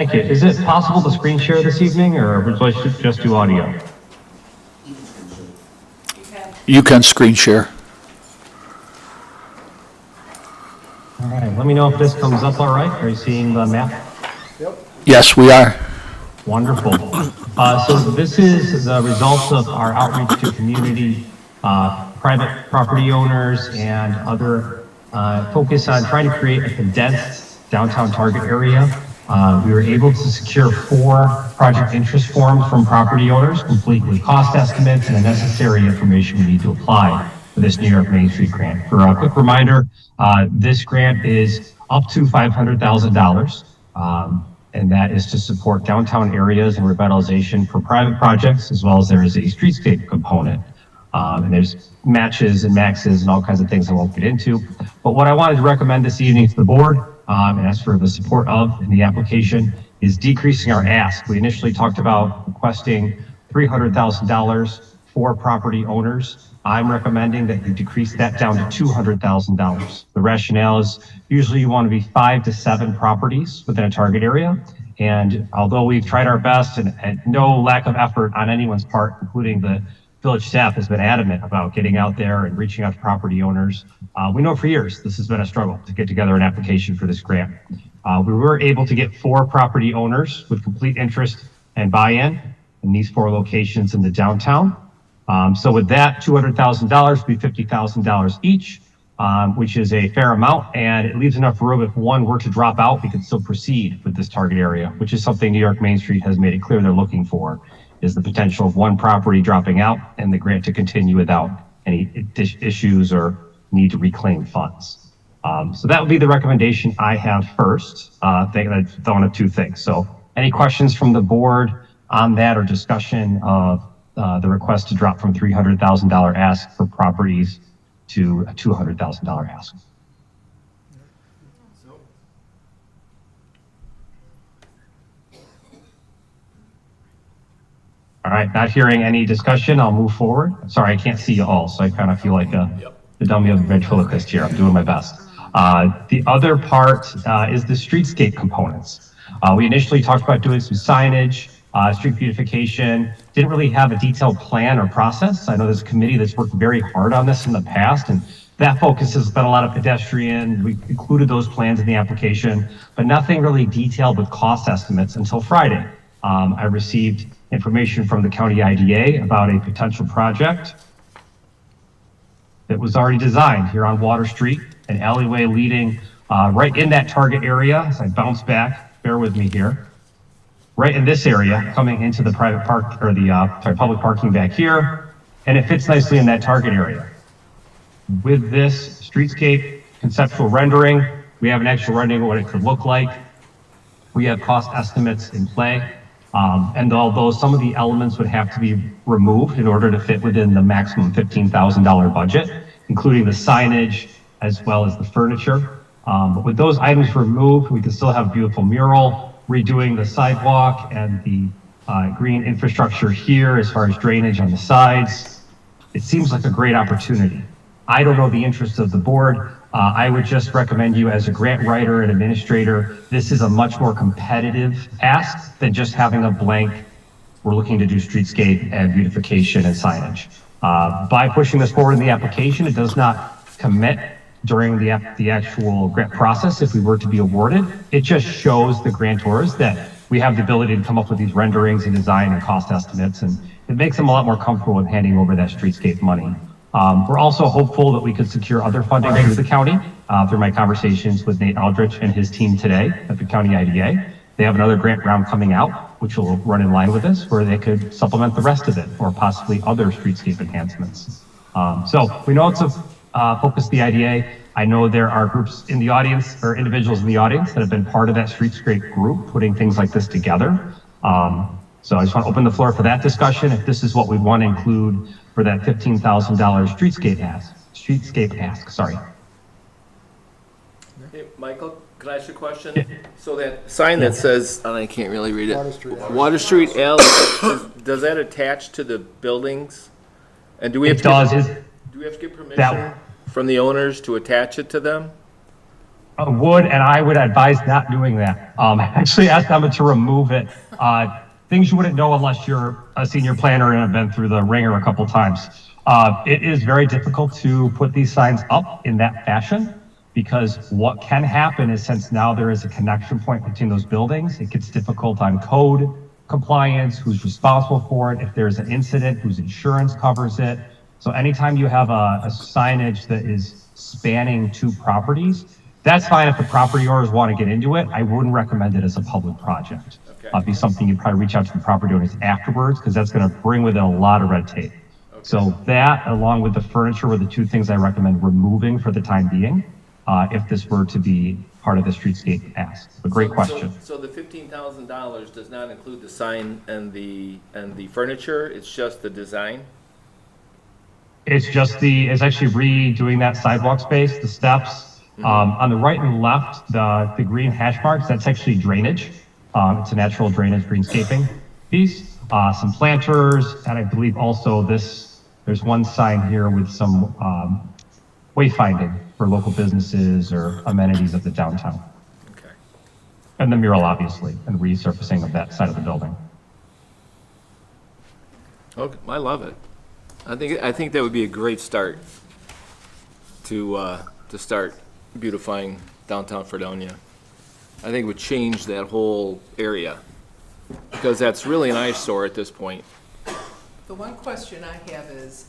Thank you. Is it possible to screen share this evening, or would you just do audio? You can screen share. All right, let me know if this comes up all right. Are you seeing the map? Yes, we are. Wonderful. So this is the result of our outreach to community, private property owners, and other focus on trying to create a condensed downtown target area. We were able to secure 4 project interest forms from property owners, complete with cost estimates and the necessary information we need to apply for this New York Main Street grant. For a quick reminder, this grant is up to $500,000. And that is to support downtown areas and revitalization for private projects, as well as there is a streetscape component. And there's matches and maxes and all kinds of things I won't get into. But what I wanted to recommend this evening to the board, and ask for the support of in the application, is decreasing our ask. We initially talked about requesting $300,000 for property owners. I'm recommending that you decrease that down to $200,000. The rationale is usually you want to be 5 to 7 properties within a target area. And although we've tried our best and no lack of effort on anyone's part, including the village staff has been adamant about getting out there and reaching out to property owners. We know for years this has been a struggle to get together an application for this grant. We were able to get 4 property owners with complete interest and buy-in in these 4 locations in the downtown. So with that, $200,000 would be $50,000 each, which is a fair amount, and it leaves enough room if one were to drop out, we could still proceed with this target area, which is something New York Main Street has made it clear they're looking for, is the potential of one property dropping out and the grant to continue without any issues or need to reclaim funds. So that would be the recommendation I have first. I've thrown up 2 things. So any questions from the board on that or discussion of the request to drop from $300,000 ask for properties to a $200,000 ask? All right, not hearing any discussion, I'll move forward. Sorry, I can't see you all, so I kind of feel like the dummy of a ventriloquist here. I'm doing my best. The other part is the streetscape components. We initially talked about doing some signage, street beautification, didn't really have a detailed plan or process. I know there's a committee that's worked very hard on this in the past, and that focus has been a lot of pedestrian. We included those plans in the application, but nothing really detailed with cost estimates until Friday. I received information from the county IDA about a potential project that was already designed here on Water Street, an alleyway leading right in that target area. As I bounce back, bear with me here. Right in this area, coming into the private park or the public parking back here, and it fits nicely in that target area. With this streetscape conceptual rendering, we have an actual rendering of what it could look like. We have cost estimates in play. And although some of the elements would have to be removed in order to fit within the maximum $15,000 budget, including the signage as well as the furniture. But with those items removed, we can still have a beautiful mural, redoing the sidewalk and the green infrastructure here as far as drainage on the sides. It seems like a great opportunity. I don't know the interests of the board. I would just recommend you as a grant writer and administrator, this is a much more competitive ask than just having a blank, we're looking to do streetscape and beautification and signage. By pushing this forward in the application, it does not commit during the actual grant process if we were to be awarded. It just shows the grantors that we have the ability to come up with these renderings and design and cost estimates, and it makes them a lot more comfortable with handing over that streetscape money. We're also hopeful that we could secure other funding through the county, through my conversations with Nate Aldrich and his team today at the county IDA. They have another grant round coming out, which will run in line with this, where they could supplement the rest of it, or possibly other streetscape enhancements. So we know it's a focus of the IDA. I know there are groups in the audience, or individuals in the audience, that have been part of that streetscape group, putting things like this together. So I just want to open the floor for that discussion, if this is what we want to include for that $15,000 streetscape ask, sorry. Hey, Michael, can I ask you a question? Yeah. So that sign that says, and I can't really read it, Water Street Alley, does that attach to the buildings? And do we have to get permission from the owners to attach it to them? would, and I would advise not doing that. Actually ask them to remove it. Things you wouldn't know unless you're a senior planner and have been through the ringer a couple times. It is very difficult to put these signs up in that fashion because what can happen is since now there is a connection point between those buildings, it gets difficult on code compliance, who's responsible for it, if there's an incident, whose insurance covers it. So anytime you have a signage that is spanning two properties, that's fine if the property owners want to get into it. I wouldn't recommend it as a public project. Okay. Be something you'd probably reach out to the property owners afterwards because that's going to bring with it a lot of red tape. Okay. So that, along with the furniture, were the two things I recommend removing for the time being, if this were to be part of the streetscape ask. A great question. So the $15,000 does not include the sign and the furniture. It's just the design. It's actually redoing that sidewalk space, the steps. On the right and left, the green hash marks, that's actually drainage. It's a natural drainage greenscaping piece. Some planters, and I believe also there's one sign here with some wayfinding for local businesses or amenities of the downtown. Okay. And the mural, obviously, and resurfacing of that side of the building. Okay, I love it. I think that would be a great start to start beautifying downtown Fredonia. I think it would change that whole area because that's really an eyesore at this point. The one question I have is,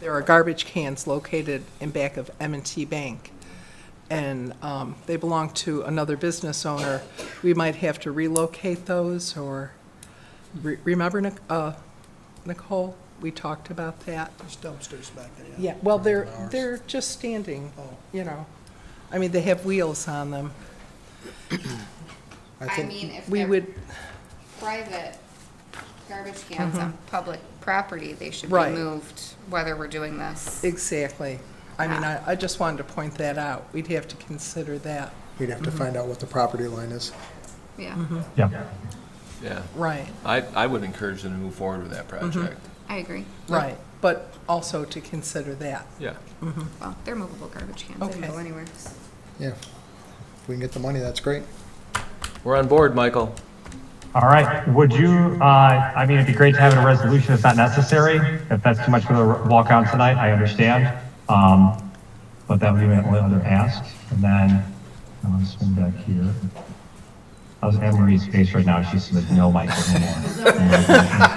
there are garbage cans located in back of M&T Bank, and they belong to another business owner. We might have to relocate those, or, remember, Nicole? We talked about that. There's dumpsters back there. Yeah, well, they're just standing, you know. I mean, they have wheels on them. I mean, if We they're would, private garbage cans on public property, they should be Right. moved, whether we're doing this. exactly. I mean, I just wanted to point that out. We'd have to consider that. We'd have to find out what the property line is. Yeah, Yeah. Yeah. Right, I would encourage them to move forward with that project. I agree. right. But also to consider that. Yeah. Well, they're movable garbage cans, they can Okay. go anywhere. Yeah. If we can get the money, that's great. We're on board, Michael. All right. Would you, I mean, it'd be great to have a resolution if not necessary. If that's too much for the walk on tonight, I understand. But that would be my only other ask. And then, I'm going to swing back here. How's Anne Marie's face right now? She said, no, Michael, no more.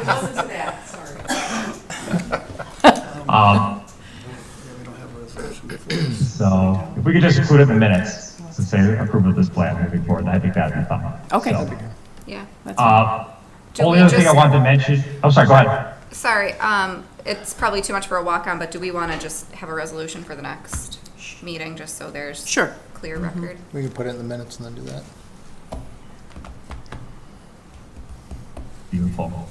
So if we could just include it in the minutes to say approve of this plan moving forward, I think that'd be fine. Okay. So, Yeah. Do only we other thing I just- wanted to mention, oh, sorry, go ahead. Sorry, it's probably too much for a walk-on, but do we want to just have a resolution for the next meeting, just so there's Sure. clear record? We can put it in the minutes and then do that. Beautiful.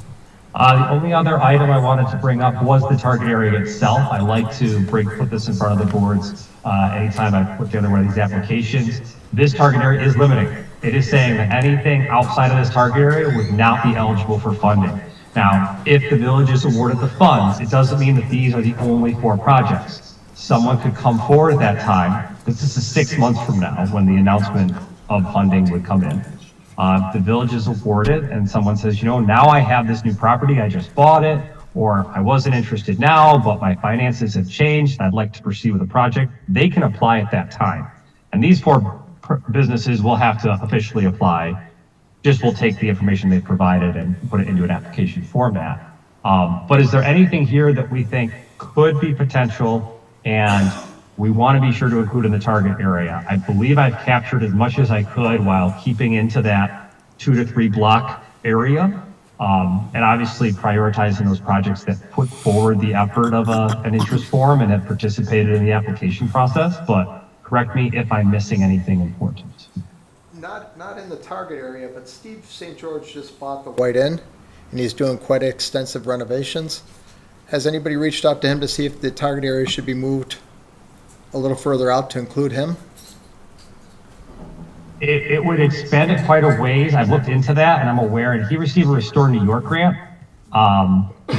The only other item I wanted to bring up was the target area itself. I like to put this in front of the boards anytime I put together one of these applications. This target area is limiting. It is saying that anything outside of this target area would not be eligible for funding. Now, if the village is awarded the funds, it doesn't mean that these are the only 4 projects. Someone could come forward at that time. This is 6 months from now when the announcement of funding would come in. The village is awarded and someone says, you know, now I have this new property, I just bought it, or I wasn't interested now, but my finances have changed, I'd like to proceed with the project. They can apply at that time. And these 4 businesses will have to officially apply. Just will take the information they've provided and put it into an application format. But is there anything here that we think could be potential and we want to be sure to include in the target area? I believe I've captured as much as I could while keeping into that 2 to 3 block area. And obviously prioritizing those projects that put forward the effort of an interest form and have participated in the application process. But correct me if I'm missing anything important. Not in the target area, but Steve St. George just bought the White Inn, and he's doing quite extensive renovations. Has anybody reached out to him to see if the target area should be moved a little further out to include him? It would expand it quite a ways. I've looked into that and I'm aware, and he received a Restore New York grant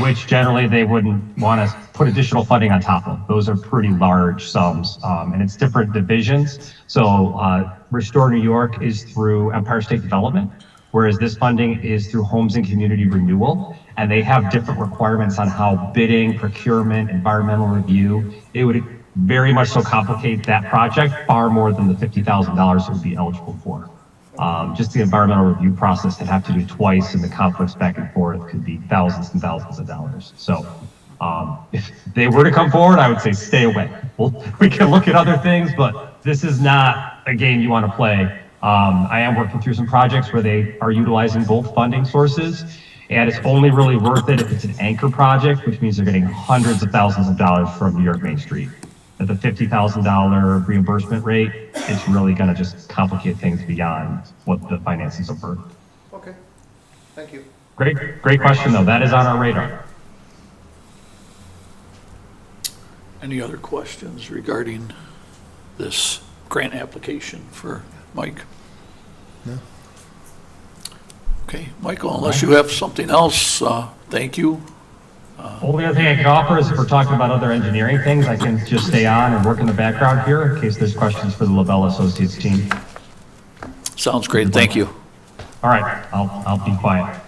which generally they wouldn't want to put additional funding on top of. Those are pretty large sums, and it's different divisions. So Restore New York is through Empire State Development, whereas this funding is through Homes and Community Renewal, and they have different requirements on how bidding, procurement, environmental review. It would very much so complicate that project far more than the $50,000 it would be eligible for. Just the environmental review process to have to do twice and the conflicts back and forth could be thousands and thousands of dollars. So if they were to come forward, I would say stay away. We can look at other things, but this is not a game you want to play. I am working through some projects where they are utilizing both funding sources, and it's only really worth it if it's an anchor project, which means they're getting hundreds of thousands of dollars from New York Main Street. At the $50,000 reimbursement rate, it's really going to just complicate things beyond what the finances are. Okay, thank you. Great question, though. That is on our radar. Any other questions regarding this grant application for Mike? No. Okay, Michael, unless you have something else, thank you. Only other thing I can offer is if we're talking about other engineering things, I can just stay on and work in the background here in case there's questions for the LaBelle Associates team. Sounds great, thank you. All right, I'll be quiet.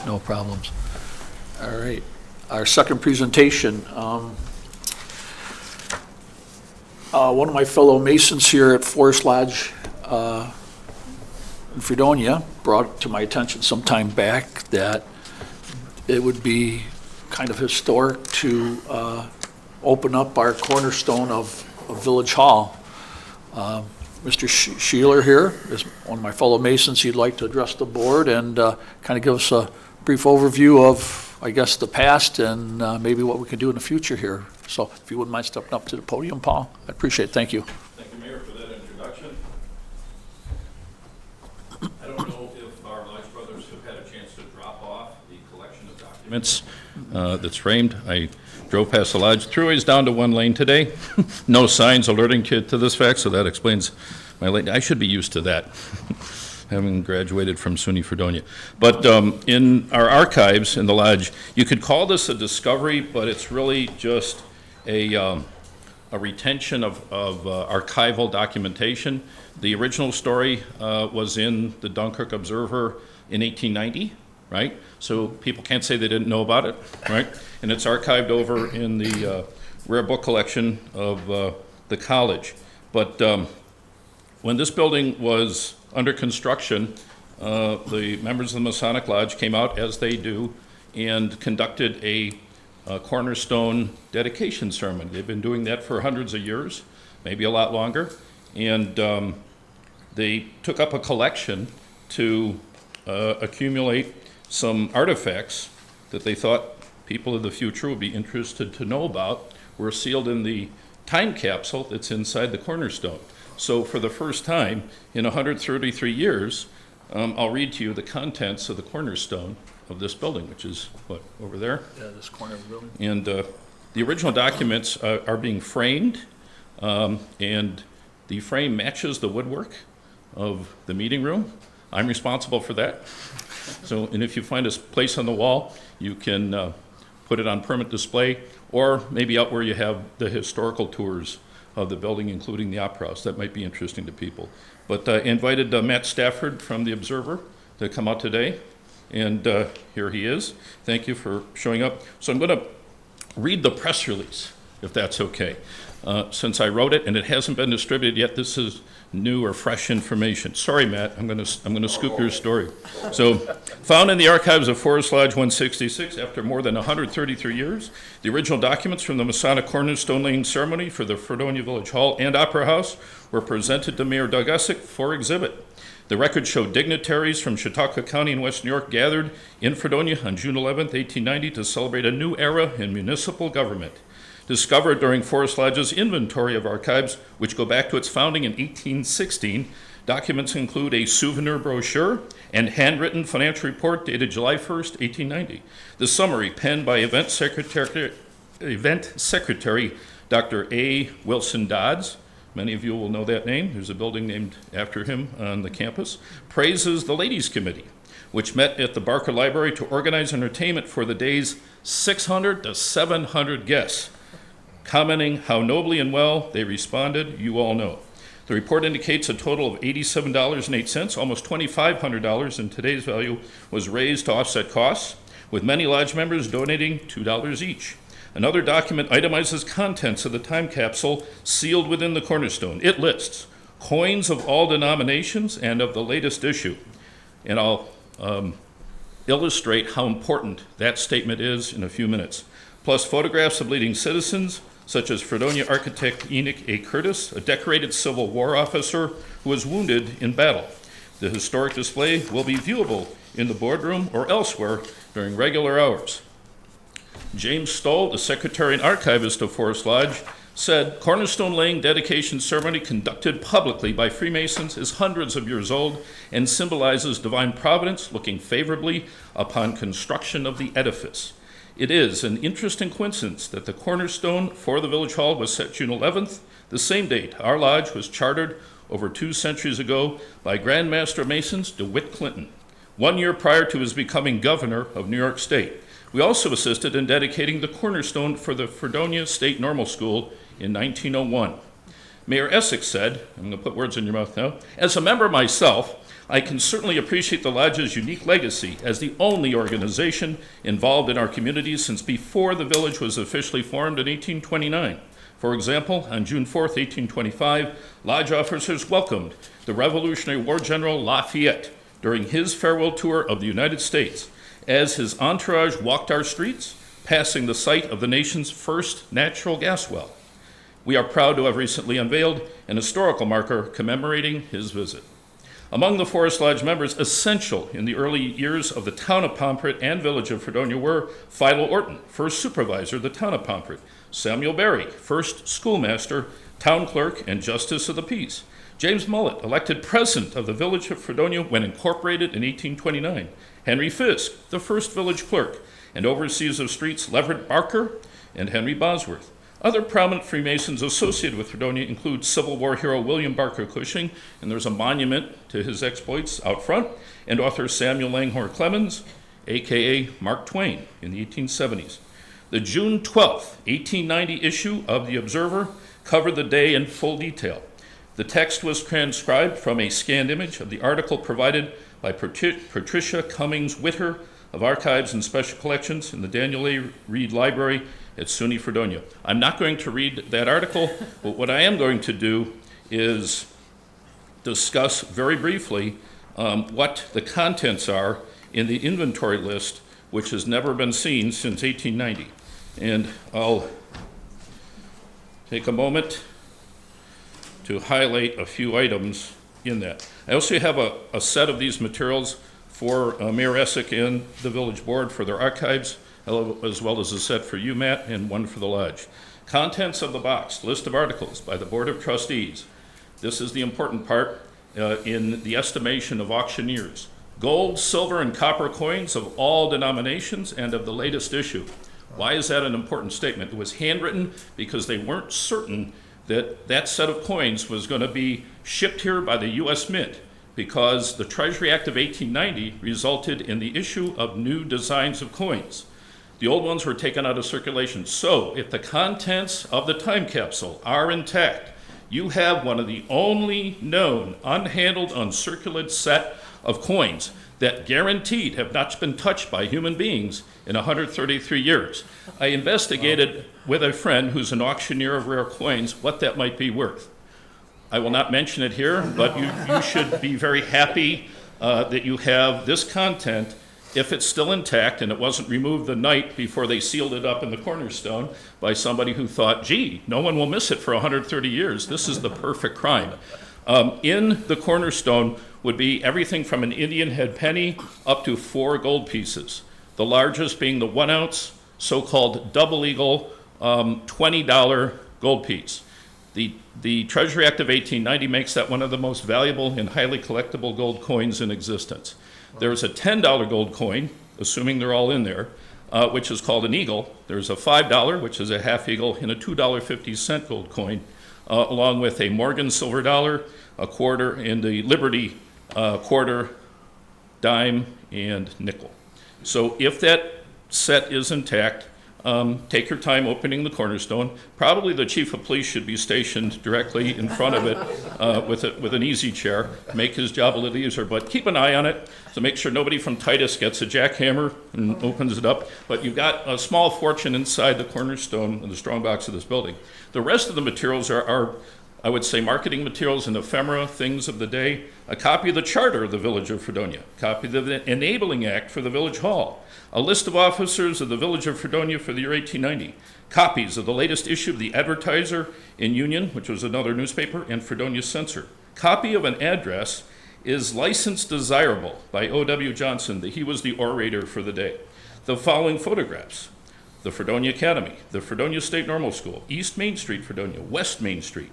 No problems. All right, our second presentation. One of my fellow masons here at Forest Lodge in Fredonia brought to my attention some time back that it would be kind of historic to open up our cornerstone of Village Hall. Mr. Sheeler here is one of my fellow masons. He'd like to address the board and kind of give us a brief overview of, I guess, the past and maybe what we can do in the future here. So if you wouldn't mind stepping up to the podium, Paul, I appreciate it. Thank you. Thank you, Mayor, for that introduction. I don't know if our Lodge brothers have had a chance to drop off the collection of documents that's framed. I drove past the Lodge, throughway's down to one lane today. No signs alerting you to this fact, so that explains my lane. I should be used to that, having graduated from SUNY Fredonia. But in our archives in the Lodge, you could call this a discovery, but it's really just a retention of archival documentation. The original story was in the Dunkirk Observer in 1890, right? So people can't say they didn't know about it, right? And it's archived over in the rare book collection of the college. But when this building was under construction, the members of the Masonic Lodge came out, as they do, and conducted a cornerstone dedication ceremony. They've been doing that for hundreds of years, maybe a lot longer. And they took up a collection to accumulate some artifacts that they thought people of the future would be interested to know about, were sealed in the time capsule that's inside the cornerstone. So for the first time in 133 years, I'll read to you the contents of the cornerstone of this building, which is, what, over there? Yeah, this corner of the building. And the original documents are being framed, and the frame matches the woodwork of the meeting room. I'm responsible for that. So, and if you find a place on the wall, you can put it on permanent display, or maybe out where you have the historical tours of the building, including the Opera House. That might be interesting to people. But invited Matt Stafford from the Observer to come out today, and here he is. Thank you for showing up. So I'm going to read the press release, if that's okay. Since I wrote it and it hasn't been distributed yet, this is new or fresh information. Sorry, Matt, I'm going to scoop your story. So, found in the archives of Forest Lodge 166 after more than 133 years, the original documents from the Masonic Cornerstone Laying ceremony for the Fredonia Village Hall and Opera House were presented to Mayor Doug Essick for exhibit. The records show dignitaries from Chautauqua County and West New York gathered in Fredonia on June 11, 1890 to celebrate a new era in municipal government. Discovered during Forest Lodge's inventory of archives, which go back to its founding in 1816, documents include a souvenir brochure and handwritten financial report dated July 1st, 1890. The summary, penned by Event Secretary Dr. A. Wilson Dodds, many of you will know that name, there's a building named after him on the campus, praises the Ladies Committee, which met at the Barker Library to organize entertainment for the day's 600 to 700 guests. Commenting how nobly and well they responded, you all know. The report indicates a total of $87.08, almost $2,500 in today's value, was raised to offset costs, with many lodge members donating $2 each. Another document itemizes contents of the time capsule sealed within the cornerstone. It lists coins of all denominations and of the latest issue. And I'll illustrate how important that statement is in a few minutes. Plus photographs of leading citizens, such as Fredonia architect Enoch A. Curtis, a decorated Civil War officer who was wounded in battle. The historic display will be viewable in the boardroom or elsewhere during regular hours. James Stoll, the secretary and archivist of Forest Lodge, said, cornerstone laying dedication ceremony conducted publicly by Freemasons is hundreds of years old and symbolizes divine providence looking favorably upon construction of the edifice. It is an interesting coincidence that the cornerstone for the Village Hall was set June 11th, the same date our lodge was chartered over 2 centuries ago by Grand Master of Masons DeWitt Clinton, 1 year prior to his becoming governor of New York State. We also assisted in dedicating the cornerstone for the Fredonia State Normal School in 1901. Mayor Essex said, I'm going to put words in your mouth now, as a member myself, I can certainly appreciate the Lodge's unique legacy as the only organization involved in our community since before the village was officially formed in 1829. For example, on June 4th, 1825, Lodge officers welcomed the Revolutionary War General Lafayette during his farewell tour of the United States as his entourage walked our streets, passing the site of the nation's first natural gas well. We are proud to have recently unveiled an historical marker commemorating his visit. Among the Forest Lodge members essential in the early years of the town of Pomfret and Village of Fredonia were Philo Orton, first supervisor of the town of Pomfret, Samuel Berry, first schoolmaster, town clerk, and justice of the peace, James Mullet, elected president of the Village of Fredonia when incorporated in 1829, Henry Fisk, the first village clerk, and overseers of streets Leverett Barker and Henry Bosworth. Other prominent Freemasons associated with Fredonia include Civil War hero William Barker Cushing, and there's a monument to his exploits out front, and author Samuel Langhorne Clemens, a.k.a. Mark Twain, in the 1870s. The June 12, 1890 issue of The Observer covered the day in full detail. The text was transcribed from a scanned image of the article provided by Patricia Cummings Witter of Archives and Special Collections in the Daniel A. Reed Library at SUNY Fredonia. I'm not going to read that article, but what I am going to do is discuss very briefly what the contents are in the inventory list, which has never been seen since 1890. And I'll take a moment to highlight a few items in that. I also have a set of these materials for Mayor Essex and the Village Board for their archives, as well as a set for you, Matt, and one for the Lodge. Contents of the box, list of articles by the Board of Trustees. This is the important part in the estimation of auctioneers. Gold, silver, and copper coins of all denominations and of the latest issue. Why is that an important statement? It was handwritten because they weren't certain that that set of coins was going to be shipped here by the U.S. Mint, because the Treasury Act of 1890 resulted in the issue of new designs of coins. The old ones were taken out of circulation. So if the contents of the time capsule are intact, you have one of the only known unhandled, uncirculated set of coins that guaranteed have not been touched by human beings in 133 years. I investigated with a friend who's an auctioneer of rare coins what that might be worth. I will not mention it here, but you should be very happy that you have this content if it's still intact and it wasn't removed the night before they sealed it up in the cornerstone by somebody who thought, gee, no one will miss it for 130 years. This is the perfect crime. In the cornerstone would be everything from an Indian head penny up to 4 gold pieces, the largest being the 1 ounce so-called double eagle $20 gold piece. The Treasury Act of 1890 makes that one of the most valuable and highly collectible gold coins in existence. There's a $10 gold coin, assuming they're all in there, which is called an eagle. There's a $5, which is a half eagle, and a $2.50 gold coin. along with a Morgan silver dollar, a quarter, and the Liberty quarter, dime, and nickel. So if that set is intact, take your time opening the cornerstone. Probably the chief of police should be stationed directly in front of it with an easy chair, make his job a little easier. But keep an eye on it to make sure nobody from Titus gets a jackhammer and opens it up. But you've got a small fortune inside the cornerstone and the strong box of this building. The rest of the materials are I would say, marketing materials and ephemera, things of the day, a copy of the charter of the Village of Fredonia, a copy of the Enabling Act for the Village Hall, a list of officers of the Village of Fredonia for the year 1890, copies of the latest issue of the Advertiser in Union, which was another newspaper, and Fredonia Censor. Copy of an address is licensed desirable by O.W. Johnson, that he was the orator for the day. The following photographs: the Fredonia Academy, the Fredonia State Normal School, East Main Street, Fredonia, West Main Street,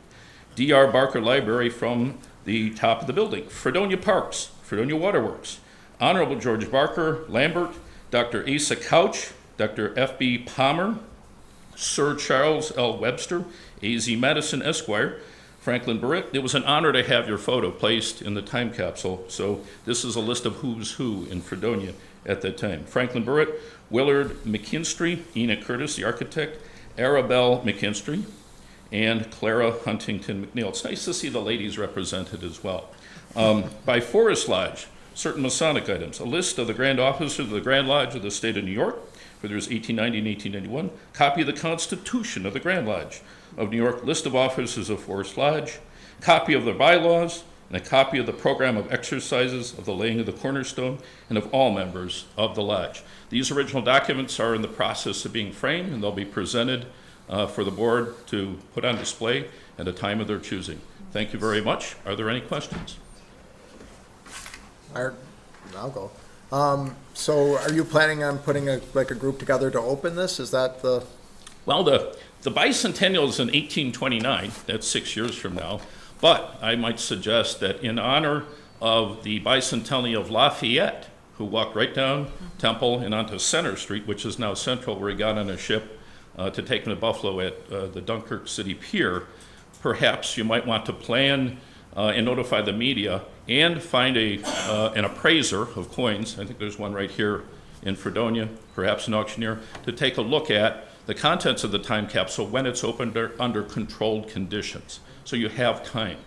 D.R. Barker Library from the top of the building, Fredonia Parks, Fredonia Waterworks, Honorable George Barker Lambert, Dr. Asa Couch, Dr. F.B. Palmer, Sir Charles L. Webster, A.Z. Madison Esquire, Franklin Barrett. It was an honor to have your photo placed in the time capsule, so this is a list of who's who in Fredonia at that time. Franklin Barrett, Willard McKinstry, Enoch Curtis, the architect, Arabelle McKinstry, and Clara Huntington McNeil. It's nice to see the ladies represented as well. By Forest Lodge, certain Masonic items, a list of the Grand Officers of the Grand Lodge of the State of New York for the years 1890 and 1891, copy of the Constitution of the Grand Lodge of New York, list of officers of Forest Lodge, copy of the bylaws, and a copy of the program of exercises of the laying of the cornerstone and of all members of the lodge. These original documents are in the process of being framed, and they'll be presented for the board to put on display at a time of their choosing. Thank you very much. Are there any questions? I'll go. So are you planning on putting a group together to open this? Is that the? Well, the bicentennial is in 1829. That's 6 years from now. But I might suggest that in honor of the bicentennial of Lafayette, who walked right down Temple and onto Center Street, which is now Central, where he got on a ship to take him to Buffalo at the Dunkirk City Pier, perhaps you might want to plan and notify the media and find an appraiser of coins. I think there's one right here in Fredonia, perhaps an auctioneer, to take a look at the contents of the time capsule when it's opened under controlled conditions. So you have time.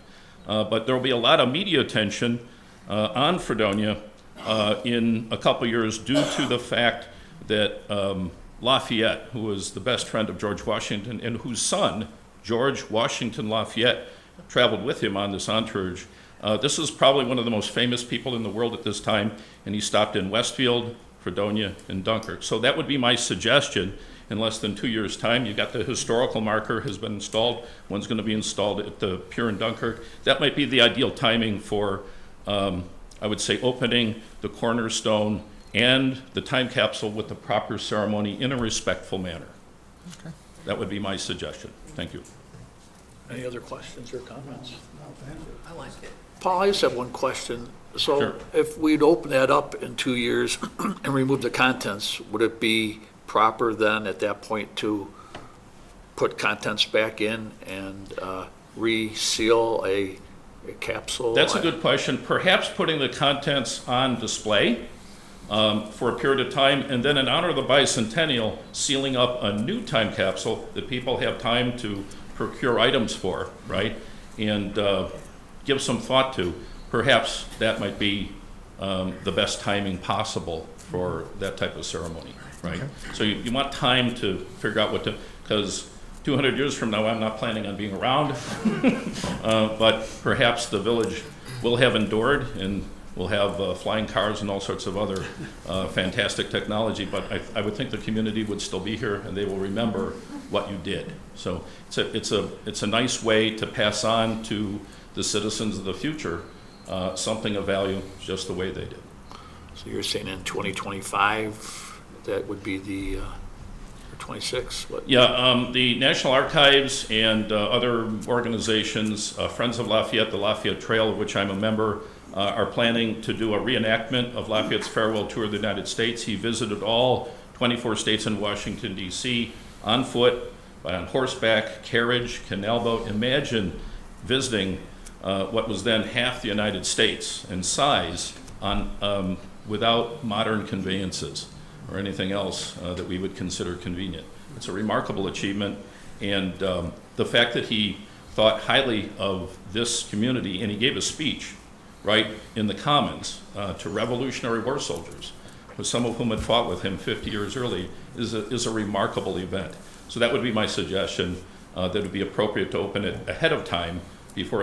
But there will be a lot of media attention on Fredonia in a couple years due to the fact that Lafayette, who was the best friend of George Washington and whose son, George Washington Lafayette, traveled with him on this entourage. This is probably one of the most famous people in the world at this time, and he stopped in Westfield, Fredonia, and Dunkirk. So that would be my suggestion. In less than 2 years' time, you've got the historical marker has been installed. One's going to be installed at the pier in Dunkirk. That might be the ideal timing for, I would say, opening the cornerstone and the time capsule with the proper ceremony in a respectful manner. Okay. That would be my suggestion. Thank you. Any other questions or comments? I like it. Paul, I just have one question. So Sure. if we'd open that up in 2 years and remove the contents, would it be proper then at that point to put contents back in and reseal a capsule? That's a good question. Perhaps putting the contents on display for a period of time, and then in honor of the bicentennial, sealing up a new time capsule that people have time to procure items for, right? And give some thought to. Perhaps that might be the best timing possible for that type of ceremony, right? Okay. So you want time to figure out what to, because 200 years from now, I'm not planning on being around, but perhaps the village will have endured and we'll have flying cars and all sorts of other fantastic technology, but I would think the community would still be here and they will remember what you did. So it's a nice way to pass on to the citizens of the future something of value just the way they did. So you're saying in 2025, that would be the, or 26? What? Yeah, the National Archives and other organizations, Friends of Lafayette, the Lafayette Trail, of which I'm a member, are planning to do a reenactment of Lafayette's farewell tour of the United States. He visited all 24 states and Washington, D.C. on foot, by on horseback, carriage, canal boat. Imagine visiting what was then half the United States in size on, without modern conveyances or anything else that we would consider convenient. It's a remarkable achievement, and the fact that he thought highly of this community, and he gave a speech right in the Commons to Revolutionary War soldiers, some of whom had fought with him 50 years early, is a remarkable event. So that would be my suggestion, that it would be appropriate to open it ahead of time, before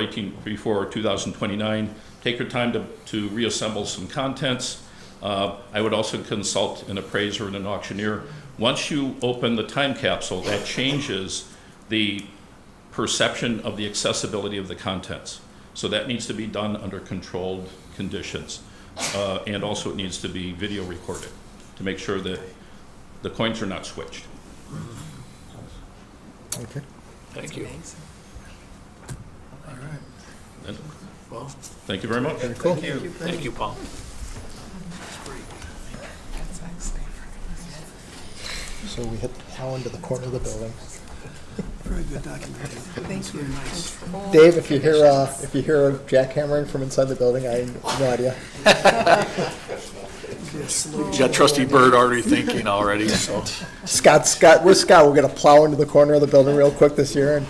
2029. Take your time to reassemble some contents. I would also consult an appraiser and an auctioneer. Once you open the time capsule, that changes the perception of the accessibility of the contents. So that needs to be done under controlled conditions. And also it needs to be video recorded to make sure that the coins are not switched. Okay. Thank you. And Well, thank you very much. Very cool. thank you, Paul. So we hit the plow into the corner of the building. Very good documentary. Thank you. Very nice. Dave, if you hear a jackhammering from inside the building, I have no idea. You got trustee Bird already thinking already, so. Scott, where's Scott? We're gonna plow into the corner of the building real quick this year. And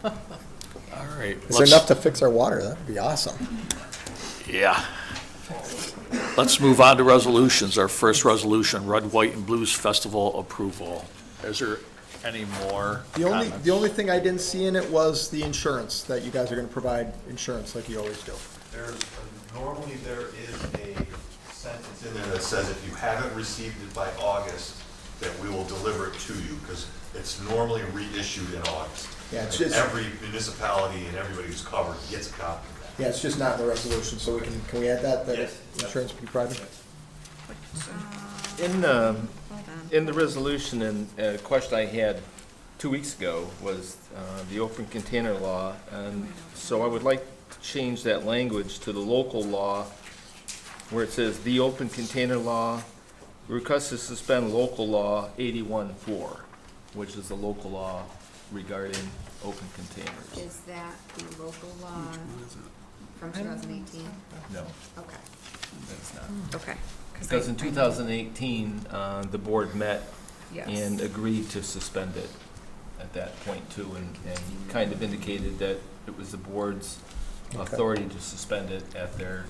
All right. is there enough to fix our water? That would be awesome. Yeah. Let's move on to resolutions. Our first resolution, Red, White, and Blues Festival approval. Is there any more comments? The only thing I didn't see in it was the insurance, that you guys are gonna provide insurance like you always do. Normally there is a sentence in there that says if you haven't received it by August, that we will deliver it to you, because it's normally reissued in August. Yeah, it's And just- every municipality and everybody who's covered gets a copy of that. Yeah, it's just not in the resolution, so can we add that Yes. insurance be provided? In the resolution, and a question I had 2 weeks ago was the open container law, and so I would like to change that language to the local law, where it says, "The open container law requests to suspend local law 81-4, which is the local law regarding open containers." Is that the local law from 2018? No, Okay, that's not. okay. Because in 2018, the board met Yes. and agreed to suspend it at that point too, and kind of indicated that it was the board's authority to suspend it at their,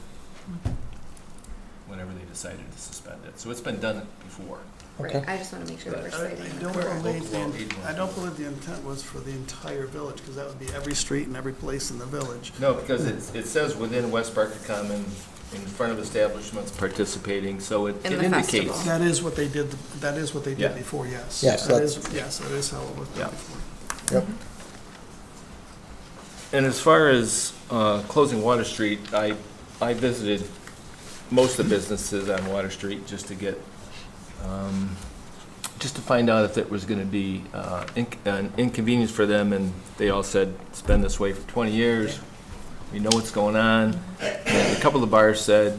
whenever they decided to suspend it. So it's been done before. Right, Okay. I just want to make sure that we're I citing the don't correct. believe the intent was for the entire village, because that would be every street and every place in the village. No, because it says within West Barker Common, in front of establishments participating, so it In the indicates. festival. That is what they did, Yeah. before, yes. Yes, That that's- is, yes, that is how it was Yeah. done before. Yep. And as far as closing Water Street, I visited most of the businesses on Water Street just to get, just to find out if it was going to be an inconvenience for them, and they all said, it's been this way for 20 years, we know what's going on. And a couple of bars said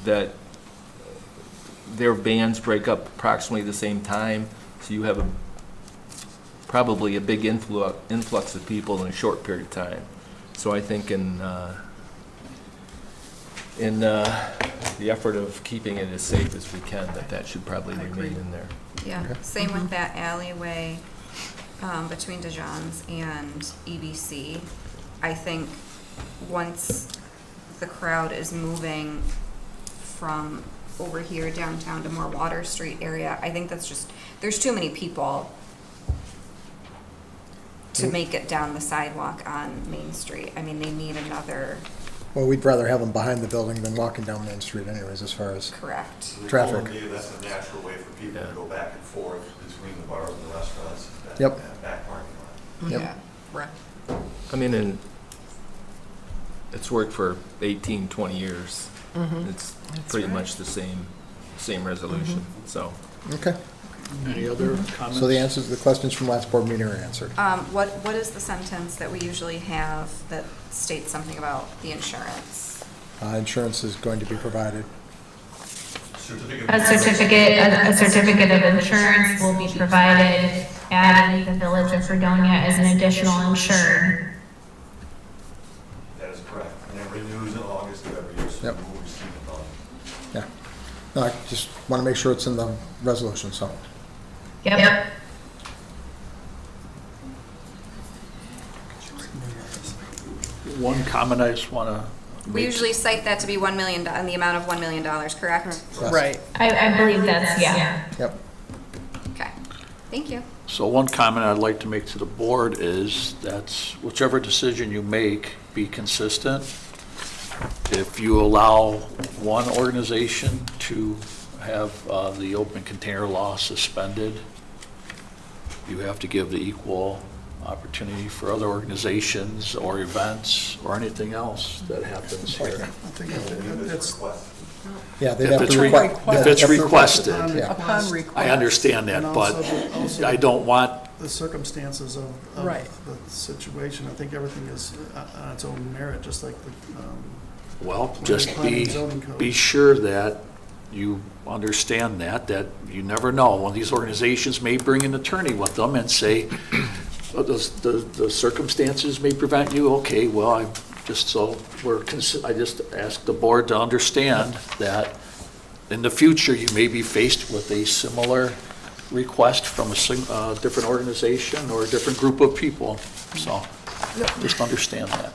that their bands break up approximately the same time, so you have probably a big influx of people in a short period of time. So I think in the effort of keeping it as safe as we can, that should probably remain in there. Yeah, same with that alleyway between DeJohn's and EBC. I think once the crowd is moving from over here downtown to more Water Street area, I think that's just, there's too many people to make it down the sidewalk on Main Street. I mean, they need another, Well, we'd rather have them behind the building than walking down Main Street anyways, as far as, correct. The Traffic. goal would be that's a natural way for people to go back and forth between the bars and the restaurants. that- Yep. that back parking lot. Yep. Yeah, right. I mean, and it's worked for 18, 20 years. It's pretty much the same resolution, so. okay. Any other comments? So the answers to the questions from last board meeting are answered. What is the sentence that we usually have that states something about the insurance? Insurance is going to be provided. Certificate. A certificate of insurance will be provided adding the Village of Fredonia as an additional insured. That is correct. And it renews in August of every year, so Yep. we will receive the volume. Yeah. No, I just want to make sure it's in the resolution, so. Yep. One comment I just want to We usually cite that to be $1 million, in the amount of $1 million, correct? Yes. Right. I believe that's, yeah. Yep. Okay, thank you. So one comment I'd like to make to the board is that whichever decision you make, be consistent. If you allow one organization to have the open container law suspended, you have to give the equal opportunity for other organizations or events or anything else that happens here. I think it's Yeah, they'd If have it's to re- request. if it's requested, Yeah. Upon request. I understand that, And but also- I don't want, the circumstances of Right. the situation. I think everything is on its own merit, just like the, well, just Planning and zoning code. be sure that you understand that you never know. One of these organizations may bring an attorney with them and say, "Oh, the circumstances may prevent you." Okay, well, I just ask the board to understand that in the future, you may be faced with a similar request from a different organization or a different group of people. So just understand that.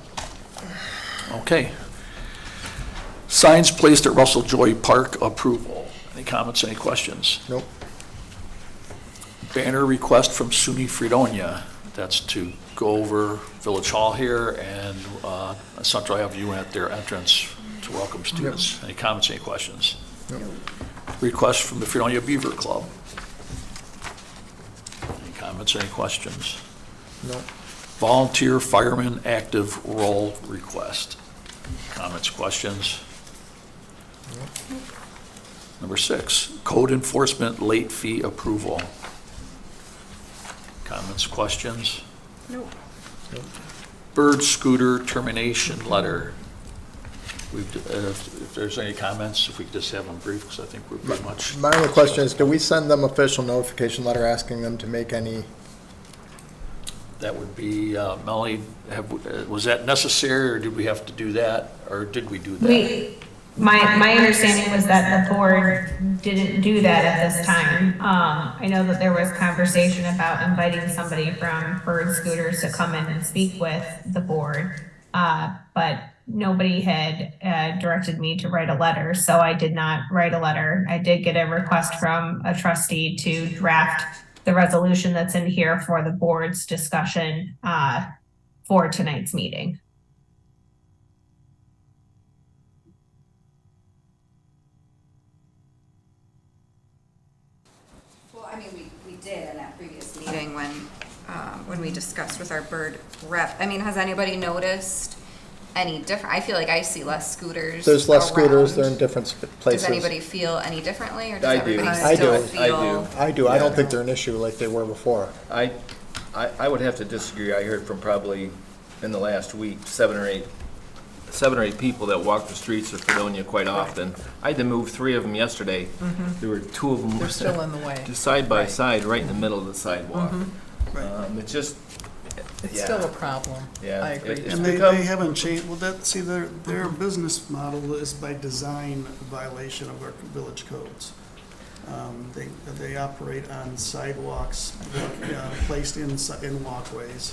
Okay. Signs placed at Russell Joy Park approval. Any comments, any questions? Nope. Banner request from SUNY Fredonia. That's to go over Village Hall here and Central Avenue at their entrance to welcome students. Any comments, any questions? Nope. Request from the Fredonia Beaver Club. Any comments, any questions? Nope. Volunteer fireman active role request. Comments, questions? Number 6, code enforcement late fee approval. Comments, questions? Nope. Bird scooter termination letter. If there's any comments, if we could just have them brief, because I think we're pretty much. My only question is, do we send them official notification letter asking them to make any, That would be, Melanie, was that necessary, or did we have to do that, or did we do that? My understanding was that the board didn't do that at this time. I know that there was conversation about inviting somebody from Bird Scooters to come in and speak with the board. But nobody had directed me to write a letter, so I did not write a letter. I did get a request from a trustee to draft the resolution that's in here for the board's discussion for tonight's meeting. Well, I mean, we did in that previous meeting when we discussed with our bird rep. I mean, has anybody noticed any different? I feel like I see less scooters. there's less scooters, they're in around. different Does places. anybody feel any differently, or does I do. everybody I still do. feel? I do, I don't think they're an issue like they were before. I would have to disagree. I heard from probably in the last week, seven or eight people that walk the streets of Fredonia quite often. I had to move 3 of them yesterday. There were 2 of them. They're still in the way. Just side by side, right in the middle of the sidewalk. Right. It's just, It's yeah. still a problem. Yeah. I agree. It's And become- they haven't changed, well, their business model is by design a violation of our village codes. They operate on sidewalks, placed in walkways.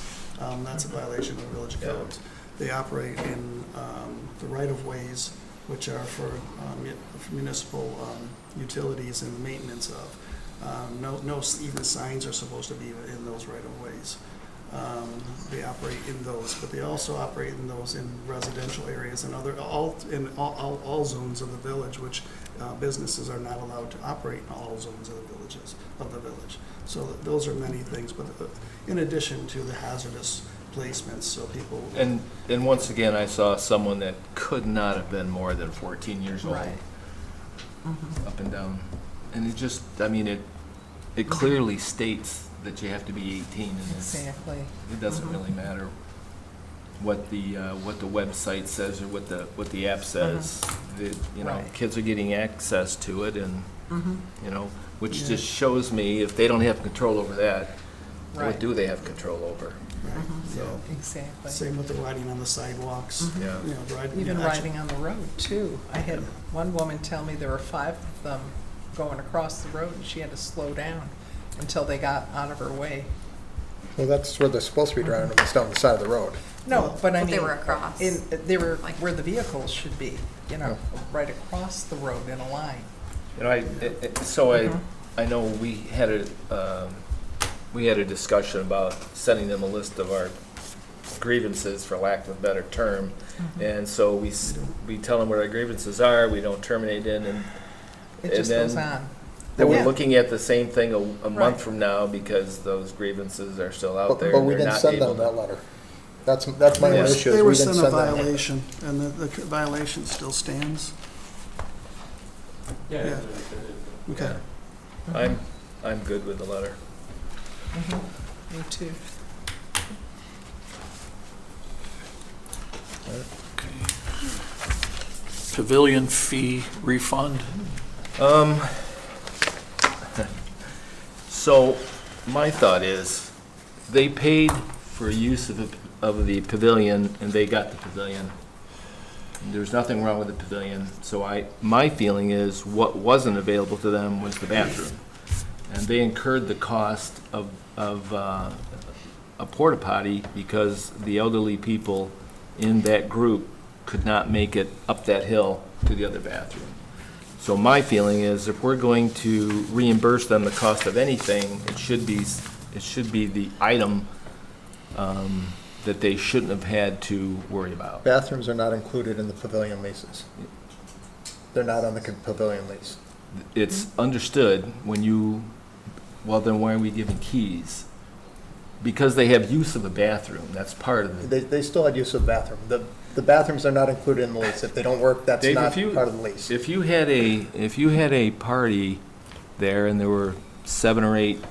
That's a violation of village codes. They operate in the right-of-ways, which are for municipal utilities and maintenance of. No, even signs are supposed to be in those right-of-ways. They operate in those, but they also operate in those in residential areas and all zones of the village, which businesses are not allowed to operate in all zones of the village. So those are many things, but in addition to the hazardous placements, so people. And once again, I saw someone that could not have been more than 14 years old. Right. Up and down. And it just, I mean, it clearly states that you have to be 18 in this. Exactly. It doesn't really matter what the website says or what the app says. Right. Kids are getting access to it and, which just shows me if they don't have control over that, what Right. do they have control over? So, Exactly. Same with the riding on the sidewalks. yeah. You know, riding. Even you know, actually- riding on the road, too. I had one woman tell me there were 5 of them going across the road, and she had to slow down until they got out of her way. Well, that's where they're supposed to be driving, it's down the side of the road. No, but I But mean. they were across. They were Like- where the vehicles should be, you know, right across the road in a line. You know, I know we had a discussion about sending them a list of our grievances, for lack of a better term. And so we tell them what our grievances are, we don't terminate in, and It just then- goes on. then we're Yeah. looking at the same thing a month Right. from now because those grievances are still out there. But and we they're didn't not send able them to- that letter. That's my They only were- issue, They is were we didn't sent a send them. violation, and the violation still stands. Yeah. Okay. I'm good with the letter. Me too. Pavilion fee refund? So, my thought is, they paid for use of the pavilion, and they got the pavilion. There's nothing wrong with the pavilion, so my feeling is, what wasn't available to them was the bathroom. And they incurred the cost of a porta potty because the elderly people in that group could not make it up that hill to the other bathroom. So my feeling is, if we're going to reimburse them the cost of anything, it should be the item that they shouldn't have had to worry about. Bathrooms are not included in the pavilion leases. They're not on the pavilion lease. It's understood when well, then why are we giving keys? Because they have use of a bathroom, that's part of it. They still had use of the bathroom. The bathrooms are not included in the lease. If they don't work, that's Dave, not if you- part of the lease. If you had a party there and there were 7 or 8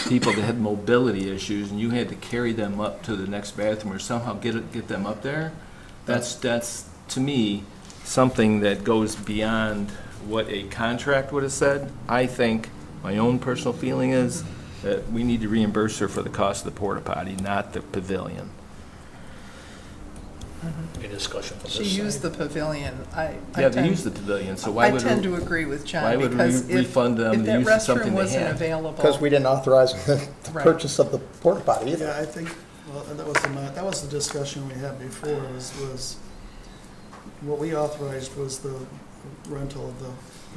people that had mobility issues and you had to carry them up to the next bathroom or somehow get them up there, that's to me something that goes beyond what a contract would have said. I think my own personal feeling is that we need to reimburse her for the cost of the porta potty, not the pavilion. Any discussion from She this used side? the pavilion. Yeah, they use the pavilion, so why I would tend we? to agree with John. why would we because if- refund them the use of something they If that restroom wasn't had? available. Because we didn't authorize the Right. purchase of the porta potty either. Yeah, I think, well, that was the discussion we had before, was what we authorized was the rental of the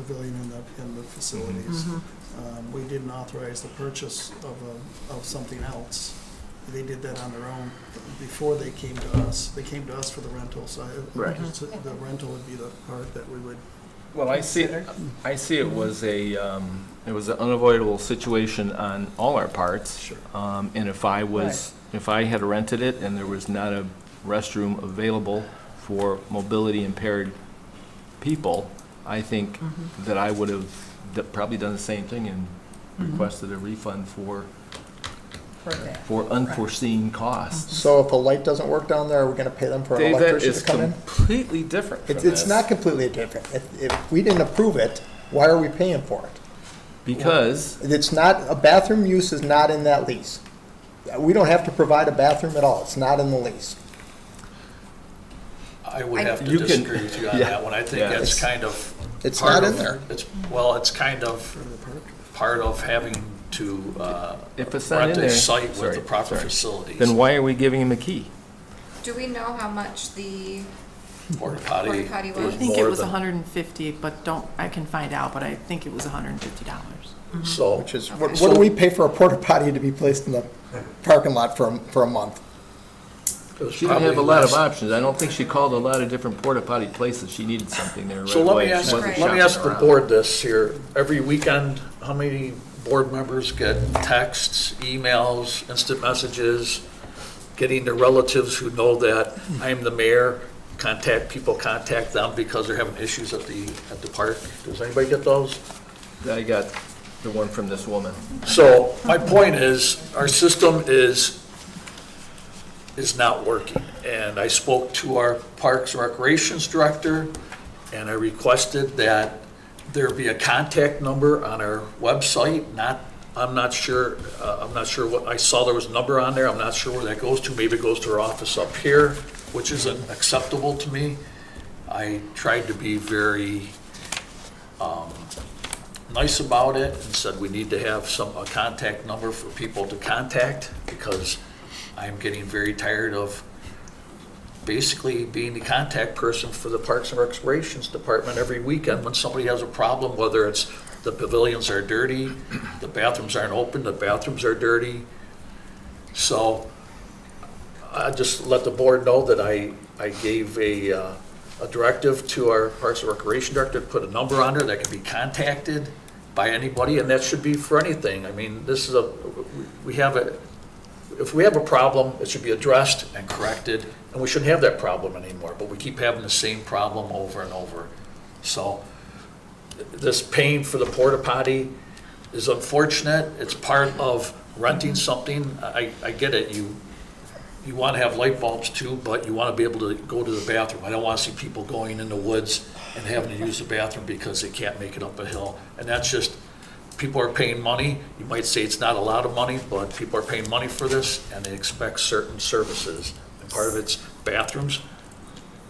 pavilion and the facilities. We didn't authorize the purchase of something else. They did that on their own before they came to us. They came to us for the rental, so Right. the rental would be the part that we would. Well, I see it was it was an unavoidable situation on all our parts. Sure. And if I had rented it and there was not a restroom available for mobility impaired people, I think that I would have probably done the same thing and requested a refund for that. unforeseen costs. So if a light doesn't work down there, are we going to pay them for an Dave, that electrician is to come in? completely different from It's this. not completely different. If we didn't approve it, why are we paying for it? Because It's not, a bathroom use is not in that lease. We don't have to provide a bathroom at all. It's not in the lease. I would have to You can- disagree with you on yeah, that one. I think yeah. that's kind of. It's part not in of- there. It's kind of part of having to if it's not rent in a there, site with sorry, the proper sorry. facilities. Then why are we giving him a key? Do we know how much the Porta potty. porta potty was? I think it more was than- 150, but I can find out, but I think it was $150. So, Which is, what do we pay for a porta potty to be placed in the parking lot for a month? it was She didn't have a probably lot of less. options. I don't think she called a lot of different porta potty places. She needed something there right So let away. me She ask, wasn't let me ask shopping the around. board this here. Every weekend, how many board members get texts, emails, instant messages, getting their relatives who know that I'm the mayor, contact them because they're having issues at the park? Does anybody get those? I got the one from this woman. So my point is, our system is not working. And I spoke to our Parks and Recreations Director, and I requested that there be a contact number on our website, not I'm not sure what, I saw there was a number on there, I'm not sure where that goes to. Maybe it goes to our office up here, which isn't acceptable to me. I tried to be very nice about it and said we need to have a contact number for people to contact, because I'm getting very tired of basically being the contact person for the Parks and Recreations Department every weekend when somebody has a problem, whether it's the pavilions are dirty, the bathrooms aren't open, the bathrooms are dirty. So I just let the board know that I gave a directive to our Parks and Recreation Director to put a number on there that can be contacted by anybody, and that should be for anything. I mean, this is if we have a problem, it should be addressed and corrected, and we shouldn't have that problem anymore, but we keep having the same problem over and over. So this paying for the porta potty is unfortunate. It's part of renting something. I get it. You want to have light bulbs too, but you want to be able to go to the bathroom. I don't want to see people going in the woods and having to use the bathroom because they can't make it up a hill. And that's just, people are paying money. You might say it's not a lot of money, but people are paying money for this and they expect certain services. And part of it's bathrooms,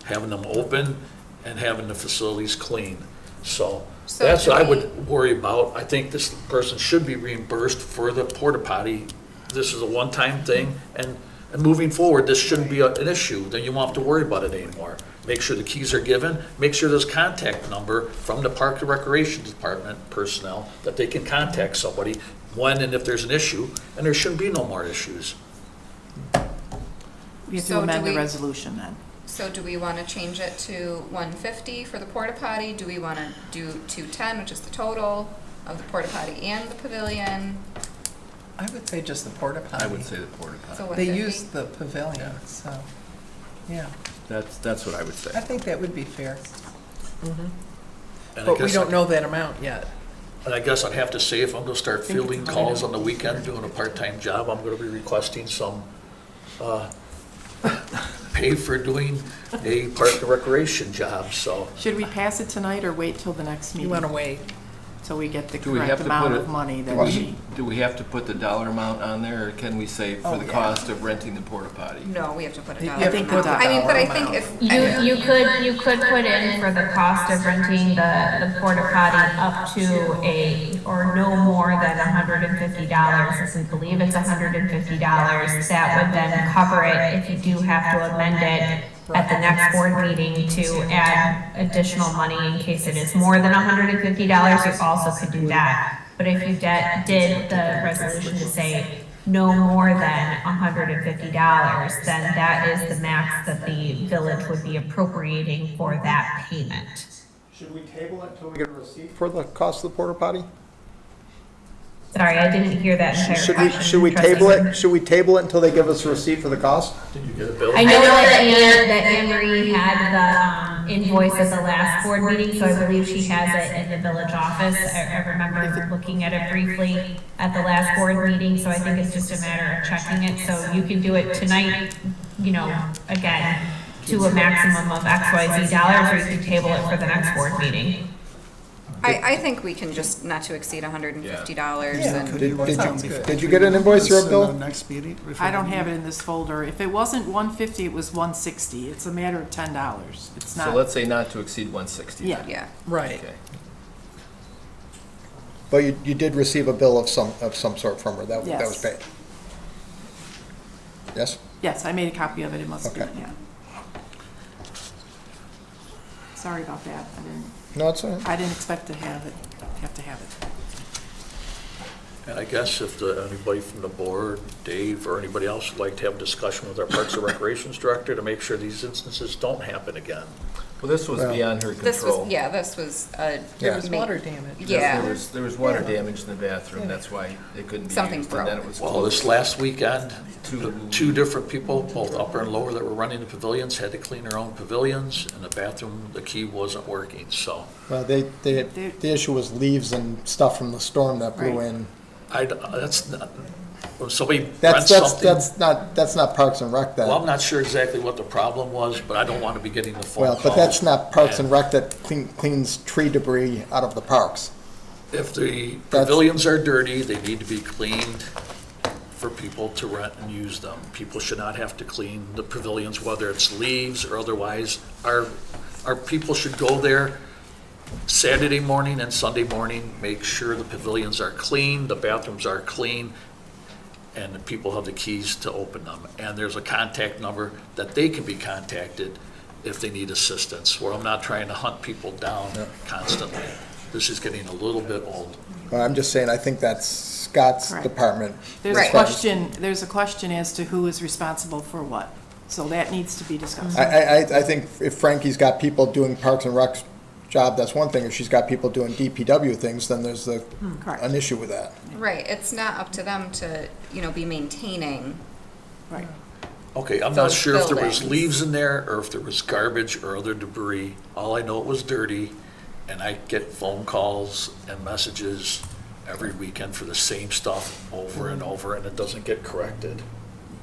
having them open, and having the facilities clean. So that's what I would worry about. I think this person should be reimbursed for the porta potty. This is a one-time thing, and moving forward, this shouldn't be an issue. Then you won't have to worry about it anymore. Make sure the keys are given. Make sure there's contact number from the Park and Recreation Department personnel that they can contact somebody when and if there's an issue, and there shouldn't be no more issues. We have So to do amend the we- resolution then. So do we want to change it to 150 for the porta potty? Do we want to do 210, which is the total of the porta potty and the pavilion? I would say just the porta potty. I would say the porta So potty. They 150? use the pavilion, so, yeah. That's what I would say. I think that would be fair. And I But we guess don't know that amount yet. And I guess I'd have to say, if I'm gonna start think fielding it's calls on the 150. weekend, doing a part-time job, I'm gonna be requesting some, pay for doing a park and recreation job, so. Should we pass it tonight or wait till the next You meeting? want to wait. Till we get the Do we correct have to amount put of it- money that Do we, we, do we have to put the dollar amount on there, or can we say for Oh, the yeah. cost of renting the porta potty? No, we have to put a You dollar have to amount. put the I mean, but I dollar think amount. if. You could put in for the cost of renting the porta potty up to or no more than $150. If we believe it's $150, that would then cover it if you do have to amend it at the next board meeting to add additional money in case it is more than $150, you also could do that. But if you did the resolution to say no more than $150, then that is the max that the village would be appropriating for that payment. Should we table it until we get a receipt for the cost of the porta potty? Sorry, I didn't hear that entire question. Should we Trustee table Gordon. it? Should we table it until they give us a receipt for the cost? Did you get a bill? I know that Anne Marie had the invoice at the last board meeting, so I believe she has it in the village office. I remember looking at it briefly at the last board meeting, so I think it's just a matter of checking it. So you can do it tonight, again, to a maximum of XYZ dollars, or you can table it for the next board meeting. I think we can just not to exceed $150 Yeah. and. Did you get an invoice or a bill? Next meeting? I don't have it in this folder. If it wasn't 150, it was 160. It's a matter of $10. It's So not, let's say not to exceed 160. yeah. Yeah. Right. Okay. But you did receive a bill of some sort from her, that was Yes. paid? Yes? Yes, I made a copy of it. It must be, Okay. yeah. Sorry about that. No, it's all right. I didn't expect to have it. And I guess if anybody from the board, Dave, or anybody else would like to have a discussion with our Parks and Recreations Director to make sure these instances don't happen again. Well, this was beyond her This control. was, yeah, this was, There was water damage. Yeah. There was water damage in the bathroom, that's why it couldn't be Something used, and then broke. it was Well, this last weekend, Two- two different people, both upper and lower, that were running the pavilions, had to clean their own pavilions, and the bathroom, the key wasn't working, so. Well, the issue was leaves and stuff from the storm that blew Right. in. That's not, when somebody rents something. That's not Parks and Rec then. Well, I'm not sure exactly what the problem was, but I don't want to be getting the phone Well, calls. but that's not Parks and Rec that cleans tree debris out of the parks. If the That's- pavilions are dirty, they need to be cleaned for people to rent and use them. People should not have to clean the pavilions, whether it's leaves or otherwise. Our people should go there Saturday morning and Sunday morning, make sure the pavilions are clean, the bathrooms are clean, and the people have the keys to open them. And there's a contact number that they can be contacted if they need assistance, where I'm not trying to hunt people down constantly. This is getting a little bit old. Well, I'm just saying, I think that's Scott's Right. department. There's Right. there's a question as to who is responsible for what. So that needs to be discussed. I think if Frankie's got people doing Parks and Rec's job, that's one thing. If she's got people doing DPW things, then there's Correct. an issue with that. Right, it's not up to them to, be maintaining. Right. Okay, I'm not Those sure if there was buildings. leaves in there or if there was garbage or other debris. All I know it was dirty, and I get phone calls and messages every weekend for the same stuff over and over, and it doesn't get corrected.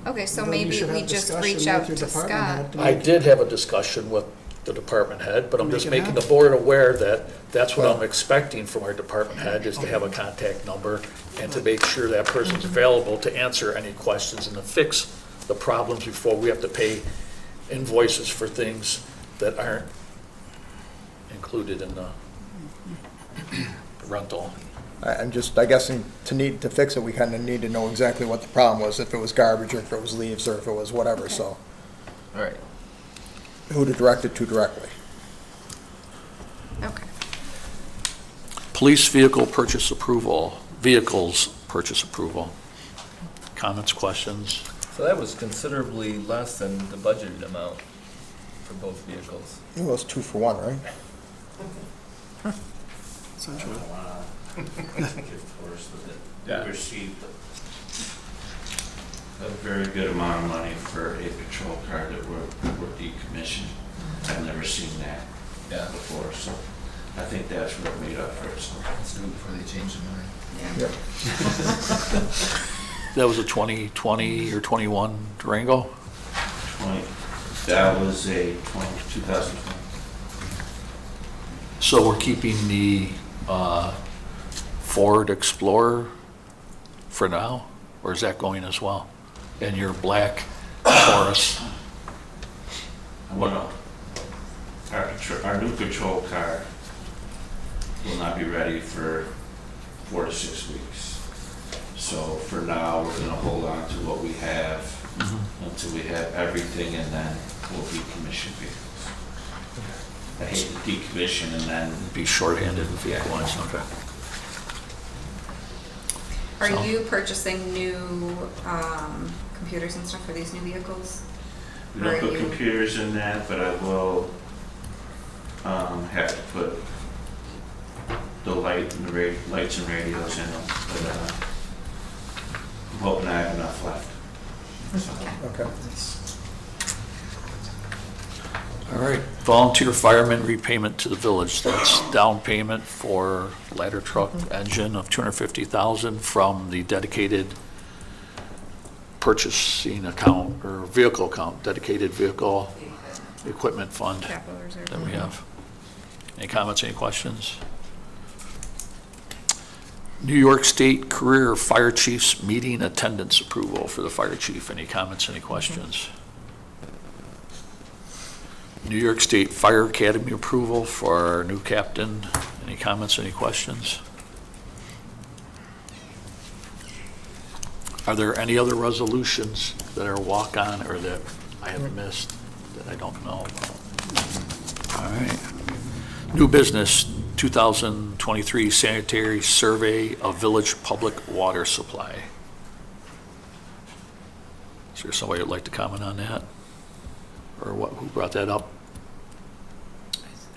Okay, so Then you maybe should we have just discussion reach out with your to department Scott. head to I make- did have a discussion with the department head, but I'm just Make it making the happen. board aware that that's what I'm expecting from our department head, is to have a contact number and to make sure that person's available to answer any questions and to fix the problems before we have to pay invoices for things that aren't included in the rental. I'm just, I guess to fix it, we kind of need to know exactly what the problem was, if it was garbage or if it was leaves or if it was whatever, so All right. who to direct it to directly. Okay. Police vehicle purchase approval, vehicles purchase approval. Comments, questions? So that was considerably less than the budgeted amount for both vehicles. Well, it's 2 for 1, right? Essentially. Yeah. We received a very good amount of money for a patrol car that were decommissioned. I've never seen that before, so I think that's what it made up for itself. Let's do it before they change their mind. That was a 2020 or 21 Durango? That was a 2020. So we're keeping the Ford Explorer for now, or is that going as well? And your black Taurus? Well, our new patrol car will not be ready for 4 to 6 weeks. So for now, we're gonna hold on to what we have until we have everything, and then we'll decommission vehicles. I hate to decommission and then Be shorthanded with vehicle-wise, okay. Are So- you purchasing new computers and stuff for these new vehicles? we don't Or put you- computers in that, but I will have to put the lights and radios in them. But I'm hoping I have enough left. Okay. All right, volunteer fireman repayment to the village. That's down payment for ladder truck engine of $250,000 from the dedicated purchasing account or vehicle account, dedicated vehicle equipment fund Capital reserve. that we have. Any comments, any questions? New York State Career Fire Chiefs Meeting Attendance Approval for the fire chief. Any comments, any questions? New York State Fire Academy approval for our new captain. Any comments, any questions? Are there any other resolutions that are walk-on or that I have missed that I don't know about? All right. New business, 2023 sanitary survey of village public water supply. Is there somebody who'd like to comment on that? Or what, who brought that up?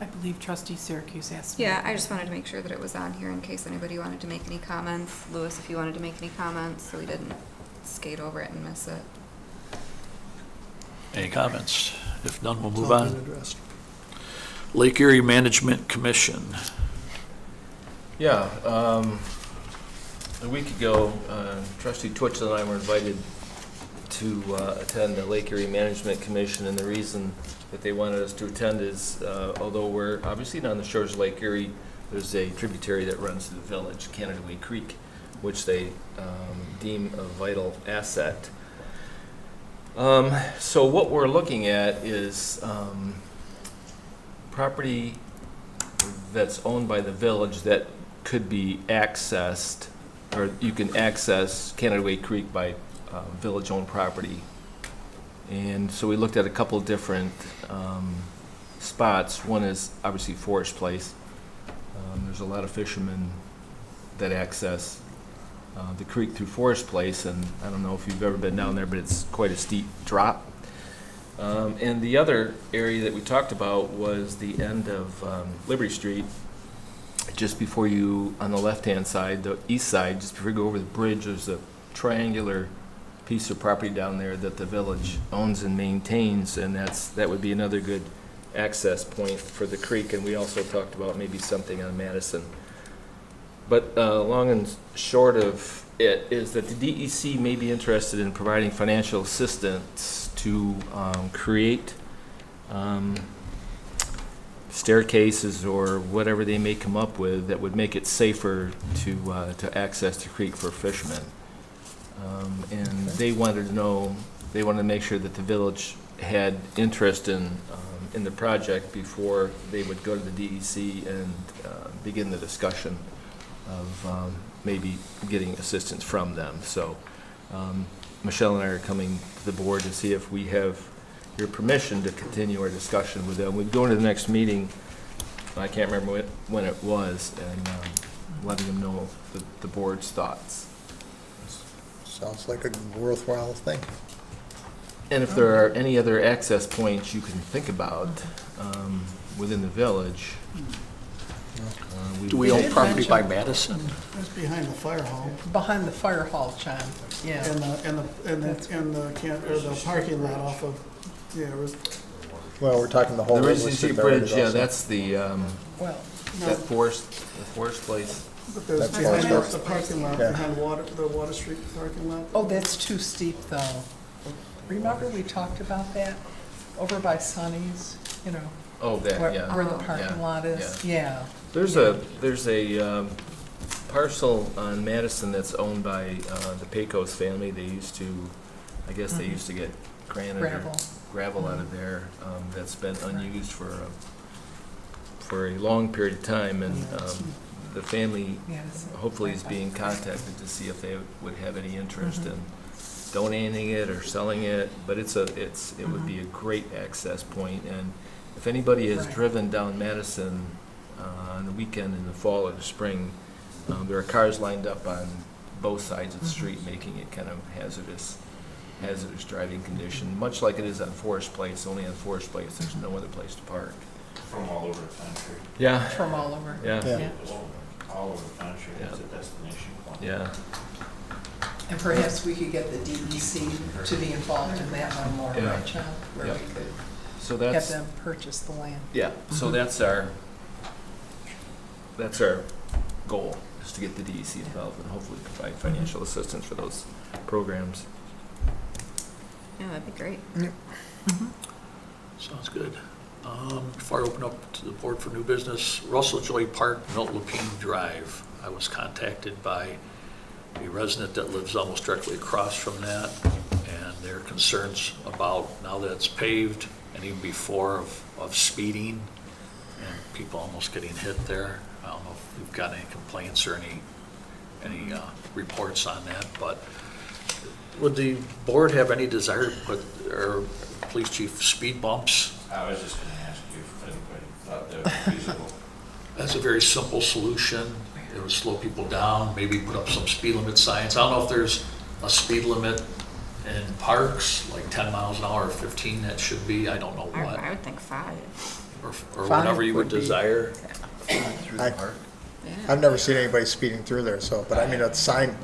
I believe trustee Syracuse asked me. Yeah, I just wanted to make sure that it was on here in case anybody wanted to make any comments. Louis, if you wanted to make any comments, so we didn't skate over it and miss it. Any comments? If none, we'll move It's all been on. addressed. Lake Erie Management Commission. Yeah, a week ago, trustee Twitchell and I were invited to attend the Lake Erie Management Commission, and the reason that they wanted us to attend is, although we're obviously not on the shores of Lake Erie, there's a tributary that runs through the village, Canada Way Creek, which they deem a vital asset. So what we're looking at is property that's owned by the village that could be accessed, or you can access Canada Way Creek by village-owned property. And so we looked at a couple different spots. One is obviously Forest Place. There's a lot of fishermen that access the creek through Forest Place, and I don't know if you've ever been down there, but it's quite a steep drop. And the other area that we talked about was the end of Liberty Street, just before you, on the left-hand side, the east side, just before you go over the bridge, there's a triangular piece of property down there that the village owns and maintains, and that would be another good access point for the creek. And we also talked about maybe something on Madison. But long and short of it is that the DEC may be interested in providing financial assistance to create staircases or whatever they may come up with that would make it safer to access the creek for fishermen. And they wanted to make sure that the village had interest in the project before they would go to the DEC and begin the discussion of maybe getting assistance from them. So Michelle and I are coming to the board to see if we have your permission to continue our discussion with them. We'd go into the next meeting, I can't remember when it was, and letting them know the board's thoughts. Sounds like a worthwhile thing. And if there are any other access points you can think about within the village. Do we own property by Madison? It's behind the fire hall. Behind the fire hall, John, yeah. And the parking lot off of, Well, we're talking the whole. The road Regency listed there Bridge, yeah, also. that's the, Well, that forest place. but there's That's behind Forest the parking lot, Yeah. behind the Water Street parking lot. oh, that's too steep, though. Remember we talked about that? Over by Sonny's, Oh, that, where yeah. where the parking lot is? Yeah. There's a parcel on Madison that's owned by the Pecos family. They used to, I guess they used to get granite or gravel out of there that's been unused for a long period of time, and the family Yes. hopefully is being contacted to see if they would have any interest in donating it or selling it. But it would be a great access point, and if anybody has Right. driven down Madison on the weekend in the fall or the spring, there are cars lined up on both sides of the street, making it kind of hazardous driving condition, much like it is on Forest Place. Only on Forest Place, there's no other place to park. From all over the country. Yeah, From all over. yeah, Yeah. All over the country, it's a destination point. yeah. And perhaps we could get the DEC to be involved in that one more, Yeah. right, John? Where Yeah. we could So have that's, them purchase the land. yeah, so that's our goal, is to get the DEC involved and hopefully provide financial assistance for those programs. Yeah, that'd be great. Sounds good. Before I open up to the board for new business, Russell Joy Park, Milt Lapine Drive. I was contacted by a resident that lives almost directly across from that, and their concerns about, now that it's paved, and even before, of speeding, and people almost getting hit there. I don't know if you've got any complaints or any reports on that, but would the board have any desire to put, or police chief, speed bumps? I was just gonna ask you if anybody thought that was feasible. That's a very simple solution. It would slow people down, maybe put up some speed limit signs. I don't know if there's a speed limit in parks, like 10 miles an hour or 15 that should be, I don't know what. I would think 5. Or Five whatever you would would be- desire. Through the I- park. I've never seen anybody speeding through there, so, but I mean, a sign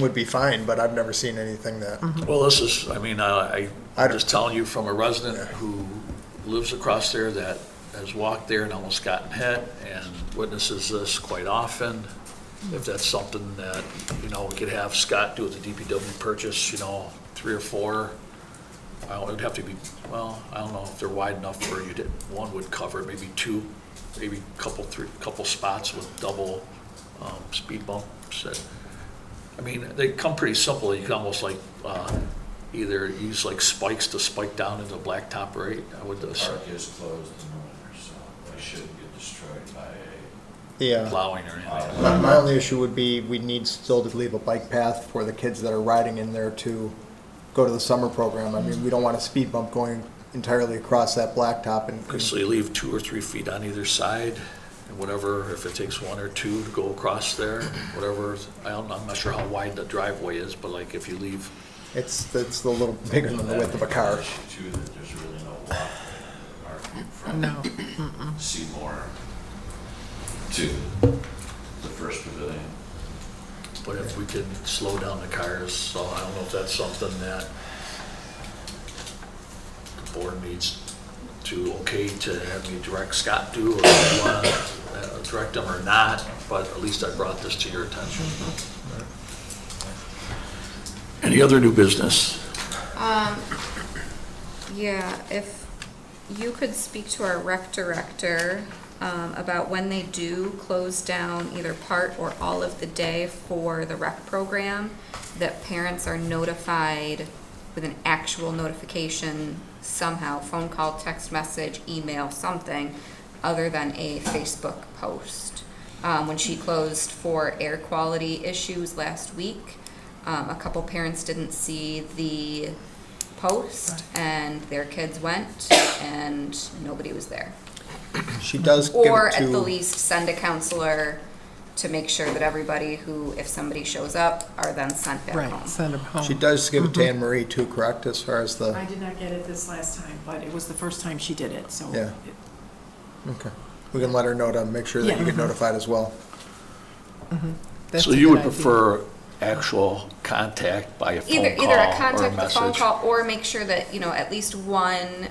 would be fine, but I've never seen anything that, Well, this is, I mean, I'm don't- just telling you from a resident Yeah. who lives across there that has walked there and almost gotten hit and witnesses this quite often. If that's something that, we could have Scott do with the DPW purchase, 3 or 4. Well, it'd have to be, well, I don't know if they're wide enough for you to, one would cover, maybe 2 maybe couple spots with double speed bumps. I mean, they come pretty simple. You can almost like either use like spikes to spike down into blacktop, right? I would The assume. park is closed in the winter, so they shouldn't get destroyed by Yeah. Plowing or anything. My only issue would be, we need still to leave a bike path for the kids that are riding in there to go to the summer program. I mean, we don't want a speed bump going entirely across that blacktop and, So you leave 2 or 3 feet on either side, and whatever, if it takes 1 or 2 to go across there, whatever, I'm not sure how wide the driveway is, but like if you leave, it's a little bigger than the width of a car. Too, that there's really no walkway from No. Seymour to the first pavilion. but if we could slow down the cars, so I don't know if that's something that the board needs to okay to have me direct Scott do, or if you want to direct him or not, but at least I brought this to your attention. Any other new business? Yeah, if you could speak to our rec director about when they do close down either part or all of the day for the rec program, that parents are notified with an actual notification somehow, phone call, text message, email, something, other than a Facebook post. When she closed for air quality issues last week, a couple parents didn't see the post, and their kids went, and nobody was there. She does give Or it at the to, least send a counselor to make sure that everybody who, if somebody shows up, are then sent back home. Right, send them home. she does give it to Anne Marie too, correct, as far as the, I did not get it this last time, but it was the first time she did it, so. Yeah. okay. We can let her know to make sure that Yeah. you get notified as well. That's So a you good would idea. prefer actual contact by a phone Either call a or a contact, a phone message? call, or make sure that, at least one,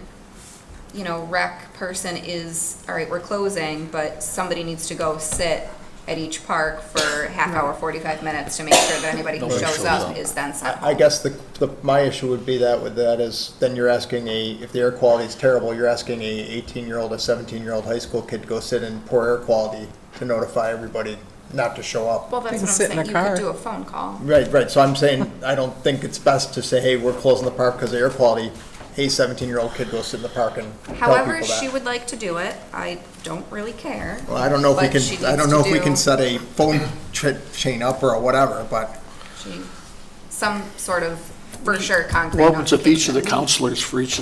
rec person is, all right, we're closing, but somebody needs to go sit at each park for half hour, 45 minutes to make sure that anybody who Nobody shows shows up up. is then sent I home. guess my issue would be that with that is, then you're asking if the air quality is terrible, you're asking a 18-year-old, a 17-year-old high school kid to go sit in poor air quality to notify everybody not to show up. Well, that's You can what I'm sit in saying, a you could car. do a phone call. Right, so I'm saying, I don't think it's best to say, hey, we're closing the park because of air quality. Hey, 17-year-old kid, go sit in the park and tell However people that. she would like to do it, I don't really care. Well, I don't know if we but she can, I needs don't know to if we do- can set a phone chain up or whatever, but Some sort of, for sure, concrete What happens if each of the notification. counselors for each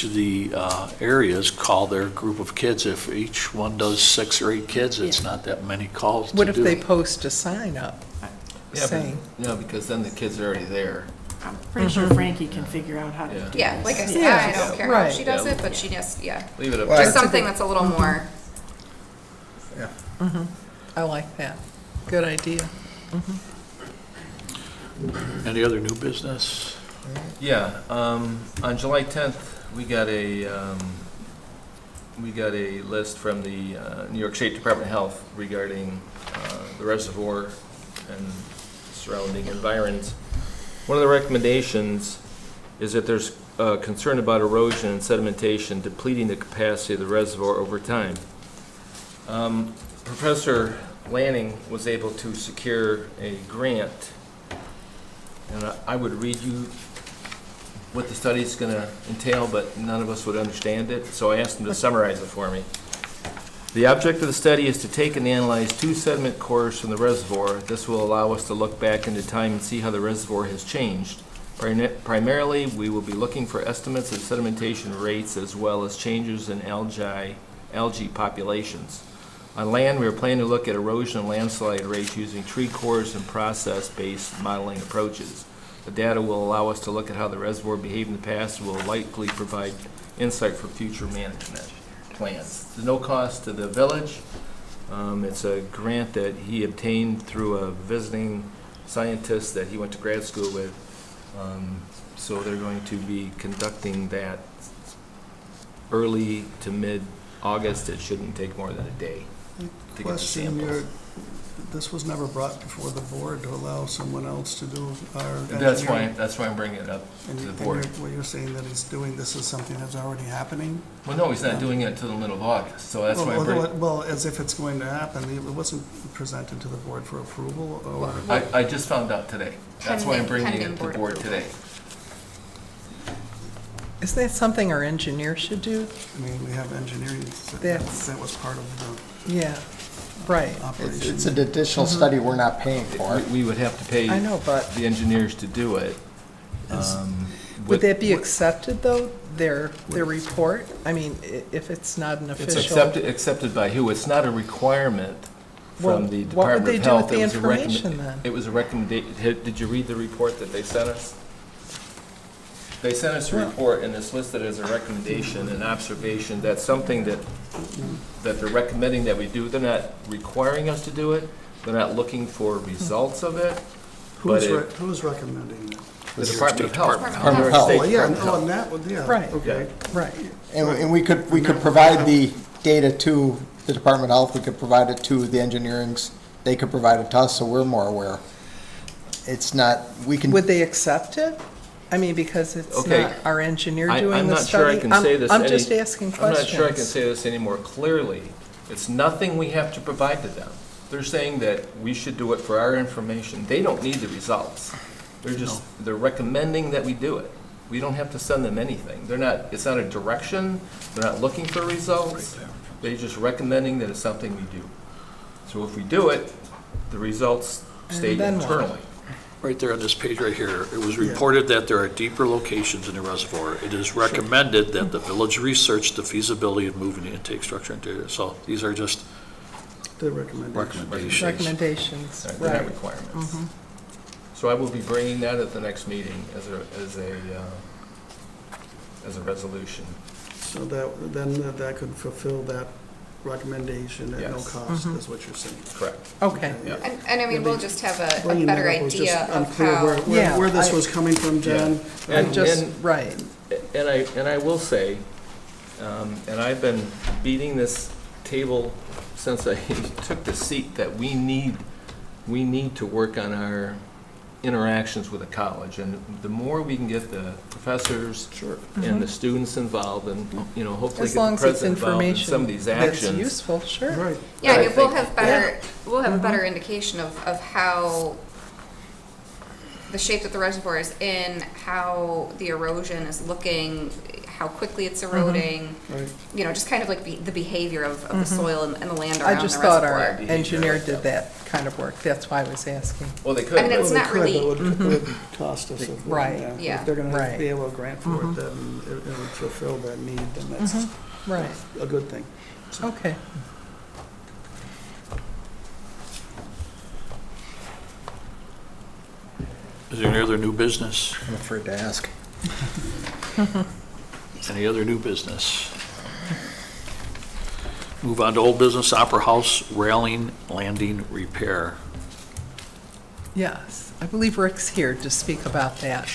of the areas call their group of kids? If each one does 6 or 8 kids, it's not that many calls to do. What if they post a sign up saying? No, because then the kids are already there. I'm pretty sure Frankie can figure out how to Yeah. do Yeah, this. like I said, Yeah. I don't care how Right. she does Yeah. it, but she just, Leave it up Well, there. just something that's a little more, I like that. Good idea. Any other new business? Yeah, on July 10th, we got a list from the New York State Department of Health regarding the reservoir and surrounding environs. One of the recommendations is that there's concern about erosion and sedimentation depleting the capacity of the reservoir over time. Professor Lanning was able to secure a grant, and I would read you what the study's going to entail, but none of us would understand it, so I asked him to summarize it for me. The object of the study is to take and analyze 2 sediment cores from the reservoir. This will allow us to look back into time and see how the reservoir has changed. Primarily, we will be looking for estimates of sedimentation rates as well as changes in algae populations. On land, we are planning to look at erosion and landslide rates using tree cores and process-based modeling approaches. The data will allow us to look at how the reservoir behaved in the past and will likely provide insight for future management plans. There's no cost to the village. It's a grant that he obtained through a visiting scientist that he went to grad school with. So they're going to be conducting that early to mid-August. It shouldn't take more than a day to get the Question, samples. This was never brought before the board to allow someone else to do our That's engineering. why I'm bringing it up And to you- the and board. what you're saying that he's doing, this is something that's already happening? Well, no, he's not doing it until the middle of August, so that's why I'm Well, bringing. well, as if it's going to happen, it wasn't presented to the board for approval, or? I just found out today. That's why I'm bringing Pending it to the board approval. today. Isn't that something our engineer should do? I mean, we have engineering, That's- that was part of Yeah, right. the operation. It's an additional study we're not paying for. We would have to pay I know, but the engineers to do it. would that be accepted, though, their report? I mean, if it's not an It's official. accepted by who? It's not a requirement Well, from the what would Department they of do Health. with the It was a recommend- information, then? It was a recommendation. Did you read the report that they sent us? They sent us a report, and it's listed as a recommendation, an observation. That's something that they're recommending that we do. They're not requiring us to do it. They're not looking for results of it. But Who's recommending that? the Department of Health. Department of Oh, Health. yeah, Department of no, Health. and that, would- yeah, Right. okay. Right. And we could provide the data to the Department of Health, we could provide it to the engineerings, they could provide it to us, so we're more aware. It's not, we can. Would they accept it? I mean, because it's Okay. not our engineer I'm doing the not sure I study? can say this I'm any- just asking I'm not sure I can questions. say this any more clearly. It's nothing we have to provide to them. They're saying that we should do it for our information. They don't need the results. They're recommending that we do it. We don't have to send them anything. It's not a direction, they're not looking for results. They're just recommending that it's something we do. So if we do it, the results stay And then what? internally. Right there on this page right here, it was reported that there are deeper locations in the reservoir. It is recommended that the village research the feasibility of moving the intake structure into it. So these are just The recommendation. recommendations. Recommendations, They're not right. requirements. So I will be bringing that at the next meeting as a resolution. So that could fulfill that recommendation at no Yes. cost, is what you're saying. Correct. Okay. And I mean, we'll just have a Bringing better that up was just idea of unclear how. Yeah, where this I- was coming from, John. I'm just, And- right. And I will say, and I've been beating this table since I took the seat, that we need to work on our interactions with the college. And the more we can get the professors and the students involved, and, hopefully As get long the as it's president involved in some of these information that's actions. useful, sure. Right. Yeah, I I mean, we'll think- have a better indication of how the shape that the reservoir is in, how the erosion is looking, how quickly it's eroding, Right. just kind of like the behavior of the soil and the land around the I reservoir. just thought our Behavior, engineer like did that kind of work. That's why I was asking. Well, they could. I mean, it's Well, they not could, really- but it would cost us. if- Right. Yeah. If they're gonna Right. be able to grant for it, then it would fulfill that need, then that's Right, a good thing. okay. Is there any other new business? I'm afraid to ask. Any other new business? Move on to old business, Opera House railing landing repair. Yes, I believe Rick's here to speak about that.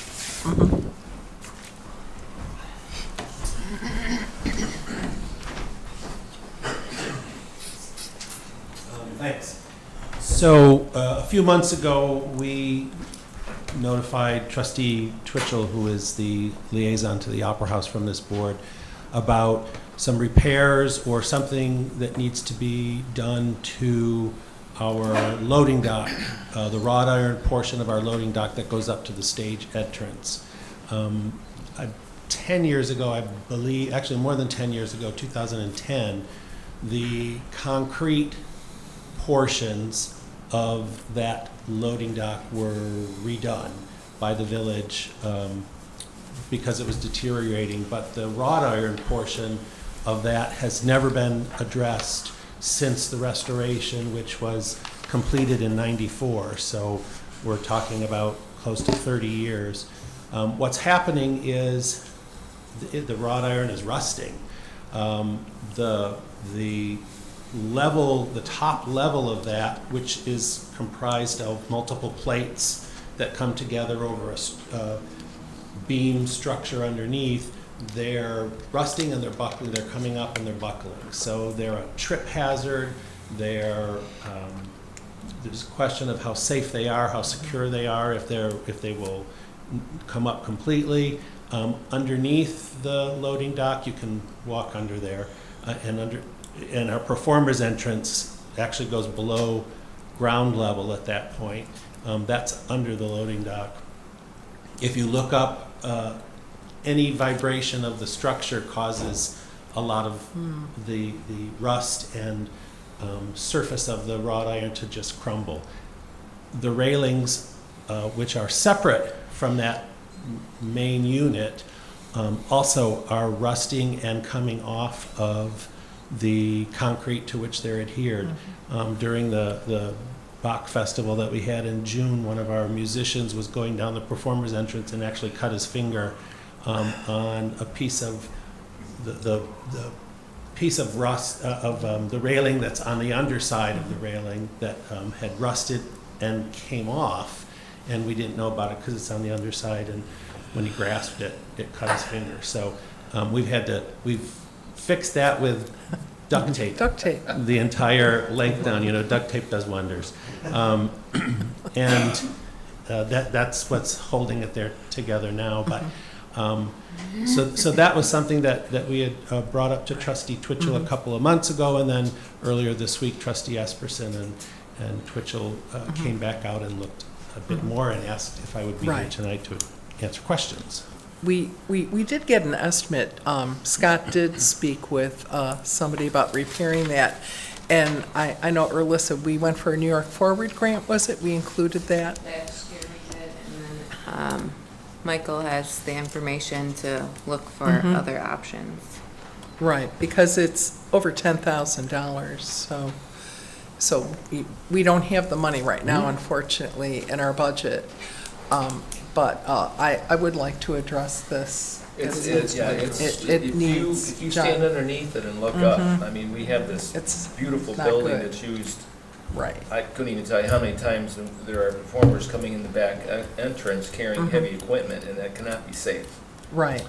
Thanks. So a few months ago, we notified Trustee Twitchell, who is the liaison to the Opera House from this board, about some repairs or something that needs to be done to our loading dock, the wrought iron portion of our loading dock that goes up to the stage entrance. 10 years ago, I believe, actually more than 10 years ago, 2010, the concrete portions of that loading dock were redone by the village because it was deteriorating, but the wrought iron portion of that has never been addressed since the restoration, which was completed in '94. So we're talking about close to 30 years. What's happening is the wrought iron is rusting. The top level of that, which is comprised of multiple plates that come together over a beam structure underneath, they're rusting and they're buckling, they're coming up and they're buckling. So they're a trip hazard, they're There's a question of how safe they are, how secure they are, if they will come up completely. Underneath the loading dock, you can walk under there, and our performer's entrance actually goes below ground level at that point. That's under the loading dock. If you look up, any vibration of the structure causes a lot of the rust and surface of the wrought iron to just crumble. The railings, which are separate from that main unit, also are rusting and coming off of the concrete to which they're adhered. During the Bach Festival that we had in June, one of our musicians was going down the performer's entrance and actually cut his finger on a piece of the piece of rust of the railing that's on the underside of the railing that had rusted and came off, and we didn't know about it because it's on the underside, and when he grasped it, it cut his finger. So we've fixed that with duct tape. Duct tape. The entire length down, duct tape does wonders. And that's what's holding it there together now. But so that was something that we had brought up to Trustee Twitchell a couple of months ago, and then earlier this week, Trustee Esperson and Twitchell came back out and looked a bit more and asked if I would be here tonight to answer questions. We did get an estimate. Scott did speak with somebody about repairing that. And I know, Erlissa, we went for a New York Forward grant, was it? We included that? Last year we did, and then Michael has the information to look for other options. Right, because it's over $10,000, so we don't have the money right now, unfortunately, in our budget. But I would like to address this. It needs If you job. stand underneath it and look up, I mean, we have this It's beautiful not building good. that's used. Right, I couldn't even tell you how many times there are performers coming in the back entrance carrying heavy equipment, and that cannot be safe. right,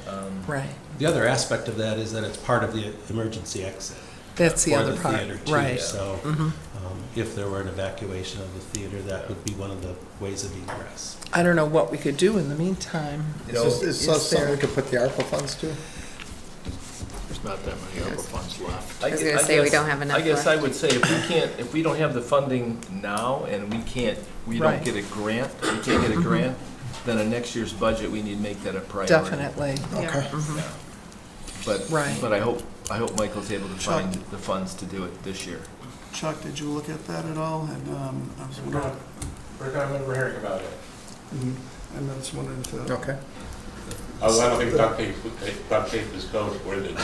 right. The other aspect of that is that it's part of the emergency exit. That's the for other the part, theater, too. right. So if there were an evacuation of the theater, that would be one of the ways of egress. I don't know what we could do in the meantime. Is is something there- we could put the ARPA funds to? There's not that many ARPA funds left. I was gonna say we don't have enough I guess left. I would say if we don't have the funding now and we Right. don't get a grant, we can't get a grant, then in next year's budget, we need to make that a priority. Definitely. Okay. Yeah. But Right. I hope Michael's able to find the funds to do it this year. Chuck, did you look at that at all? And I was wondering, We're hearing about it. and I was wondering if... Okay. I don't think duct tape is code worthy.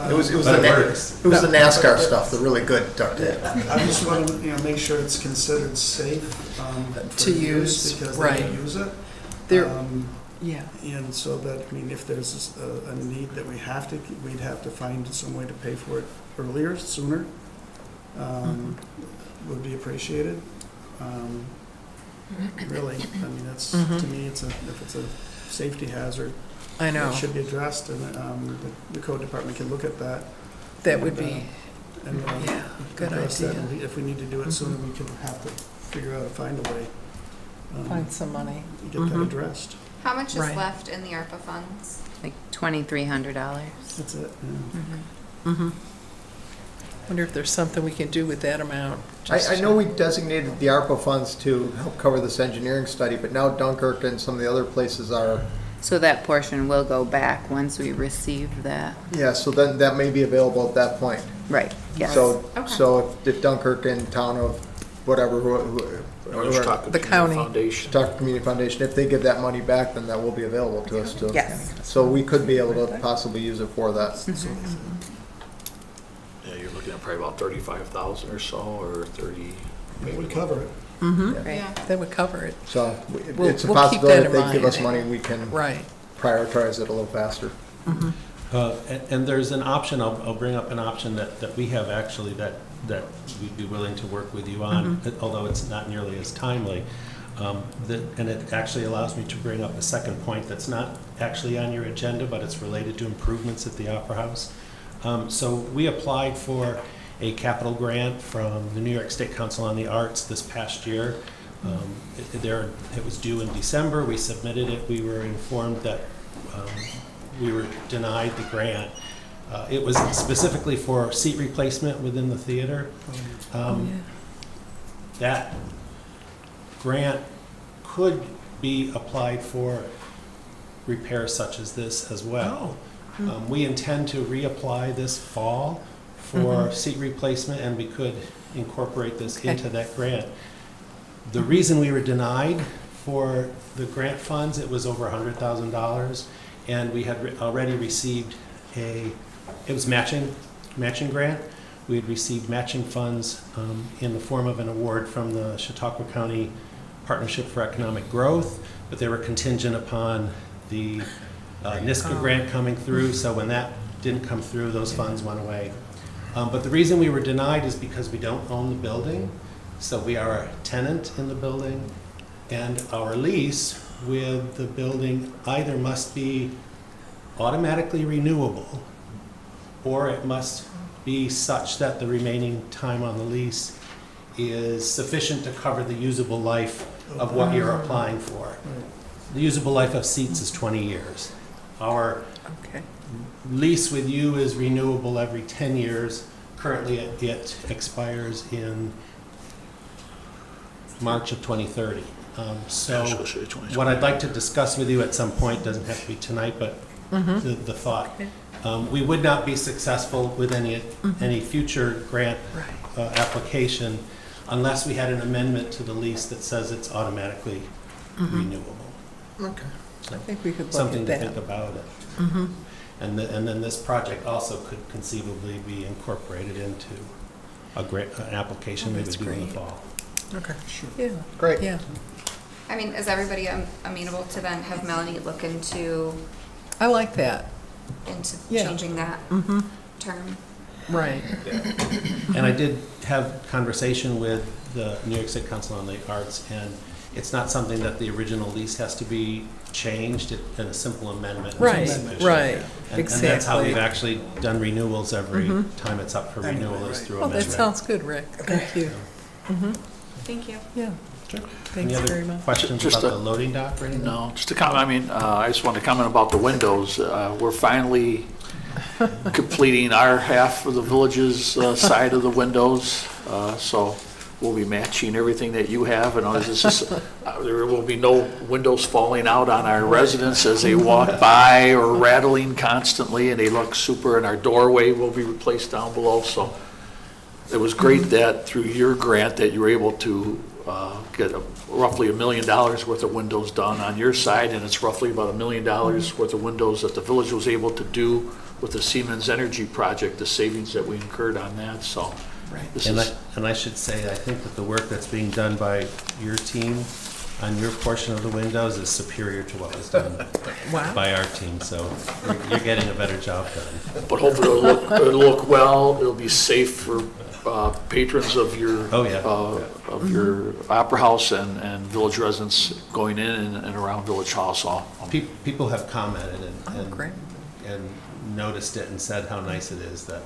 It was the NASCAR stuff, the really good duct tape. I just want to, make sure it's considered safe To use, because right. they use it. There, yeah, And so that, if there's a need that we'd have to find some way to pay for it earlier, sooner, would be appreciated. Really, that's, to me, if it's a safety hazard, I know. it should be addressed, and the code department can look at that. That would be, And, yeah, good address that. idea. And if we need to do it sooner, we can have to figure out, find a way. Find some money. to Get that addressed. How much is Right. left in the ARPA funds? Like $2,300. That's it, Wonder if there's something we can do with that amount. I know we designated the ARPA funds to help cover this engineering study, but now Dunkirk and some of the other places are, So that portion will go back once we receive that? yeah, so then that may be available at that point. Right, yes. So, Okay. so if Dunkirk and town of whatever, The county. Foundation. Tucker Community Foundation, if they give that money back, then that will be available to us too. Yes. So we could be able to possibly use it for that. Yeah, you're looking at probably about 35,000 or so, or 30. It would cover it. Right. That would cover it. So We'll- it's a we'll keep possibility that if in they give us mind. money, we can Right. prioritize it a little faster. And there's an option, I'll bring up an option that we have actually that we'd be willing to work with you on, although it's not nearly as timely. And it actually allows me to bring up a second point that's not actually on your agenda, but it's related to improvements at the Opera House. So we applied for a capital grant from the New York State Council on the Arts this past year. It was due in December. We submitted it. We were informed that we were denied the grant. It was specifically for seat replacement within the theater. That grant could be applied for repairs such as this as well. We intend to reapply this fall for seat replacement, and we could incorporate this into that grant. The reason we were denied for the grant funds, it was over $100,000, and we had already received it was matching grant. We had received matching funds in the form of an award from the Chautauqua County Partnership for Economic Growth, but they were contingent upon the NISCA grant coming through, so when that didn't come through, those funds went away. But the reason we were denied is because we don't own the building, so we are a tenant in the building, and our lease with the building either must be automatically renewable, or it must be such that the remaining time on the lease is sufficient to cover the usable life of what you're applying for. The usable life of seats is 20 years. Our lease with you is renewable every 10 years. Currently, it expires in March of 2030. So what I'd like to discuss with you at some point, doesn't have to be tonight, but the thought. We would not be successful with any future grant application unless we had an amendment to the lease that says it's automatically renewable. Okay. So I think we could look something at to that. think about it. And then this project also could conceivably be incorporated into an application we would do in the fall. Okay, sure. Yeah, Great. yeah. I mean, is everybody amenable to then have Melanie look into I like that. Yeah. changing that term? Right. And I did have conversation with the New York State Council on the Arts, and it's not something that the original lease has to be changed, and a simple amendment is Right, sufficient. right, And that's how exactly. we've actually done renewals every time it's up for renewal is through Oh, amendment. that sounds good, Rick. Thank you. Thank you. Yeah. Any Thanks very other much. questions Just about a- the loading dock or anything? No, just to comment, I mean, I just want to comment about the windows. We're finally completing our half of the village's side of the windows, so we'll be matching everything that you have, and there will be no windows falling out on our residents as they walk by or rattling constantly, and they look super, and our doorway will be replaced down below, so it was great that through your grant that you were able to get roughly $1 million worth of windows done on your side, and it's roughly about $1 million worth of windows that the village was able to do with the Siemens Energy project, the savings that we incurred on that, so. This is, And I should say, I think that the work that's being done by your team on your portion of the windows is superior to what was done by our team, so you're getting a better job done. but hopefully it'll look well, it'll be safe for patrons of your of your opera house and village residents going in and around Village Hall. So People have commented Great. and noticed it and said how nice it is that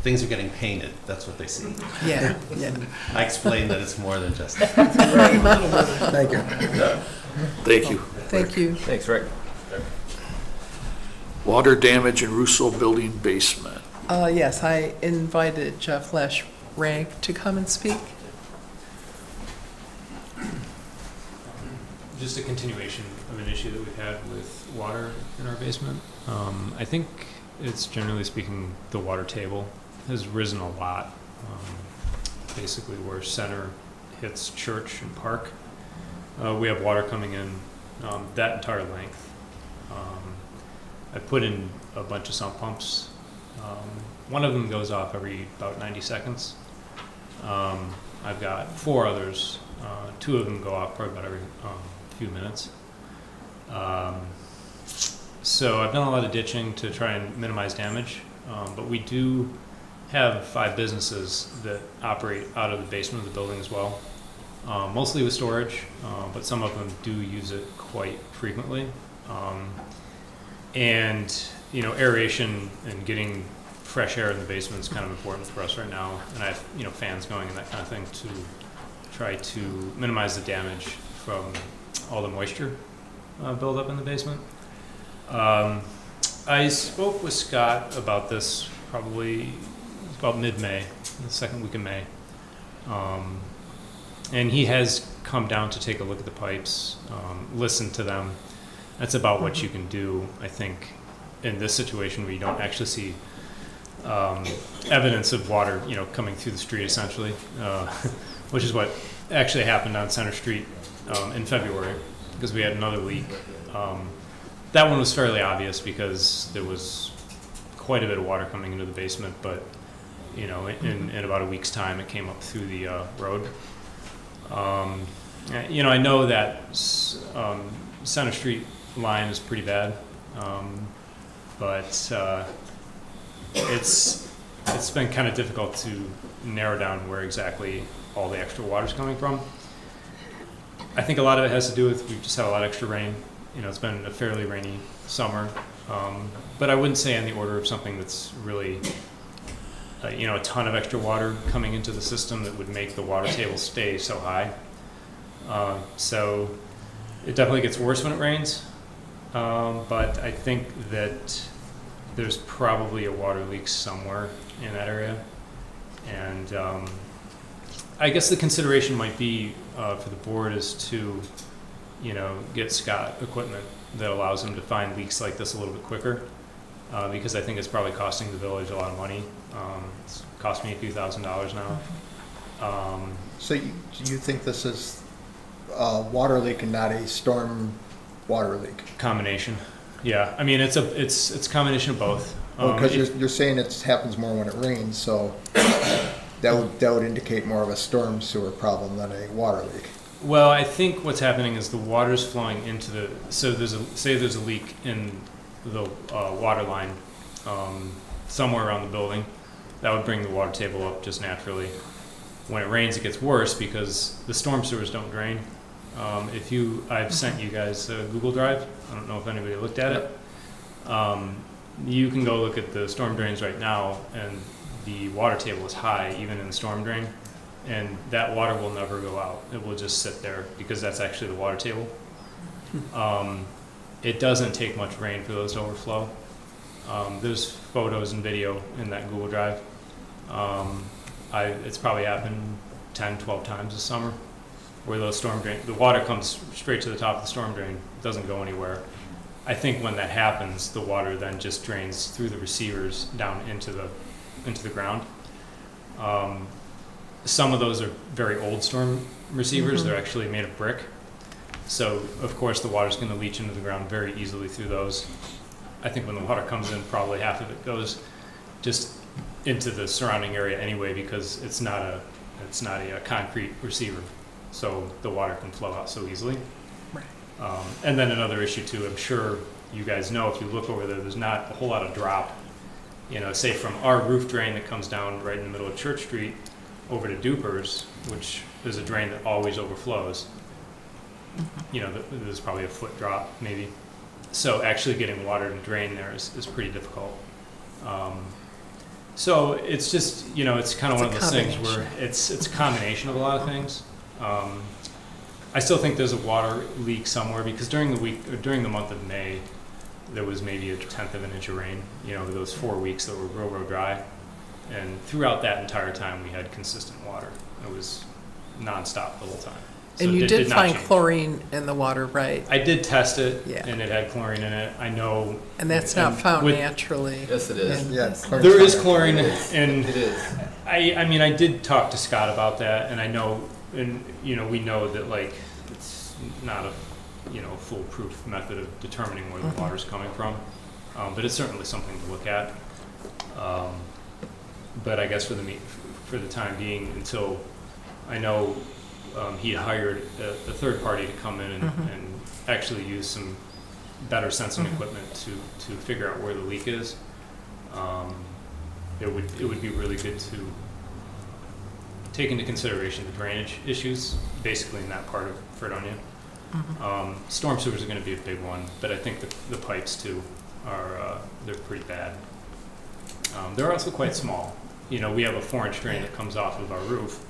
things are getting painted. That's what they see. Yeah, yeah. I explained that it's more than just. Thank you. thank you. Thank you. Thanks, Rick. Water damage in Russo Building basement. Yes, I invited Jeff Lesh-Rank to come and speak. Just a continuation of an issue that we've had with water in our basement. I think it's generally speaking, the water table has risen a lot. Basically where center hits Church and Park. We have water coming in that entire length. I put in a bunch of sump pumps. One of them goes off every about 90 seconds. I've got 4 others. 2 of them go off probably about every few minutes. So I've done a lot of ditching to try and minimize damage, but we do have 5 businesses that operate out of the basement of the building as well, mostly with storage, but some of them do use it quite frequently. And, you know, aeration and getting fresh air in the basement is kind of important for us right now, and I have, fans going and that kind of thing to try to minimize the damage from all the moisture buildup in the basement. I spoke with Scott about this probably about mid-May, the second week of May. And he has come down to take a look at the pipes, listen to them. That's about what you can do, I think, in this situation where you don't actually see evidence of water, coming through the street essentially, which is what actually happened on Center Street in February, because we had another leak. That one was fairly obvious because there was quite a bit of water coming into the basement, but in about a week's time it came up through the road. I know that Center Street line is pretty bad, but it's been kind of difficult to narrow down where exactly all the extra water is coming from. I think a lot of it has to do with we've just had a lot of extra rain. It's been a fairly rainy summer, but I wouldn't say on the order of something that's really a ton of extra water coming into the system that would make the water table stay so high. So it definitely gets worse when it rains, but I think that there's probably a water leak somewhere in that area. And I guess the consideration might be for the board is to, get Scott equipment that allows him to find leaks like this a little bit quicker, because I think it's probably costing the village a lot of money. It's cost me a few $1,000s now. So you think this is a water leak and not a storm water leak? Combination. Yeah, I mean, it's a combination of both. Because you're saying it happens more when it rains, so that would indicate more of a storm sewer problem than a water leak. Well, I think what's happening is the water's flowing into the, so there's a leak in the water line somewhere around the building. That would bring the water table up just naturally. When it rains, it gets worse because the storm sewers don't drain. I've sent you guys a Google Drive. I don't know if anybody looked at it. You can go look at the storm drains right now, and the water table is high, even in the storm drain. And that water will never go out. It will just sit there because that's actually the water table. It doesn't take much rain for those to overflow. There's photos and video in that Google Drive. It's probably happened 10, 12 times this summer where those storm drain, the water comes straight to the top of the storm drain, doesn't go anywhere. I think when that happens, the water then just drains through the receivers down into the ground. Some of those are very old storm receivers. They're actually made of brick. So, of course, the water's going to leach into the ground very easily through those. I think when the water comes in, probably half of it goes just into the surrounding area anyway, because it's not a concrete receiver. So the water can flow out so easily. Right. And then another issue too, I'm sure you guys know, if you look over there's not a whole lot of drop, say from our roof drain that comes down right in the middle of Church Street over to Duper's, which is a drain that always overflows. There's probably a foot drop maybe. So actually getting water to drain there is pretty difficult. So it's just, it's kind of one of those things where it's a combination of a lot of things. I still think there's a water leak somewhere because during the month of May, there was maybe 1/10 of an inch of rain, those 4 weeks that were real dry. And throughout that entire time, we had consistent water. It was nonstop the whole time. So and you it did not find change. chlorine in the water, right? I did test it, Yeah. and it had chlorine in it. I know. And that's not found with- naturally. Yes, it is. Yeah, There is chlorine, and It is. I mean, I did talk to Scott about that, and I know, and we know that it's not a foolproof method of determining where the water's coming from, but it's certainly something to look at. But I guess for the time being, until I know he hired a third party to come in and actually use some better sensing equipment to figure out where the leak is. It would be really good to take into consideration the drainage issues, basically in that part of Fredonia. Storm sewers are going to be a big one, but I think the pipes too they're pretty bad. They're also quite small. You know, we have a 4-inch drain that comes off of our roof.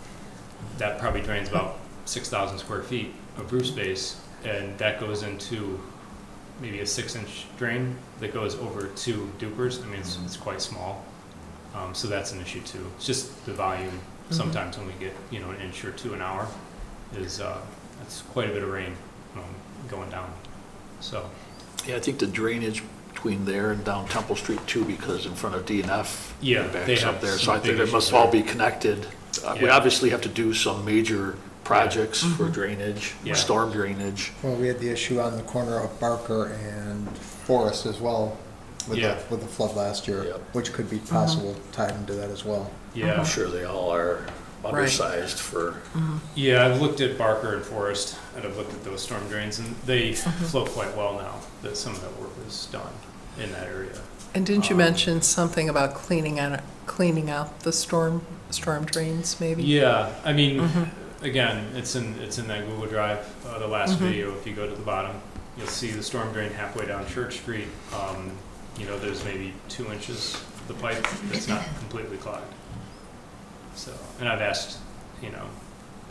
That probably drains about 6,000 square feet of roof space, and that goes into maybe a 6-inch drain that goes over 2 dupers. I mean, it's quite small. So that's an issue too. It's just the volume. Sometimes when we get, you know, an inch or 2 an hour is, that's quite a bit of rain going down. So, Yeah, I think the drainage between there and down Temple Street too, because in front of DNF, Yeah, it they backs have up there. So some I think big it must issues all there. be connected. We Yeah. obviously have to do some major projects for drainage, Yeah. storm drainage. Well, we had the issue on the corner of Barker and Forest as well with Yeah. with the flood last year, Yep. which could be possible tied into that as well. yeah. I'm sure they all are undersized for, Yeah, I've looked at Barker and Forest, and I've looked at those storm drains, and they flow quite well now that some of that work is done in that area. And didn't you mention something about cleaning out the storm drains, maybe? Yeah, I mean, again, it's in that Google Drive, the last video. If you go to the bottom, you'll see the storm drain halfway down Church Street. You know, there's maybe 2 inches of the pipe that's not completely clogged. So, and I've asked, you know,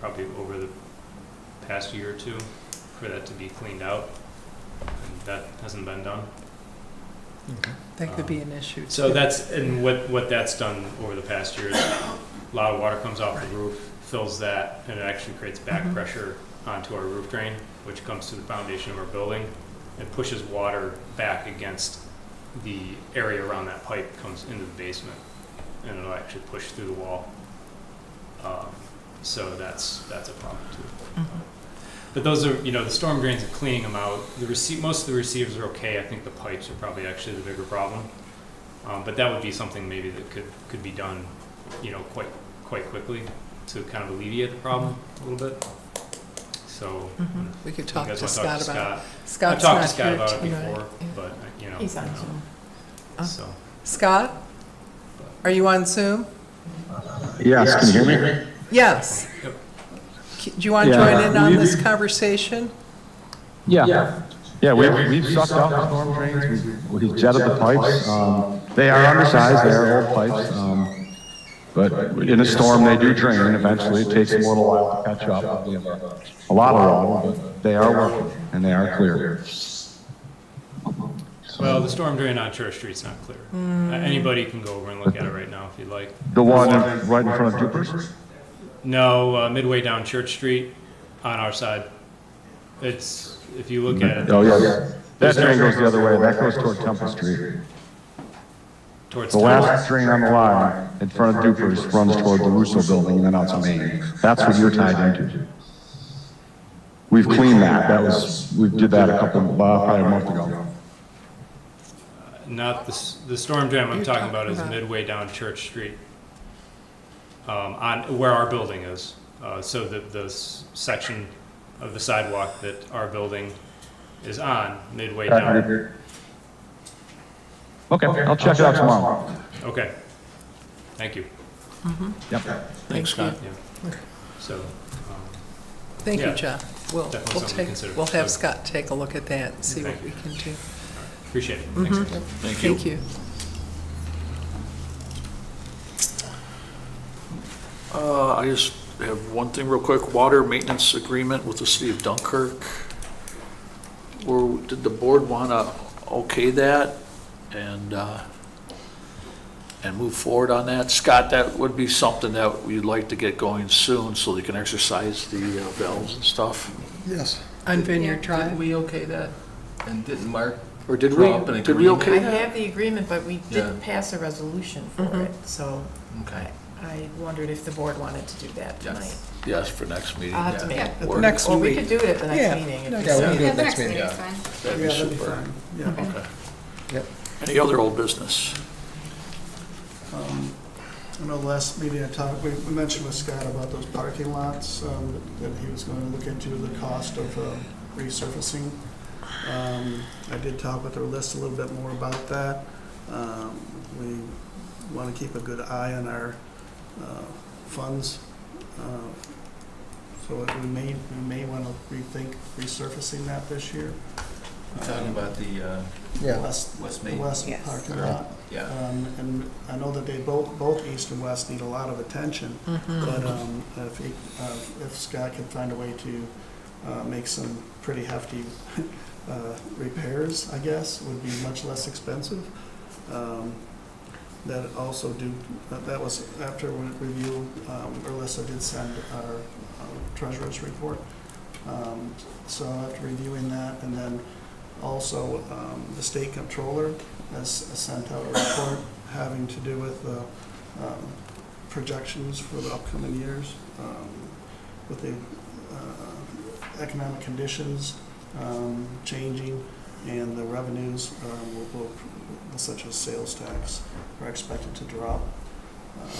probably over the past year or 2 for that to be cleaned out, and that hasn't been done. That could be an issue. So too. that's, and what that's done over the past year is a lot of water comes off the roof, fills that, and it actually creates back pressure onto our roof drain, which comes to the foundation of our building and pushes water back against the area around that pipe, comes into the basement, and it'll actually push through the wall. So that's a problem too. But those are, you know, the storm drains and cleaning them out. Most of the receivers are okay. I think the pipes are probably actually the bigger problem. But that would be something maybe that could be done, you know, quite quickly to kind of alleviate the problem a little bit. So We could you talk guys to wanna Scott about it. I've Scott's talked not to Scott here about it tonight. before, but you know. He's on Zoom. So Scott, are you on Zoom? Yes, can you hear me? Yes. Yep. Do you want to join in on this conversation? Yeah. Yeah, we've sucked out the storm drains, we've jetted the pipes. They are undersized, they are old pipes, but in a storm, they do drain eventually. It takes them a little while to catch up. We have a lot of water, but they are working, and they are clear. Well, the storm drain on Church Street's not clear. Anybody can go over and look at it right now if you'd like. The one right in front of Jupiter's? No, midway down Church Street on our side. It's, if you look at it. Oh, yeah. That drain goes the other way. That goes toward Temple Street. Towards The last drain on the line in front of Dupers runs toward the Russo building and then out to Main. That's what you're tied into. We've cleaned that. We did that probably a month ago. Not the storm drain I'm talking about is midway down Church Street. On where our building is. So the section of the sidewalk that our building is on, midway down. Okay, I'll check it out tomorrow. Okay. Thank you. Yep. thanks, Scott. Yeah. So, Thank you, Yeah. Jeff. We'll Definitely something to consider. we'll have So- Scott take a look at that and see what Thank we you. can do. appreciate it. Thanks. Thank you. Thank you. I just have one thing real quick, water maintenance agreement with the city of Dunkirk. Or did the board want to okay that and move forward on that? Scott, that would be something that we'd like to get going soon so they can exercise the valves and stuff. Yes. On Vineyard Drive? Didn't we okay that? And didn't Mark? Or did Draw up an did we agreement? okay I that? have the agreement, but we Yeah. didn't pass a resolution for it, so Okay. I wondered if the board wanted to do that Yes. tonight. Yes, for next meeting. I'll have to make, Yeah. it. Or- Next or we week. could do it at the Yeah, next meeting. if next you Yeah, we want. can do Yeah, it the next next meeting. meeting's fine. That'd be Yeah, that'd be super. fine. Yeah. Okay. Yep. Any other old business? I know the last meeting I talked, we mentioned with Scott about those parking lots, that he was going to look into the cost of resurfacing. I did talk with our list a little bit more about that. We want to keep a good eye on our funds. So we may want to rethink resurfacing that this year. Talking about the Yeah. West the Main. west Yes. parking lot. Yeah. And I know that they both east and west need a lot of attention, but if Scott could find a way to make some pretty hefty repairs, I guess, would be much less expensive. That also that was after review, Alyssa did send our treasurer's report. So after reviewing that, and then also the state comptroller has sent out a report having to do with projections for the upcoming years, with the economic conditions changing, and the revenues, such as sales tax, are expected to drop.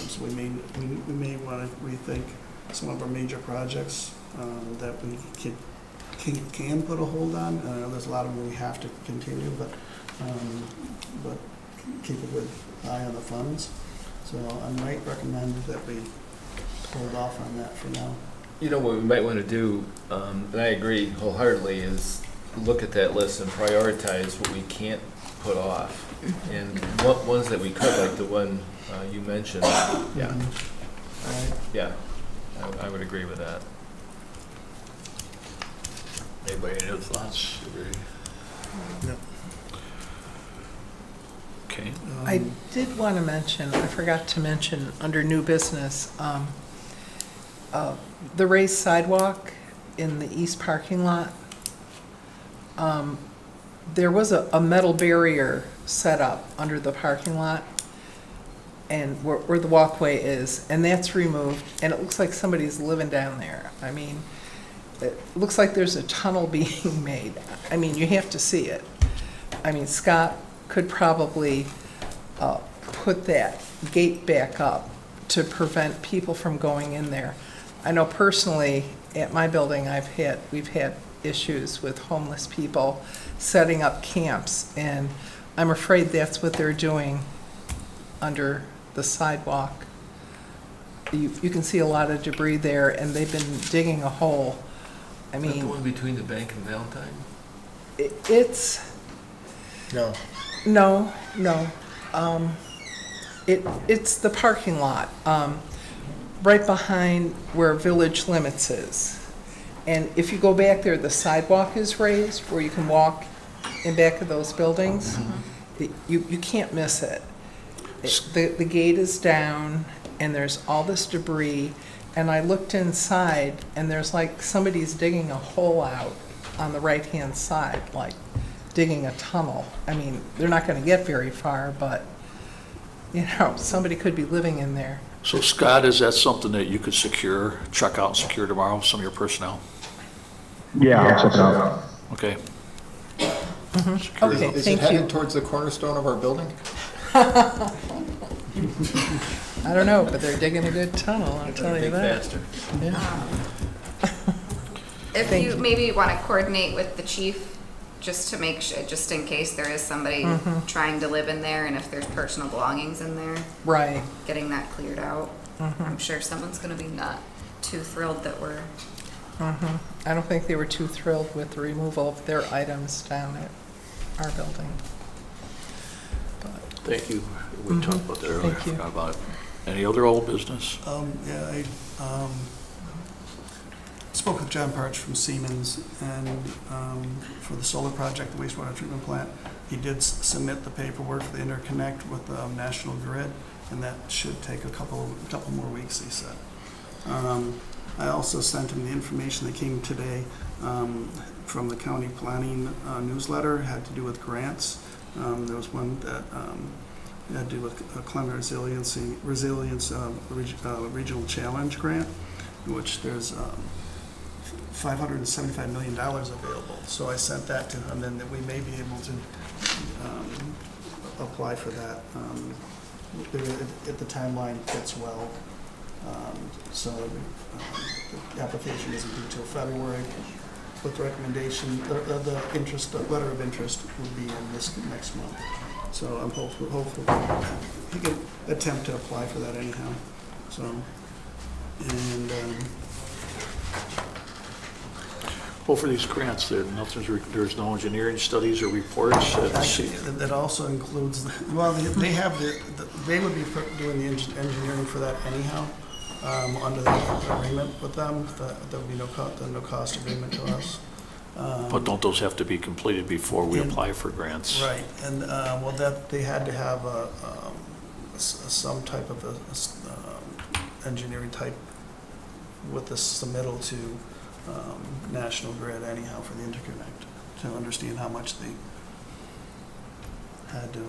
So we may want to rethink some of our major projects that we can put a hold on. There's a lot of them we have to continue, but keep a good eye on the funds. So I might recommend that we hold off on that for now. You know what we might want to do, and I agree wholeheartedly, is look at that list and prioritize what we can't put off. And what ones that we could, like the one you mentioned. Yeah. Right. Yeah, I would agree with that. Anybody, any other thoughts? No. Okay. I did want to mention, I forgot to mention, under new business, the raised sidewalk in the east parking lot. There was a metal barrier set up under the parking lot and where the walkway is, and that's removed, and it looks like somebody's living down there. I mean, it looks like there's a tunnel being made. I mean, you have to see it. I mean, Scott could probably put that gate back up to prevent people from going in there. I know personally, at my building, we've had issues with homeless people setting up camps, and I'm afraid that's what they're doing under the sidewalk. You can see a lot of debris there, and they've been digging a hole. I Is that the mean, one between the bank and Valentine? it's, No. no. It's the parking lot, right behind where Village Limits is. And if you go back there, the sidewalk is raised where you can walk in back of those buildings. You can't miss it. The gate is down and there's all this debris. And I looked inside and there's like somebody's digging a hole out on the right-hand side, like digging a tunnel. I mean, they're not going to get very far, but, you know, somebody could be living in there. So Scott, is that something that you could check out and secure tomorrow, some of your personnel? Yeah, I'll check it out. Okay. Okay, Is it thank headed you. towards the cornerstone of our building? I don't know, but they're digging a good tunnel, I'll tell you Dig that. faster. Yeah. If Thank you you. maybe want to coordinate with the chief, just to make sure, just in case there is somebody trying to live in there, and if there's personal belongings in there, Right. getting that cleared out. I'm sure someone's going to be not too thrilled that we're. I don't think they were too thrilled with the removal of their items down at our building. Thank you. We talked about that earlier. Thank you. Forgot about it. Any other old business? Yeah, I spoke with John Parch from Siemens, and for the solar project, the wastewater treatment plant, he did submit the paperwork for the interconnect with the National Grid, and that should take a couple more weeks, he said. I also sent him the information that came today from the county planning newsletter. It had to do with grants. There was one that had to do with a climate resilience regional challenge grant, in which there's $575 million available. So I sent that to him, and that we may be able to apply for that if the timeline fits well. So the application isn't due till February, with recommendation, the letter of interest will be in this next month. So I'm hopeful he can attempt to apply for that anyhow. So, and Well, for these grants, there's no engineering studies or reports. Actually, that also includes, well, they have they would be doing the engineering for that anyhow, under the agreement with them. There would be no cost agreement to us. But don't those have to be completed before we apply for grants? Right, and, well, that, they had to have some type of engineering type with the submittal to National Grid anyhow for the interconnect, to understand how much they had to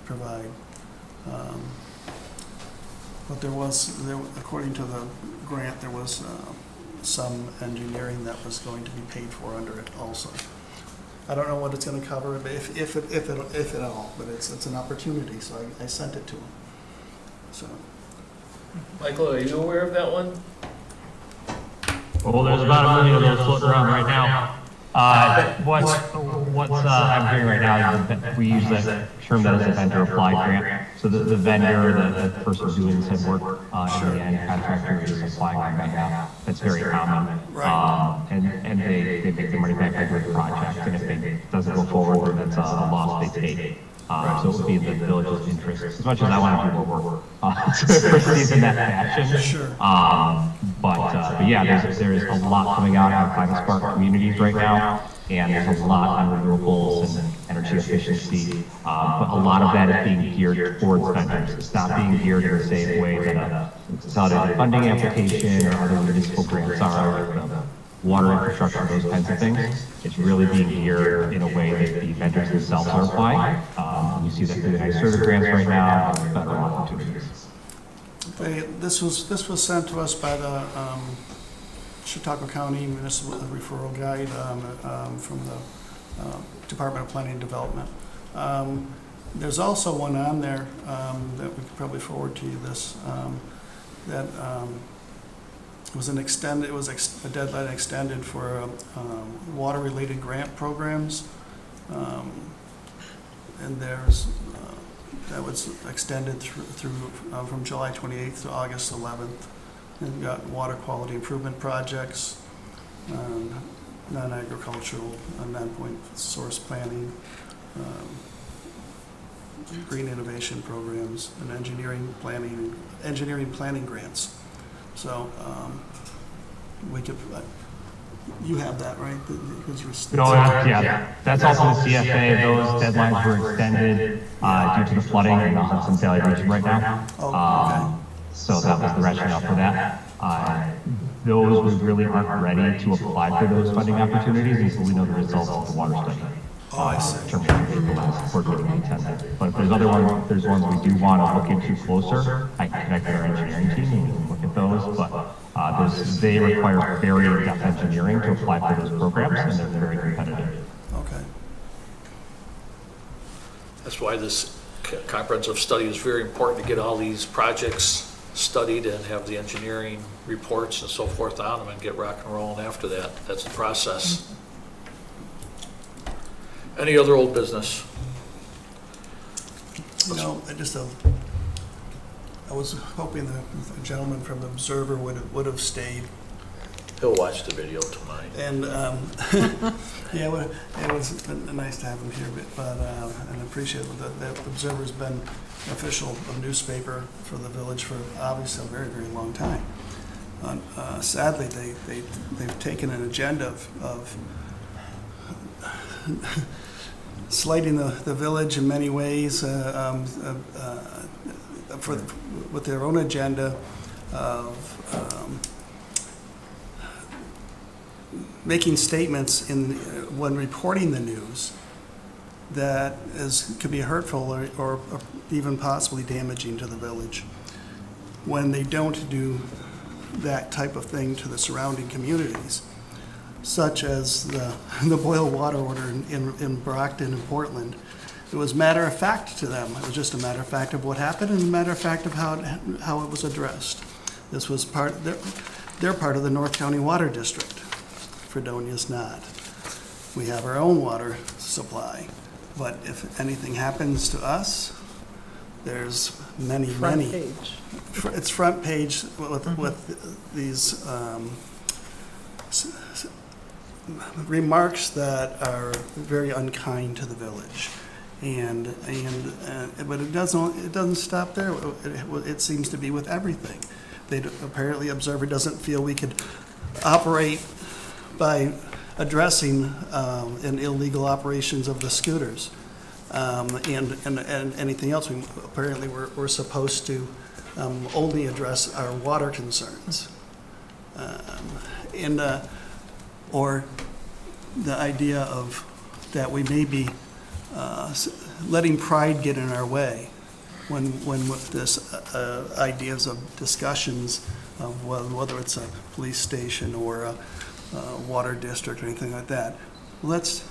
provide. But according to the grant, there was some engineering that was going to be paid for under it also. I don't know what it's going to cover, but if at all, but it's an opportunity, so I sent it to him. So. Michael, are you aware of that one? Well, there's about 1 million of those floating around right now. What's I'm hearing right now is that we use that term that is a vendor applied grant. So the vendor, the person doing said work, in the end contractor is applying on behalf. That's very common. And they make their money back by doing the project. And if it doesn't go forward, then that's a loss they take. So it would be in the village's interest, as much as I want to do more work, to proceed in that fashion. Sure. But yeah, there's a lot coming out of climate smart communities right now, and there's a lot on renewables and energy efficiency. But a lot of that is being geared towards vendors. It's not being geared in the same way that a consolidated funding application or other municipal grants are, like the water infrastructure, those kinds of things. It's really being geared in a way that the vendors themselves are applying. You see that through the NYSERDA grants right now, and federal opportunities. This was sent to us by the Chautauqua County Municipal Referral Guide from the Department of Planning and Development. There's also one on there that we could probably forward to you. That was a deadline extended for water-related grant programs, and that was extended through from July 28th to August 11th. And we've got water quality improvement projects, non-agricultural, non-point source planning, green innovation programs, and engineering planning grants. So we could, you have that, right? Because you're yeah, that's also the CFA. Those deadlines were extended due to the flooding in the Hudson Valley region right now. So that was the rationale for that. Those we really aren't ready to apply for those funding opportunities until we know the results of the water study. In terms of people that support what we intended. But if there's there's ones we do want to look into closer, I can connect with our engineering team and we can look at those. But they require very in-depth engineering to apply for those programs, and they're very competitive. Okay. That's why this comprehensive study is very important, to get all these projects studied and have the engineering reports and so forth on them and get rock and rolling after that. That's the process. Any other old business? You know, I was hoping the gentleman from the Observer would have stayed. He'll watch the video tonight. And yeah, it was nice to have him here, but and I appreciate that the Observer's been an official newspaper for the village for obviously a very, very long time. Sadly, they've taken an agenda of slighting the village in many ways with their own agenda of making statements when reporting the news that could be hurtful or even possibly damaging to the village, when they don't do that type of thing to the surrounding communities, such as the boil water order in Brockton and Portland. It was matter of fact to them. It was just a matter of fact of what happened and a matter of fact of how it was addressed. This was they're part of the North County Water District. Fredonia's not. We have our own water supply, but if anything happens to us, there's many. Page. It's front page with these remarks that are very unkind to the village. But it doesn't stop there. It seems to be with everything. Apparently Observer doesn't feel we could operate by addressing an illegal operations of the scooters and anything else. Apparently we're supposed to only address our water concerns. Or the idea of that we may be letting pride get in our way when with this ideas of discussions of whether it's a police station or a water district or anything like that. Well, that's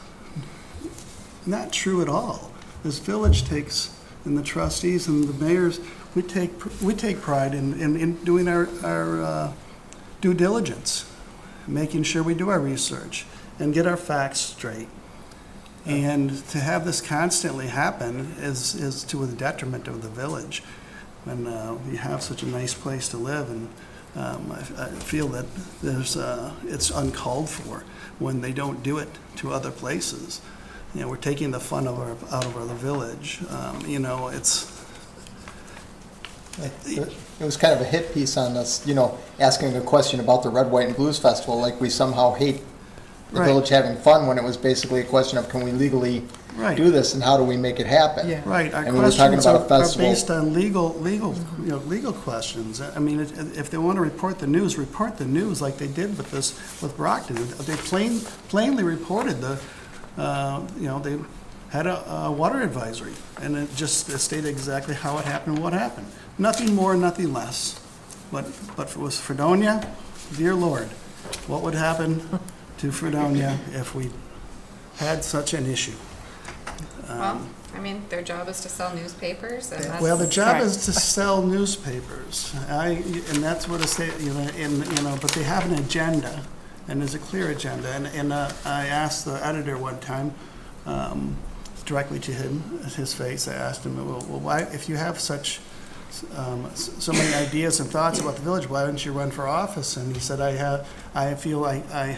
not true at all. This village takes, and the trustees and the mayors, we take pride in doing our due diligence, making sure we do our research and get our facts straight. And to have this constantly happen is to the detriment of the village. When you have such a nice place to live, and I feel that it's uncalled for when they don't do it to other places. You know, we're taking the fun out of our village. It was kind of a hit piece on us, asking a question about the Red, White, and Blues Festival, like we somehow hate the village having fun, when it was basically a question of, can we legally do this, and how do we make it happen? Yeah. Right, our And we were talking questions about a are festival. based on legal questions. I mean, if they want to report the news like they did with Brockton. They plainly reported they had a water advisory, and it just stated exactly how it happened, what happened. Nothing more, nothing less. But if it was Fredonia, dear Lord, what would happen to Fredonia if we had such an issue? Well, I mean, their job is to sell newspapers, and that's... Well, the job is to sell newspapers, and that's what it says, but they have an agenda, and there's a clear agenda. And I asked the editor one time, directly to him, his face, I asked him, well, why, if you have so many ideas and thoughts about the village, why don't you run for office? And he said, I feel like I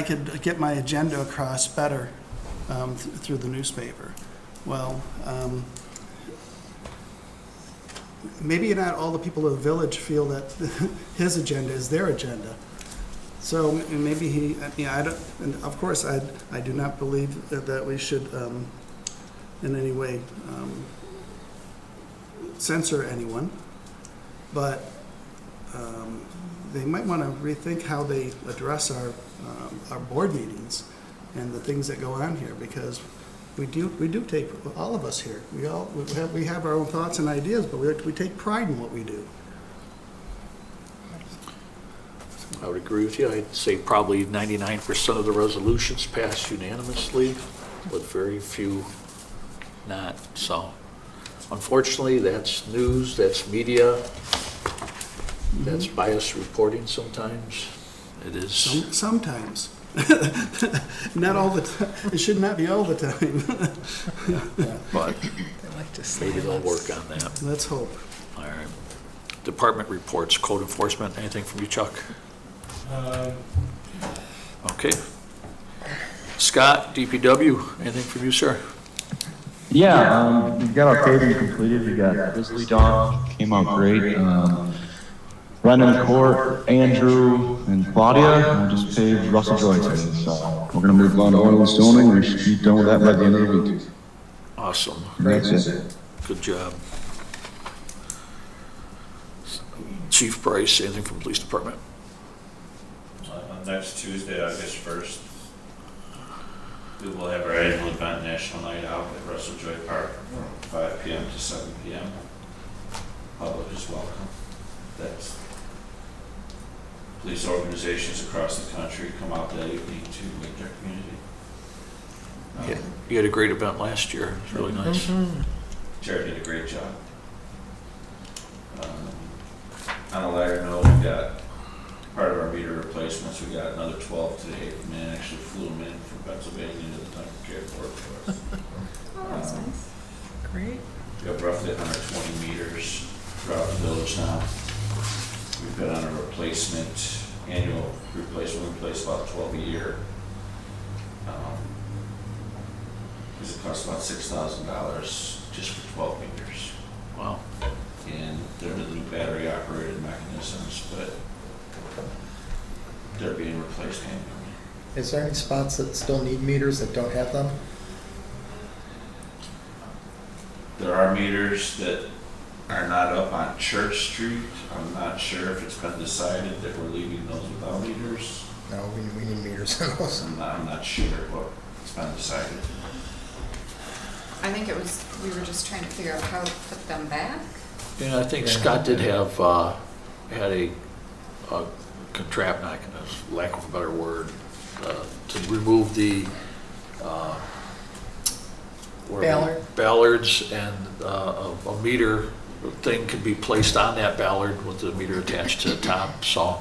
could get my agenda across better through the newspaper. Well, maybe not all the people of the village feel that his agenda is their agenda. So maybe and of course I do not believe that we should in any way censor anyone, but they might want to rethink how they address our board meetings and the things that go on here, because we do take, all of us here, we have our own thoughts and ideas, but we take pride in what we do. I would agree with you. I'd say probably 99% of the resolutions pass unanimously, with very few not. So unfortunately, that's news, that's media, that's biased reporting sometimes. It is. Sometimes. Not all the time. It should not be all the time. But maybe they'll work on that. Let's hope. All right. Department reports, code enforcement, anything from you, Chuck? Okay. Scott, DPW, anything from you, sir? Yeah, we've got our paving completed. We got Grizzly Dawn, came out great. Brennan Court, Andrew, and Claudia, and we just paved Russell Joy today. So we're gonna move on to oil and stoning. We should be done with that by the end of the week. Awesome. That's it. Good job. Chief Bryce, anything from police department? Next Tuesday, August 1st, we will have our annual event, National Night Out at Russell Joy Park from 5 p.m. to 7 p.m. Public is welcome. That's police organizations across the country come out that evening to meet their community. You had a great event last year. It was really nice. Jared did a great job. On a lighter note, we got part of our meter replacements. We got another 12 today. The man actually flew them in from Pennsylvania to the Duncan Airport for us. Oh, that's nice. Great. We have roughly 120 meters throughout the village now. We've got on a replacement annual replacement, we replace about 12 a year. Because it costs about $6,000 just for 12 meters. Wow. And they're the new battery operated mechanisms, but they're being replaced annually. Is there any spots that still need meters that don't have them? There are meters that are not up on Church Street. I'm not sure if it's been decided that we're leaving those without meters. No, we need meters in those. I'm not sure what's been decided. I think it was, we were just trying to figure out how to put them back. Yeah, I think Scott did have, had a contrapt, not, lack of a better word, to remove the ballards, and a meter thing could be placed on that ballard with the meter attached to the top. So,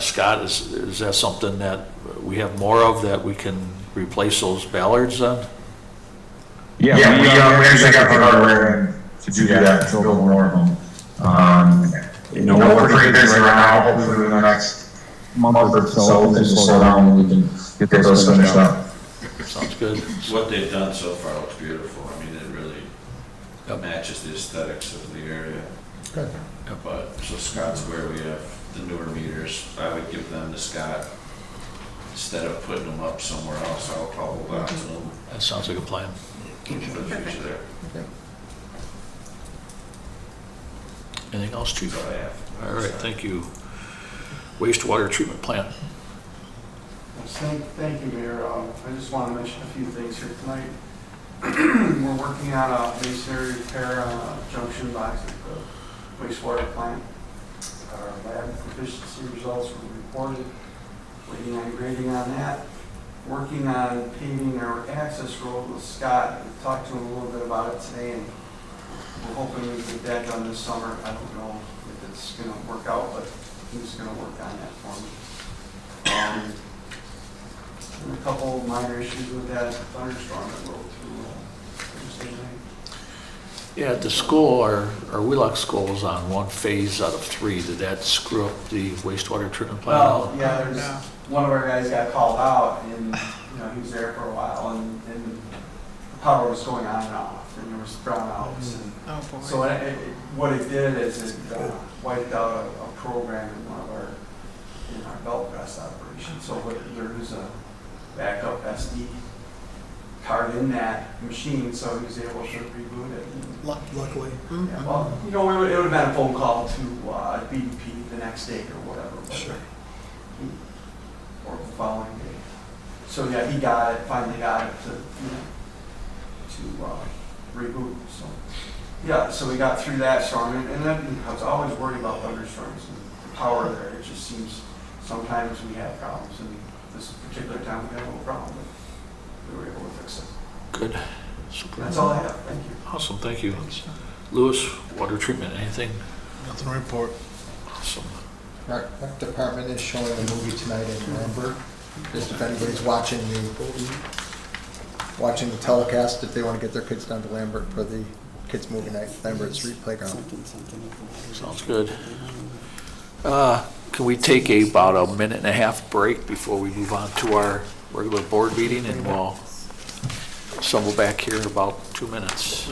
Scott, is that something that we have more of, that we can replace those ballards then? Yeah, we actually got the hardware in to do that, to build more of them. We're pretty busy right now. Hopefully in the next month or so, things will slow down and we can get those finished up. Sounds good. What they've done so far looks beautiful. I mean, it really matches the aesthetics of the area. Good. But, so Scott's where we have the newer meters. I would give them to Scott. Instead of putting them up somewhere else, I'll probably hold on to them. That sounds like a plan. For the future there. Okay. Anything else, Chief? That's all I have. All right, thank you. Wastewater treatment plant. Thank you, Mayor. I just want to mention a few things here tonight. We're working on a masonry repair on a junction box at the wastewater plant. Our lab proficiency results were reported. Waiting on grading on that. Working on paving our access road with Scott. We talked to him a little bit about it today, and we're hoping we can get that done this summer. I don't know if it's going to work out, but he's going to work on that for me. And a couple minor issues with that thunderstorm that rolled through Thursday night. Yeah, at the school, our Wheelock school is on one phase out of 3. Did that screw up the wastewater treatment plant? Well, yeah, there's one of our guys got called out, and he was there for a while, and the power was going on and off, and there was brownouts. And so what it did is it wiped out a program in our belt press operation. So there was a backup SD card in that machine, so he was able to reboot it. Luckily. Yeah, well, it would have been a phone call to BDP the next day or whatever. Sure. Or the following day. So yeah, he finally got it to reboot. So yeah, so we got through that storm, and then I was always worried about thunderstorms and the power there. It just seems sometimes we have problems, and this particular time we had a little problem, but we were able to fix it. Good. Super. That's all I have. Thank you. Awesome, thank you. Lewis, water treatment, anything? Nothing to report. Awesome. Our department is showing a movie tonight in Lambert. Just if anybody's watching the telecast, if they want to get their kids down to Lambert for the kids movie night, Lambert Street Playground. Sounds good. Can we take about a minute and a half break before we move on to our regular board meeting, and we'll assemble back here in about 2 minutes.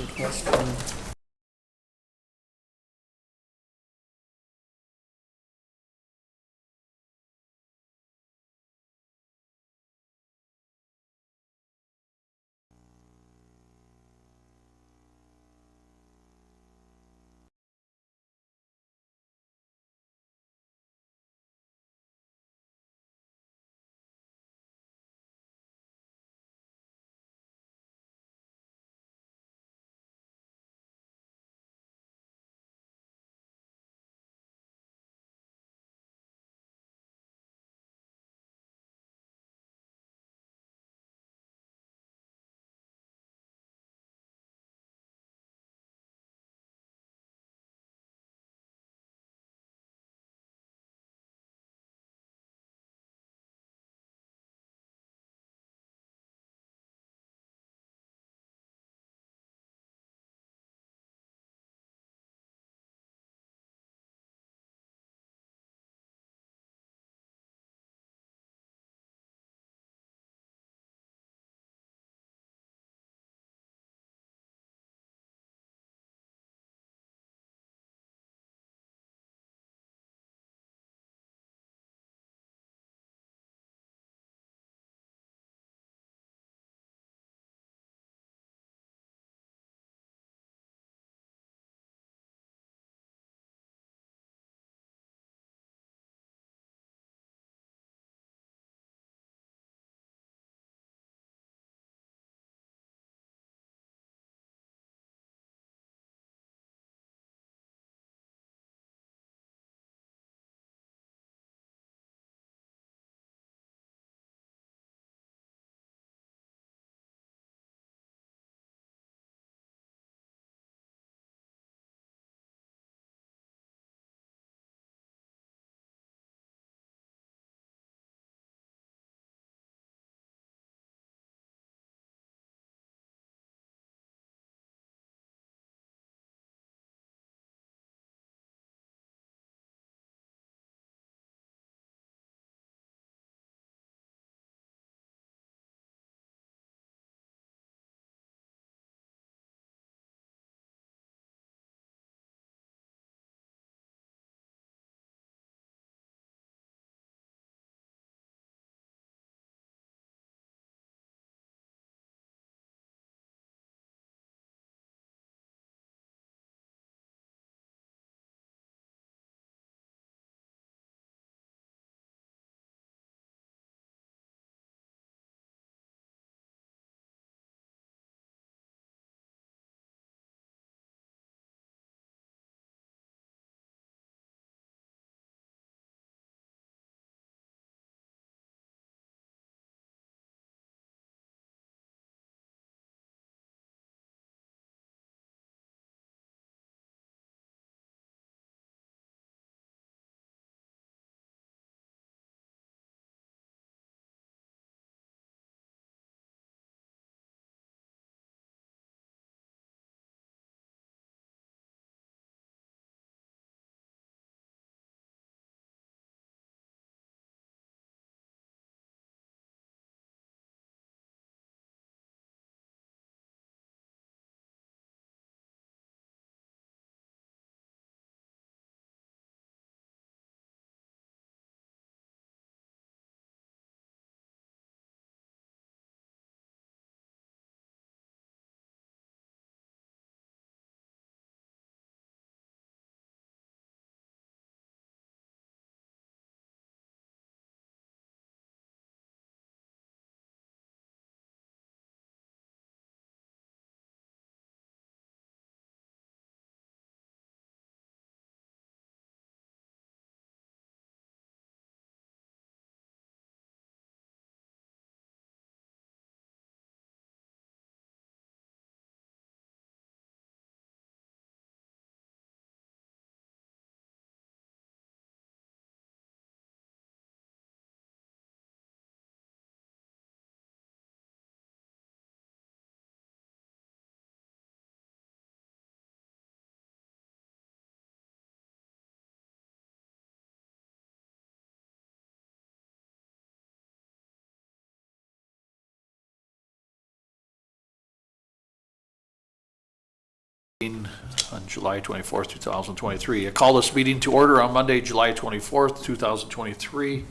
on July 24th, 2023. I call this meeting to order on Monday, July 24th, 2023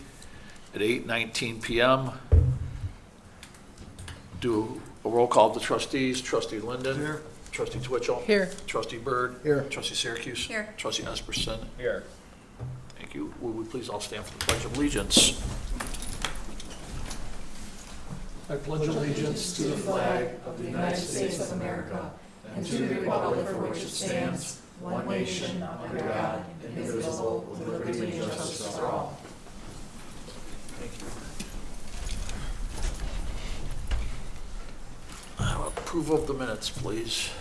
at 8:19 PM. Do a roll call of the trustees. Trustee Linden. Here. Trustee Twitchell. Here. Trustee Byrd. Here. Trustee Syracuse. Here. Trustee Esperson. Here. Thank you. Would we please all stand for the Pledge of Allegiance? I pledge allegiance to the flag of the United States of America and to the republic for which it stands, one nation, under God, indivisible, with liberty and justice for all. Thank you. Approval of the minutes, please.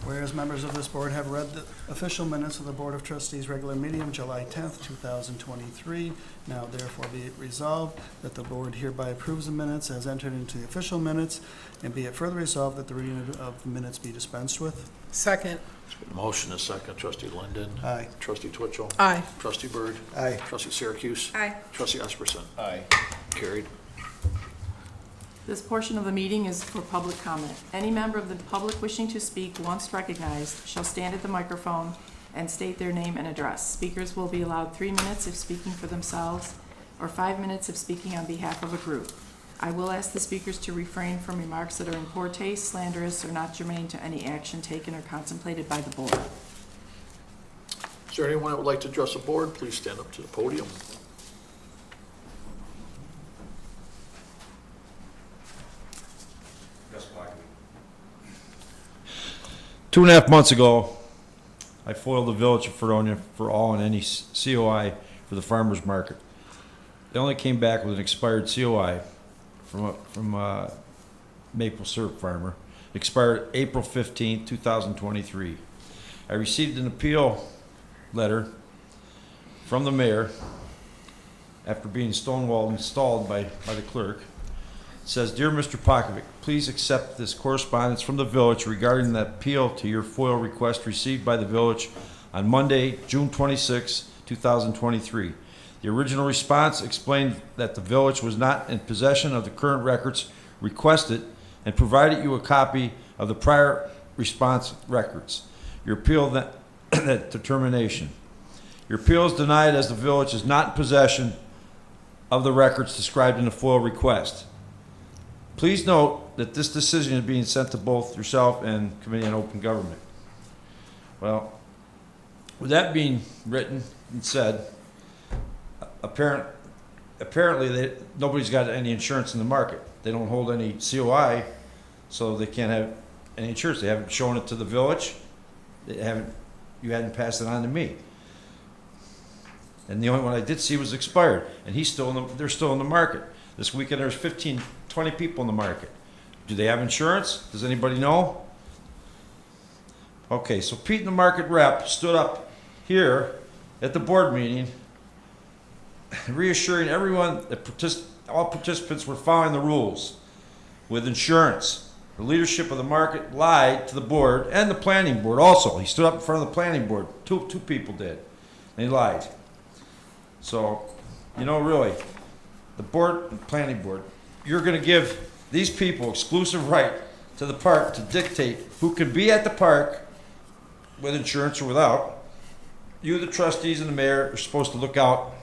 Whereas members of this board have read the official minutes of the Board of Trustees regular meeting of July 10th, 2023, now therefore be it resolved that the board hereby approves the minutes as entered into the official minutes, and be it further resolved that the reading of the minutes be dispensed with. Second. Motion is second. Trustee Linden. Aye. Trustee Twitchell. Aye. Trustee Byrd. Aye. Trustee Syracuse. Aye. Trustee Esperson. Aye. Carried. This portion of the meeting is for public comment. Any member of the public wishing to speak once recognized shall stand at the microphone and state their name and address. Speakers will be allowed 3 minutes if speaking for themselves or 5 minutes if speaking on behalf of a group. I will ask the speakers to refrain from remarks that are in poor taste, slanderous, or not germane to any action taken or contemplated by the board. Is there anyone that would like to address the board? Please stand up to the podium. Two and a half months ago, I foiled the Village of Fredonia for all and any COI for the farmer's market. They only came back with an expired COI from a maple syrup farmer. Expired April 15, 2023. I received an appeal letter from the mayor after being stonewalled installed by the clerk. It says, "Dear Mr. Pokovic, please accept this correspondence from the village regarding the appeal to your FOIL request received by the village on Monday, June 26, 2023. The original response explained that the village was not in possession of the current records requested and provided you a copy of the prior response records. Your appeal that determination. Your appeal is denied as the village is not in possession of the records described in the FOIL request. Please note that this decision is being sent to both yourself and Committee on Open Government." Well, with that being written and said, apparently nobody's got any insurance in the market. They don't hold any COI, so they can't have any insurance. They haven't shown it to the village. You hadn't passed it on to me. And the only one I did see was expired, and they're still in the market. This weekend there's 15, 20 people in the market. Do they have insurance? Does anybody know? Okay, so Pete, the market rep, stood up here at the board meeting reassuring everyone that all participants were following the rules with insurance. The leadership of the market lied to the board and the planning board also. He stood up in front of the planning board. Two people did. They lied. So, really, the board and planning board, you're going to give these people exclusive right to the park to dictate who can be at the park with insurance or without. You, the trustees and the mayor, are supposed to look out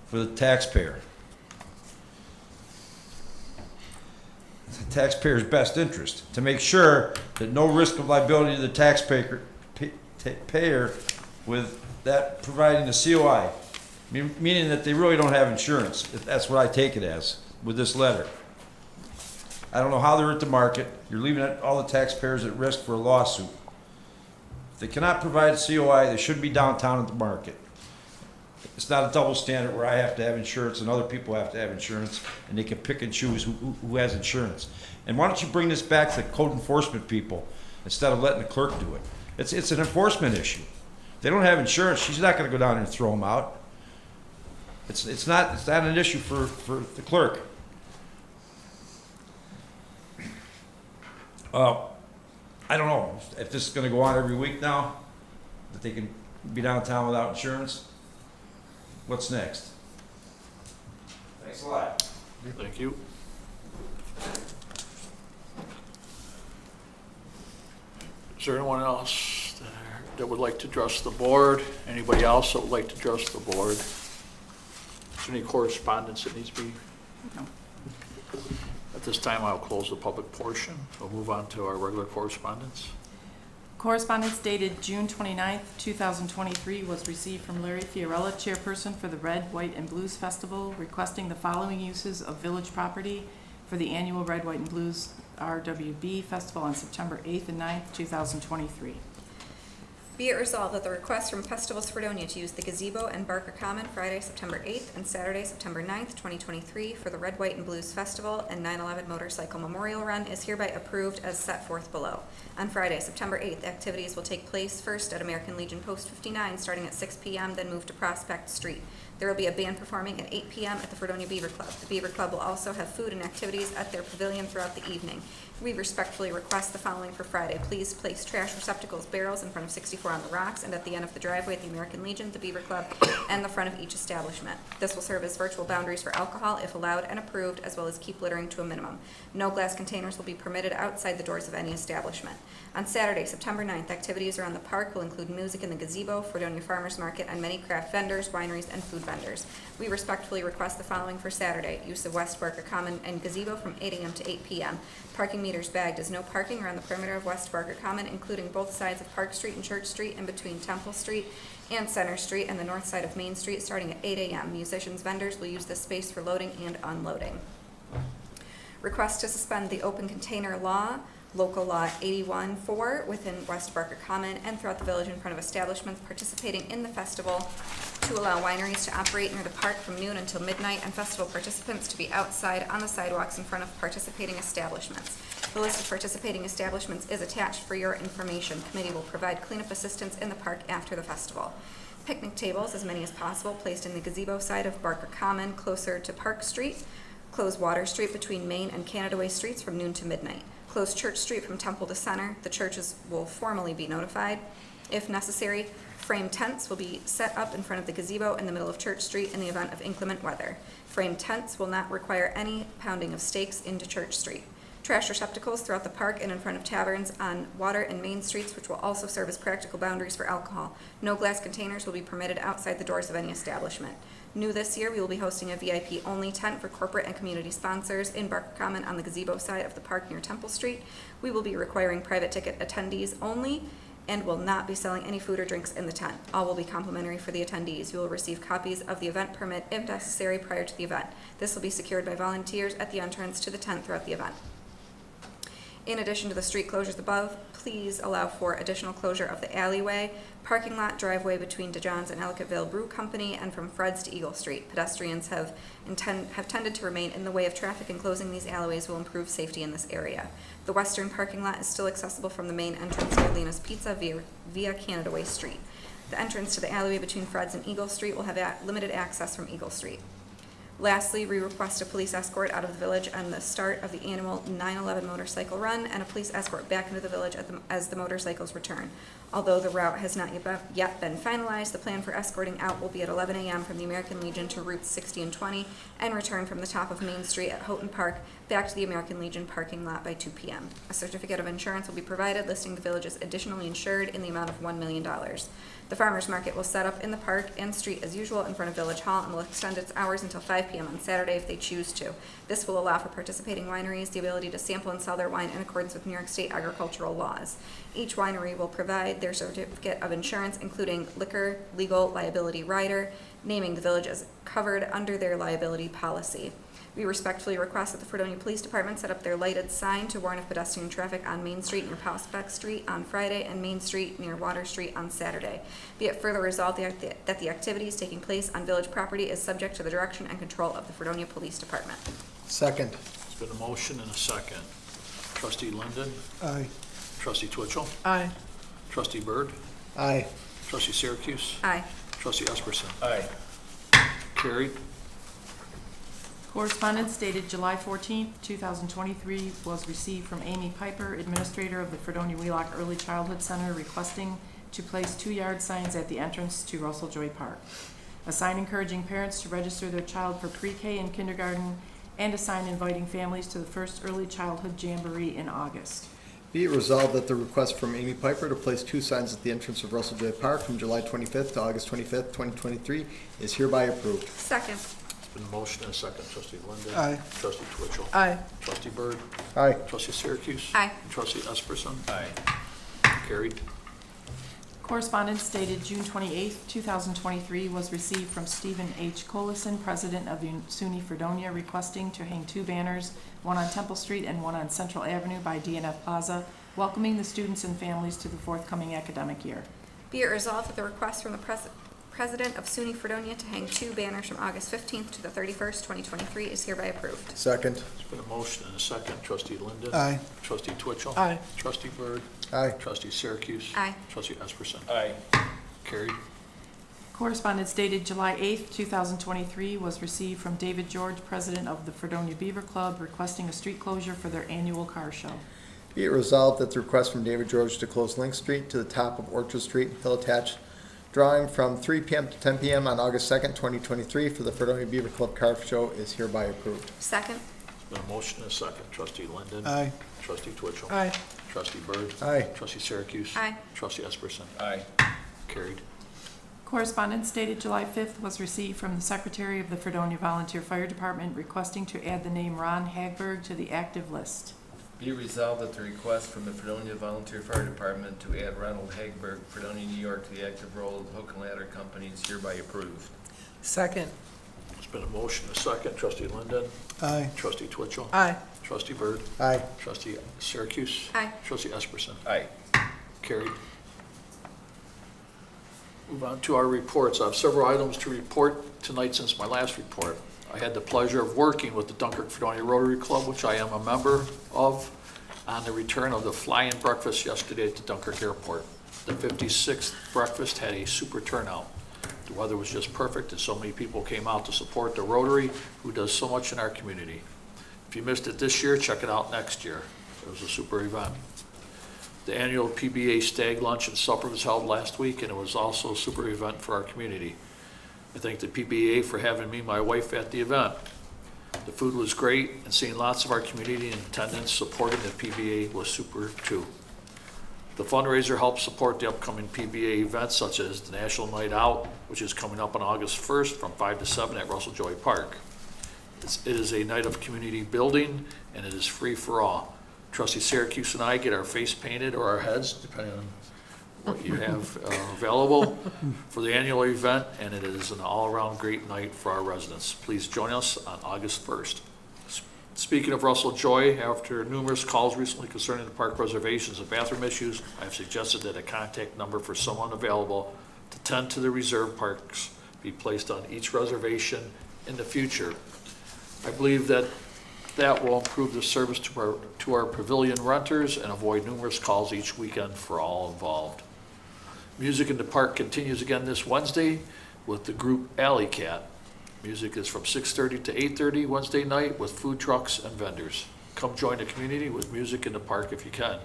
for the taxpayer. The taxpayer's best interest, to make sure that no risk of liability to the taxpayer with that providing the COI. Meaning that they really don't have insurance. That's what I take it as with this letter. I don't know how they're at the market. You're leaving all the taxpayers at risk for a lawsuit. If they cannot provide a COI, they should be downtown at the market. It's not a double standard where I have to have insurance and other people have to have insurance, and they can pick and choose who has insurance. And why don't you bring this back to code enforcement people instead of letting the clerk do it? It's an enforcement issue. If they don't have insurance, she's not going to go down there and throw them out. It's not an issue for the clerk. I don't know if this is going to go on every week now, that they can be downtown without insurance. What's next? Thanks a lot. Thank you. there anyone else that would like to address the board? Anybody else that would like to address the board? Is there any correspondence that needs to be? No. At this time, I'll close the public portion. We'll move on to our regular correspondence. Correspondence dated June 29th, 2023 was received from Larry Fiorella, chairperson for the Red, White, and Blues Festival, requesting the following uses of village property for the annual Red, White, and Blues RWB Festival on September 8th and 9th, 2023. Be it resolved that the request from Festivals Fredonia to use the gazebo and Barker Common Friday, September 8th and Saturday, September 9th, 2023 for the Red, White, and Blues Festival and 9/11 Motorcycle Memorial Run is hereby approved as set forth below. On Friday, September 8th, activities will take place first at American Legion Post 59 starting at 6 p.m., then move to Prospect Street. There will be a band performing at 8 p.m. at the Fredonia Beaver Club. The Beaver Club will also have food and activities at their pavilion throughout the evening. We respectfully request the following for Friday. Please place trash receptacles barrels in front of 64 on the Rocks and at the end of the driveway at the American Legion, the Beaver Club, and the front of each establishment. This will serve as virtual boundaries for alcohol if allowed and approved, as well as keep littering to a minimum. No glass containers will be permitted outside the doors of any establishment. On Saturday, September 9th, activities around the park will include music in the gazebo, Fredonia Farmers Market, and many craft vendors, wineries, and food vendors. We respectfully request the following for Saturday. Use of West Barker Common and gazebo from 8 a.m. to 8 p.m. Parking meters bagged as no parking around the perimeter of West Barker Common, including both sides of Park Street and Church Street and between Temple Street and Center Street and the north side of Main Street starting at 8 a.m. Musicians, vendors will use this space for loading and unloading. Request to suspend the open container law, local law 81-4 within West Barker Common and throughout the village in front of establishments participating in the festival to allow wineries to operate near the park from noon until midnight and festival participants to be outside on the sidewalks in front of participating establishments. The list of participating establishments is attached for your information. Committee will provide cleanup assistance in the park after the festival. Picnic tables, as many as possible, placed in the gazebo side of Barker Common closer to Park Street. Close Water Street between Main and Canada Way Streets from noon to midnight. Close Church Street from Temple to Center. The churches will formally be notified. If necessary, frame tents will be set up in front of the gazebo in the middle of Church Street in the event of inclement weather. Frame tents will not require any pounding of stakes into Church Street. Trash receptacles throughout the park and in front of taverns on Water and Main Streets, which will also serve as practical boundaries for alcohol. No glass containers will be permitted outside the doors of any establishment. New this year, we will be hosting a VIP-only tent for corporate and community sponsors in Barker Common on the gazebo side of the park near Temple Street. We will be requiring private ticket attendees only and will not be selling any food or drinks in the tent. All will be complimentary for the attendees. You will receive copies of the event permit if necessary prior to the event. This will be secured by volunteers at the entrance to the tent throughout the event. In addition to the street closures above, please allow for additional closure of the alleyway, parking lot, driveway between DeJohn's and Ellicottville Brew Company, and from Fred's to Eagle Street. Pedestrians have tended to remain in the way of traffic, and closing these alleyways will improve safety in this area. The western parking lot is still accessible from the main entrance near Lena's Pizza via Canada Way Street. The entrance to the alleyway between Fred's and Eagle Street will have limited access from Eagle Street. Lastly, we request a police escort out of the village on the start of the annual 9/11 motorcycle run and a police escort back into the village as the motorcycles return. Although the route has not yet been finalized, the plan for escorting out will be at 11 a.m. from the American Legion to routes 60 and 20 and return from the top of Main Street at Houghton Park back to the American Legion parking lot by 2 p.m. A certificate of insurance will be provided listing the village as additionally insured in the amount of $1 million. The farmers market will set up in the park and street as usual in front of Village Hall and will extend its hours until 5 p.m. on Saturday if they choose to. This will allow for participating wineries the ability to sample and sell their wine in accordance with New York State agricultural laws. Each winery will provide their certificate of insurance, including liquor, legal liability rider, naming the village as covered under their liability policy. We respectfully request that the Fredonia Police Department set up their lighted sign to warn of pedestrian traffic on Main Street near Prospect Street on Friday and Main Street near Water Street on Saturday. Be it further resolved that the activities taking place on village property is subject to the direction and control of the Fredonia Police Department. Second. There's been a motion and a second. Trustee Linden? Aye. Trustee Twitchell? Aye. Trustee Byrd? Aye. Trustee Syracuse? Aye. Trustee Esperson? Aye. Carried. Correspondence dated July 14th, 2023 was received from Amy Piper, Administrator of the Fredonia Wheelock Early Childhood Center, requesting to place 2 yard signs at the entrance to Russell Joy Park. A sign encouraging parents to register their child for pre-K and kindergarten, and a sign inviting families to the first Early Childhood Jamboree in August. Be it resolved that the request from Amy Piper to place 2 signs at the entrance of Russell J. Park from July 25th to August 25th, 2023 is hereby approved. Second. It's been a motion and a second. Trustee Linden. Aye. Trustee Twitchell. Aye. Trustee Byrd. Aye. Trustee Syracuse. Aye. And Trustee Esperson. Aye. Carried. Correspondence dated June 28th, 2023 was received from Stephen H. Colison, President of SUNY Fredonia, requesting to hang 2 banners, one on Temple Street and one on Central Avenue by DNF Plaza, welcoming the students and families to the forthcoming academic year. Be it resolved that the request from the President of SUNY Fredonia to hang 2 banners from August 15th to the 31st, 2023 is hereby approved. Second. There's been a motion and a second. Trustee Linden. Aye. Trustee Twitchell. Aye. Trustee Byrd. Aye. Trustee Syracuse. Aye. Trustee Esperson. Aye. Carried. Correspondence dated July 8th, 2023 was received from David George, President of the Fredonia Beaver Club, requesting a street closure for their annual car show. Be it resolved that the request from David George to close Link Street to the top of Orchard Street, Hill Attached, drawing from 3 p.m. to 10 p.m. on August 2nd, 2023 for the Fredonia Beaver Club Car Show is hereby approved. Second. There's been a motion and a second. Trustee Linden. Aye. Trustee Twitchell. Aye. Trustee Byrd. Aye. Trustee Syracuse. Aye. Trustee Esperson. Aye. Carried. Correspondence dated July 5th was received from the Secretary of the Fredonia Volunteer Fire Department requesting to add the name Ron Hagberg to the active list. Be resolved that the request from the Fredonia Volunteer Fire Department to add Ronald Hagberg, Fredonia, New York, to the active roll of the Hook and Ladder Company is hereby approved. Second. There's been a motion and a second. Trustee Linden. Aye. Trustee Twitchell. Aye. Trustee Byrd. Aye. Trustee Syracuse. Aye. Trustee Esperson. Aye. Carried. Move on to our reports. I have several items to report tonight since my last report. I had the pleasure of working with the Dunkirk Fredonia Rotary Club, which I am a member of, on the return of the fly-in breakfast yesterday at the Dunkirk Airport. The 56th breakfast had a super turnout. The weather was just perfect, and so many people came out to support the Rotary, who does so much in our community. If you missed it this year, check it out next year. It was a super event. The annual PBA Stag Lunch and Supper was held last week, and it was also a super event for our community. I thank the PBA for having me and my wife at the event. The food was great, and seeing lots of our community in attendance supporting the PBA was super too. The fundraiser helps support the upcoming PBA events such as the National Night Out, which is coming up on August 1st from 5 to 7 at Russell Joy Park. It is a night of community building, and it is free for all. Trustee Syracuse and I get our face painted or our heads, depending on what you have available for the annual event, and it is an all-around great night for our residents. Please join us on August 1st. Speaking of Russell Joy, after numerous calls recently concerning the park reservations and bathroom issues, I have suggested that a contact number for someone available to tend to the reserve parks be placed on each reservation in the future. I believe that will improve the service to our pavilion renters and avoid numerous calls each weekend for all involved. Music in the park continues again this Wednesday with the group Alley Cat. Music is from 6:30 to 8:30 Wednesday night with food trucks and vendors. Come join the community with music in the park if you can.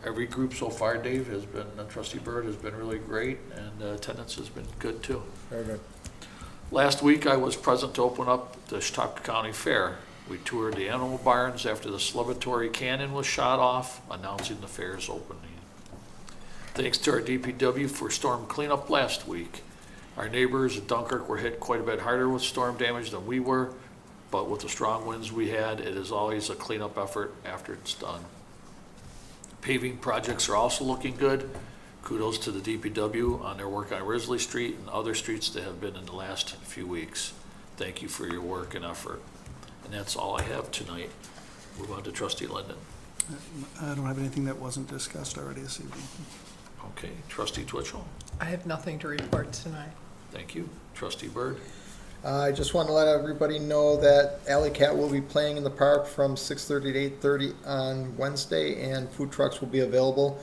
Every group so far, Dave, has been, Trustee Byrd has been really great, and attendance has been good too. Very good. Last week, I was present to open up the Chautauqua County Fair. We toured the animal barns after the celebratory cannon was shot off, announcing the fair's opening. Thanks to our DPW for storm cleanup last week. Our neighbors at Dunkirk were hit quite a bit harder with storm damage than we were, but with the strong winds we had, it is always a cleanup effort after it's done. Paving projects are also looking good. Kudos to the DPW on their work on Risley Street and other streets that have been in the last few weeks. Thank you for your work and effort. And that's all I have tonight. Move on to Trustee Linden. I don't have anything that wasn't discussed already this evening. Okay, Trustee Twitchell. I have nothing to report tonight. Thank you. Trustee Byrd. I just want to let everybody know that Alley Cat will be playing in the park from 6:30 to 8:30 on Wednesday, and food trucks will be available.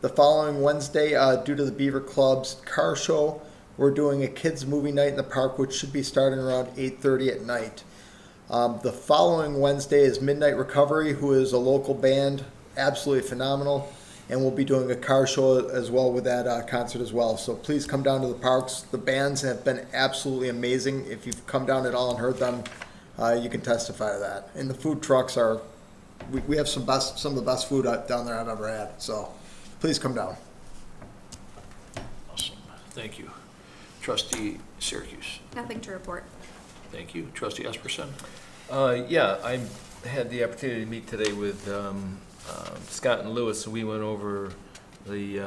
The following Wednesday, due to the Beaver Club's car show, we're doing a kids movie night in the park, which should be starting around 8:30 at night. The following Wednesday is Midnight Recovery, who is a local band, absolutely phenomenal, and we'll be doing a car show as well with that concert as well. So please come down to the parks. The bands have been absolutely amazing. If you've come down at all and heard them, you can testify to that. And the food trucks are we have some of the best food down there I've ever had, so please come down. Awesome, thank you. Trustee Syracuse, Nothing to report. thank you. Trustee Esperson? Yeah, I had the opportunity to meet today with Scott and Lewis, and we went over the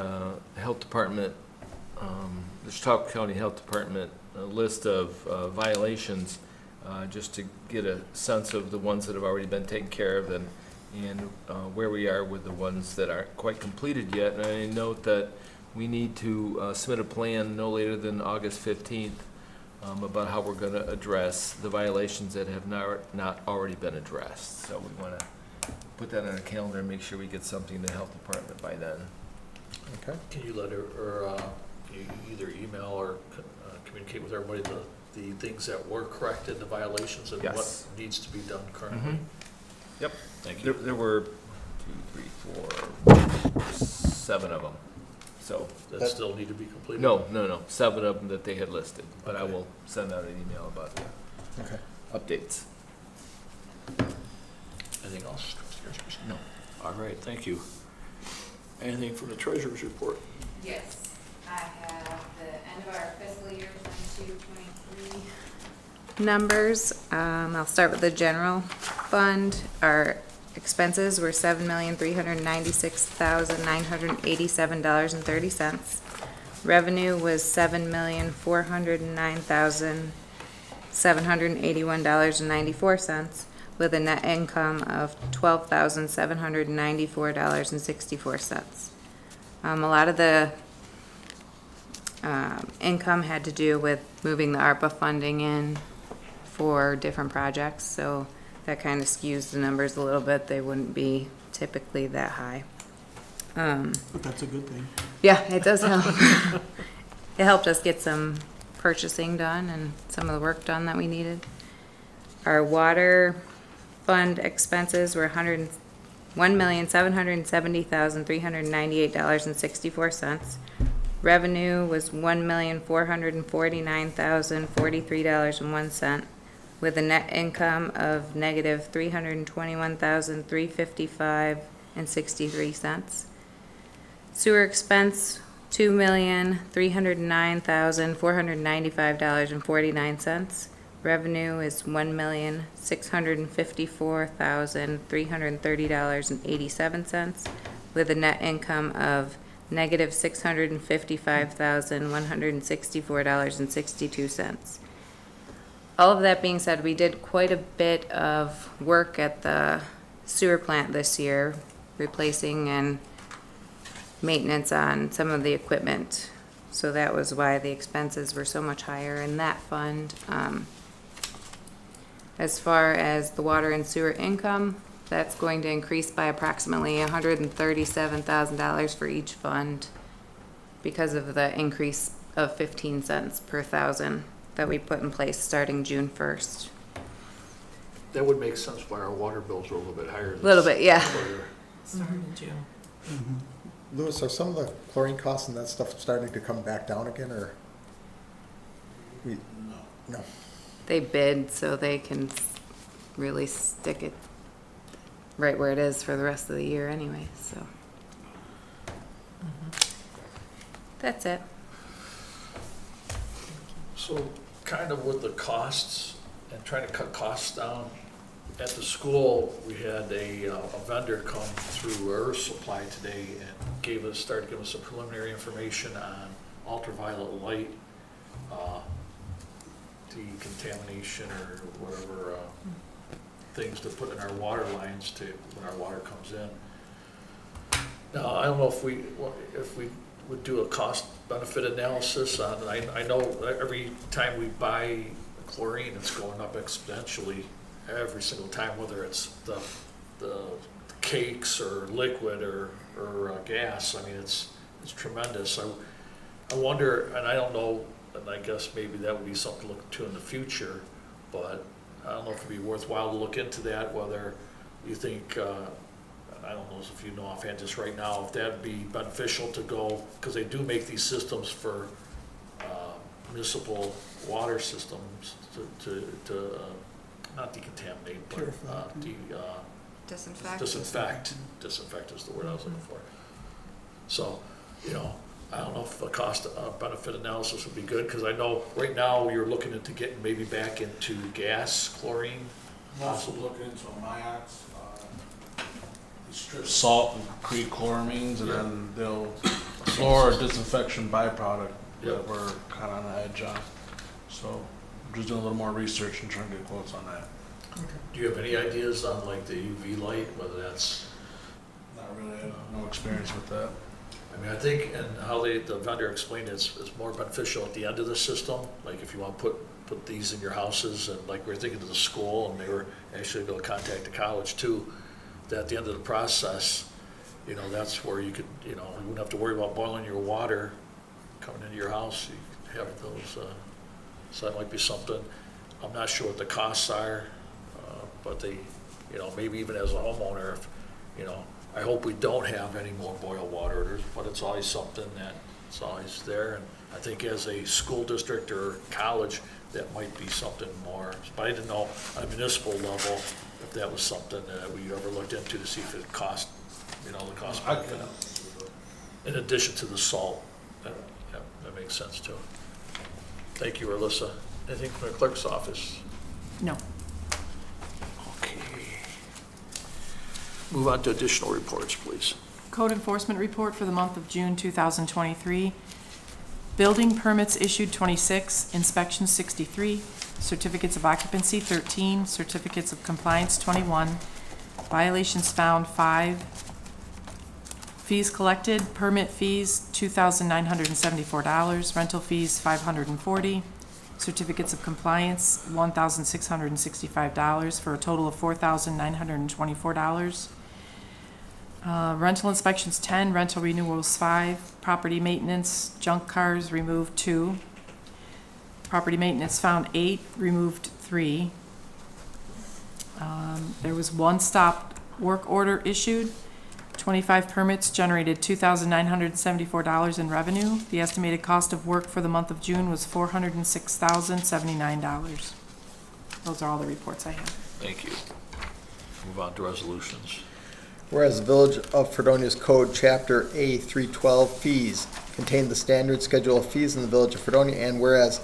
health department, the Chautauqua County Health Department list of violations, just to get a sense of the ones that have already been taken care of and where we are with the ones that aren't quite completed yet. And I note that we need to submit a plan no later than August 15th about how we're going to address the violations that have not already been addressed. So we want to put that on our calendar and make sure we get something to the health department by then. Okay. Can you let her, or you either email or communicate with everybody the things that were corrected, the violations, and Yes. what needs to be done currently? Yep. Thank you. There were 2, 3, 4, 7 of them. So That still need to be completed? no, 7 of them that they had listed. But I will send out an email about the updates. Anything else? No. All right, thank you. Anything from the treasurer's report? Yes, I have the end of our fiscal year 22-23 numbers. I'll start with the general fund. Our expenses were $7,396,987.30. Revenue was $7,409,781.94, with a net income of $12,794.64. A lot of the income had to do with moving the ARPA funding in for different projects, so that kind of skews the numbers a little bit. They wouldn't be typically that high. But that's a good thing. Yeah, it does help. It helped us get some purchasing done and some of the work done that we needed. Our water fund expenses were $1,770,398.64. Revenue was $1,449,043.01, with a net income of negative $321,355.63. Sewer expense, $2,309,495.49. Revenue is $1,654,330.87, with a net income of negative $655,164.62. All of that being said, we did quite a bit of work at the sewer plant this year, replacing and maintenance on some of the equipment. So that was why the expenses were so much higher in that fund. As far as the water and sewer income, that's going to increase by approximately $137,000 for each fund because of the increase of 15 cents per thousand that we put in place starting June 1st. That would make sense why our water bills are a little bit higher. A little bit, yeah. Starting in June. Louis, are some of the chlorine costs and that stuff starting to come back down again, or? No. They bid so they can really stick it right where it is for the rest of the year anyway, so. That's it. So kind of with the costs and trying to cut costs down, at the school, we had a vendor come through our supply today and started giving us some preliminary information on ultraviolet light decontamination or whatever things to put in our water lines to when our water comes in. Now, I don't know if we would do a cost benefit analysis on, I know every time we buy chlorine, it's going up exponentially every single time, whether it's the cakes or liquid or gas. I mean, it's tremendous. I wonder, and I don't know, and I guess maybe that would be something to look to in the future, but I don't know if it'd be worthwhile to look into that, whether you think, I don't know if you know offhand just right now, if that'd be beneficial to go, because they do make these systems for municipal water systems to not decontaminate, but Disinfect? Disinfect is the word I was looking for. So, you know, I don't know if a cost benefit analysis would be good, because I know right now you're looking into getting maybe back into gas, chlorine. Also looking into ammoniacs, strip salt and create chloramines, and then they'll floor disinfection byproduct that we're kind of on the edge on. So I'm just doing a little more research and trying to get quotes on that. Do you have any ideas on like the UV light, whether that's? Not really, I have no experience with that. I mean, I think, and how the vendor explained it, it's more beneficial at the end of the system. Like if you want to put these in your houses, and like we're thinking of the school, and they were actually going to contact the college too, that at the end of the process, you know, that's where you could, you know, you wouldn't have to worry about boiling your water coming into your house. You could have those, so that might be something. I'm not sure what the costs are, but they, you know, maybe even as a homeowner, if, you know, I hope we don't have any more boiled water, but it's always something that's always there. And I think as a school district or college, that might be something more. But I didn't know on a municipal level if that was something that we ever looked into to see if it cost, you know, the cost. In addition to the salt, that makes sense too. Thank you, Alyssa. Anything from the clerk's office? No. Okay. Move on to additional reports, please. Code enforcement report for the month of June 2023. Building permits issued 26, inspections 63, certificates of occupancy 13, certificates of compliance 21, violations found 5, fees collected, permit fees $2,974, rental fees $540, certificates of compliance $1,665 for a total of $4,924. Rental inspections 10, rental renewals 5, property maintenance, junk cars removed 2, property maintenance found 8, removed 3. There was 1 stop work order issued, 25 permits generated $2,974 in revenue. The estimated cost of work for the month of June was $406,079. Those are all the reports I have. Thank you. Move on to resolutions. Whereas the Village of Fredonia's Code, Chapter A 312, Fees, contain the standard schedule of fees in the Village of Fredonia, and whereas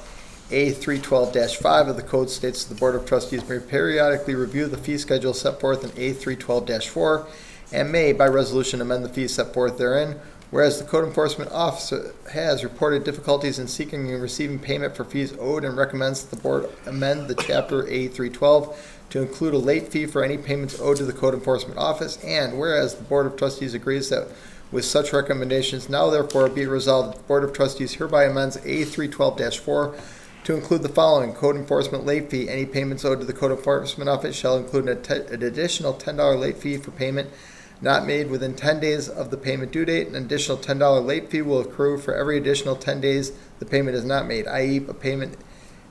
A 312-5 of the Code states the Board of Trustees may periodically review the fee schedule set forth in A 312-4 and may, by resolution, amend the fees set forth therein, whereas the Code Enforcement Officer has reported difficulties in seeking and receiving payment for fees owed and recommends that the Board amend the Chapter A 312 to include a late fee for any payments owed to the Code Enforcement Office, and whereas the Board of Trustees agrees that with such recommendations, now therefore be it resolved that the Board of Trustees hereby amends A 312-4 to include the following: Code Enforcement late fee. Any payments owed to the Code Enforcement Office shall include an additional $10 late fee for payment not made within 10 days of the payment due date. An additional $10 late fee will accrue for every additional 10 days the payment is not made, i.e. a payment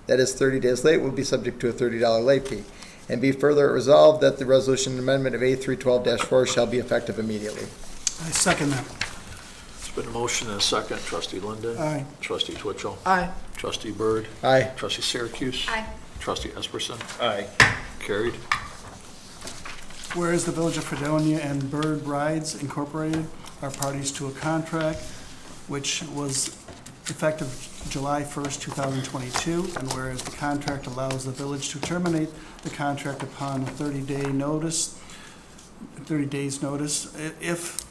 that is 30 days late will be subject to a $30 late fee. And be further resolved that the resolution amendment of A 312-4 shall be effective immediately. I second that. There's been a motion and a second. Trustee Linden? Aye. Trustee Twitchell? Aye. Trustee Byrd? Aye. Trustee Syracuse? Aye. Trustee Esperson? Aye. Carried. Whereas the Village of Fredonia and Bird Rides Incorporated are parties to a contract which was effective July 1st, 2022, and whereas the contract allows the village to terminate the contract upon a 30 days notice, if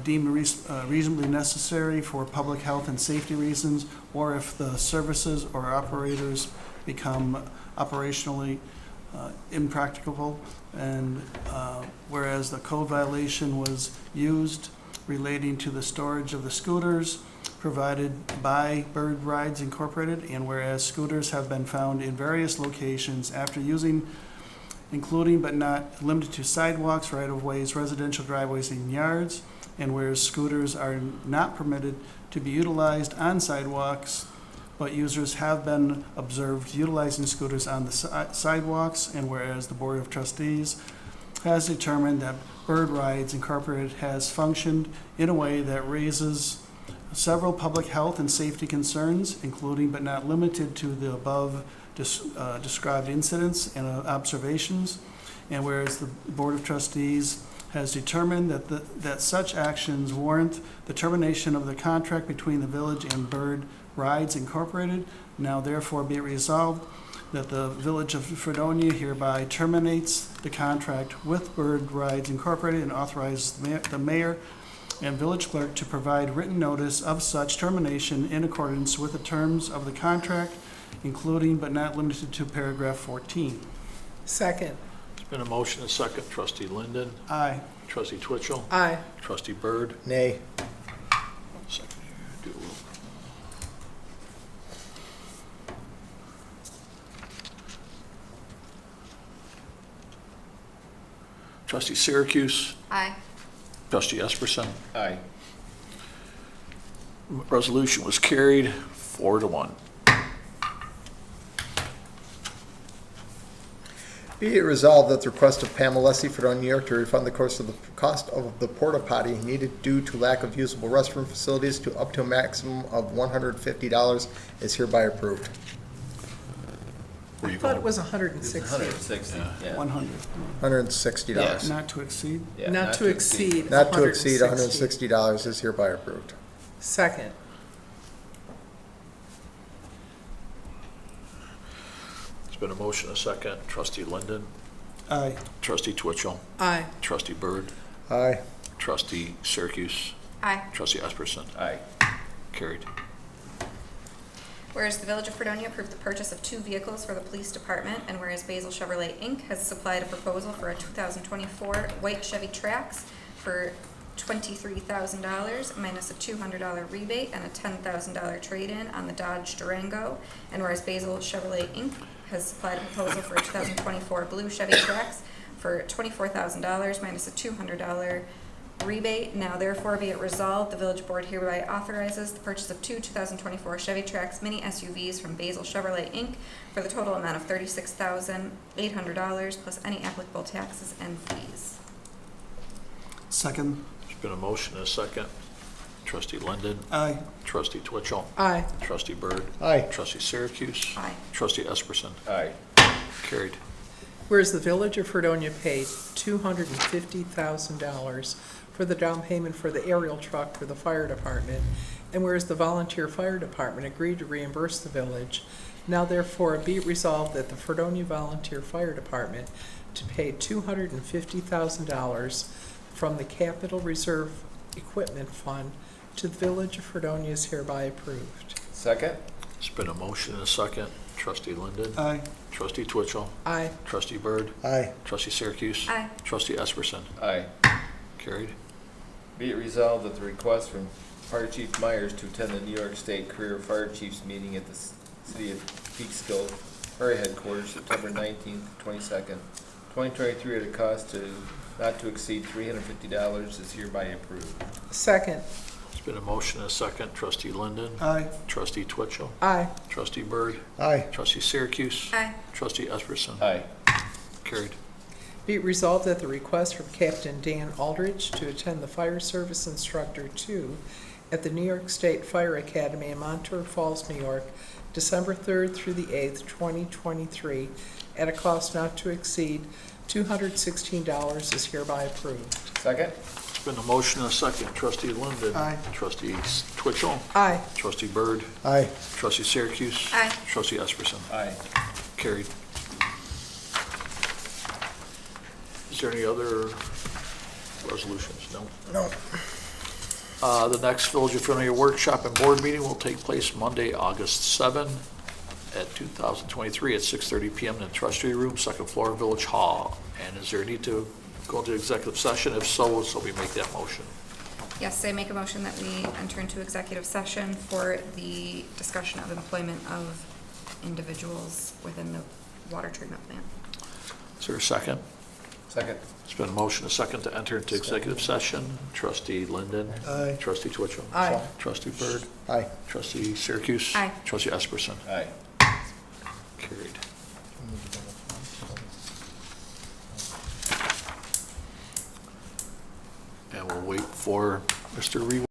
deemed reasonably necessary for public health and safety reasons, or if the services or operators become operationally impracticable, and whereas the code violation was used relating to the storage of the scooters provided by Bird Rides Incorporated, and whereas scooters have been found in various locations after using, including but not limited to sidewalks, right-of-ways, residential driveways, and yards, and whereas scooters are not permitted to be utilized on sidewalks, but users have been observed utilizing scooters on the sidewalks, and whereas the Board of Trustees has determined that Bird Rides Incorporated has functioned in a way that raises several public health and safety concerns, including but not limited to the above described incidents and observations, and whereas the Board of Trustees has determined that such actions warrant the termination of the contract between the village and Bird Rides Incorporated, now therefore be it resolved that the Village of Fredonia hereby terminates the contract with Bird Rides Incorporated and authorizes the mayor and village clerk to provide written notice of such termination in accordance with the terms of the contract, including but not limited to paragraph 14. Second. There's been a motion and a second. Trustee Linden? Aye. Trustee Twitchell? Aye. Trustee Byrd? Nay. Second here, duly. Trustee Syracuse? Aye. Trustee Esperson? Aye. Resolution was carried 4-1. Be it resolved that the request of Pamela Leslie, Fredonia, New York, to refund the cost of the porta potty needed due to lack of usable restroom facilities to up to a maximum of $150 is hereby approved. Where I you thought going? it was 160. 160, yeah. 100. $160. Not to exceed. Yeah, Not to exceed. Not to exceed $160 is hereby approved. Second. There's been a motion and a second. Trustee Linden? Aye. Trustee Twitchell? Aye. Trustee Byrd? Aye. Trustee Syracuse? Aye. Trustee Esperson? Aye. Carried. Whereas the Village of Fredonia approved the purchase of 2 vehicles for the police department, and whereas Basil Chevrolet Inc. has supplied a proposal for a 2024 white Chevy Trax for $23,000 minus a $200 rebate and a $10,000 trade-in on the Dodge Durango, and whereas Basil Chevrolet Inc. has supplied a proposal for a 2024 blue Chevy Trax for $24,000 minus a $200 rebate. Now therefore be it resolved, the village board hereby authorizes the purchase of 2 2024 Chevy Trax mini SUVs from Basil Chevrolet Inc. for the total amount of $36,800 plus any applicable taxes and fees. Second. There's been a motion and a second. Trustee Linden? Aye. Trustee Twitchell? Aye. Trustee Byrd? Aye. Trustee Syracuse? Aye. Trustee Esperson? Aye. Carried. Whereas the Village of Fredonia paid $250,000 for the down payment for the aerial truck for the fire department, and whereas the volunteer fire department agreed to reimburse the village, now therefore be it resolved that the Fredonia Volunteer Fire Department to pay $250,000 from the Capital Reserve Equipment Fund to the Village of Fredonia is hereby approved. Second? There's been a motion and a second. Trustee Linden? Aye. Trustee Twitchell? Aye. Trustee Byrd? Aye. Trustee Syracuse? Aye. Trustee Esperson? Aye. Carried. Be it resolved that the request from Fire Chief Myers to attend the New York State Career Fire Chiefs meeting at the City of Peekskill Fire Headquarters, September 19th, 22nd, 2023, at a cost to not to exceed $350 is hereby approved. Second. There's been a motion and a second. Trustee Linden? Aye. Trustee Twitchell? Aye. Trustee Byrd? Aye. Trustee Syracuse? Aye. Trustee Esperson? Aye. Carried. Be it resolved that the request from Captain Dan Aldridge to attend the Fire Service Instructor 2 at the New York State Fire Academy in Montour Falls, New York, December 3rd through the 8th, 2023, at a cost not to exceed $216 is hereby approved. Second? There's been a motion and a second. Trustee Linden? Aye. Trustee Twitchell? Aye. Trustee Byrd? Aye. Trustee Syracuse? Aye. Trustee Esperson? Aye. Carried. Is there any other resolutions? No? No. The next Village of Fredonia workshop and board meeting will take place Monday, August 7 at 2023 at 6:30 PM in the Trustee Room, second floor, Village Hall. And is there a need to go into executive session? If so, we make that motion. Yes, I make a motion that we enter into executive session for the discussion of employment of individuals within the water treatment plant. Is there a second? Second. There's been a motion, a second to enter into executive session. Trustee Linden? Aye. Trustee Twitchell? Aye. Trustee Byrd? Aye. Trustee Syracuse? Aye. Trustee Esperson? Aye. Carried. And we'll wait for Mr. Reed.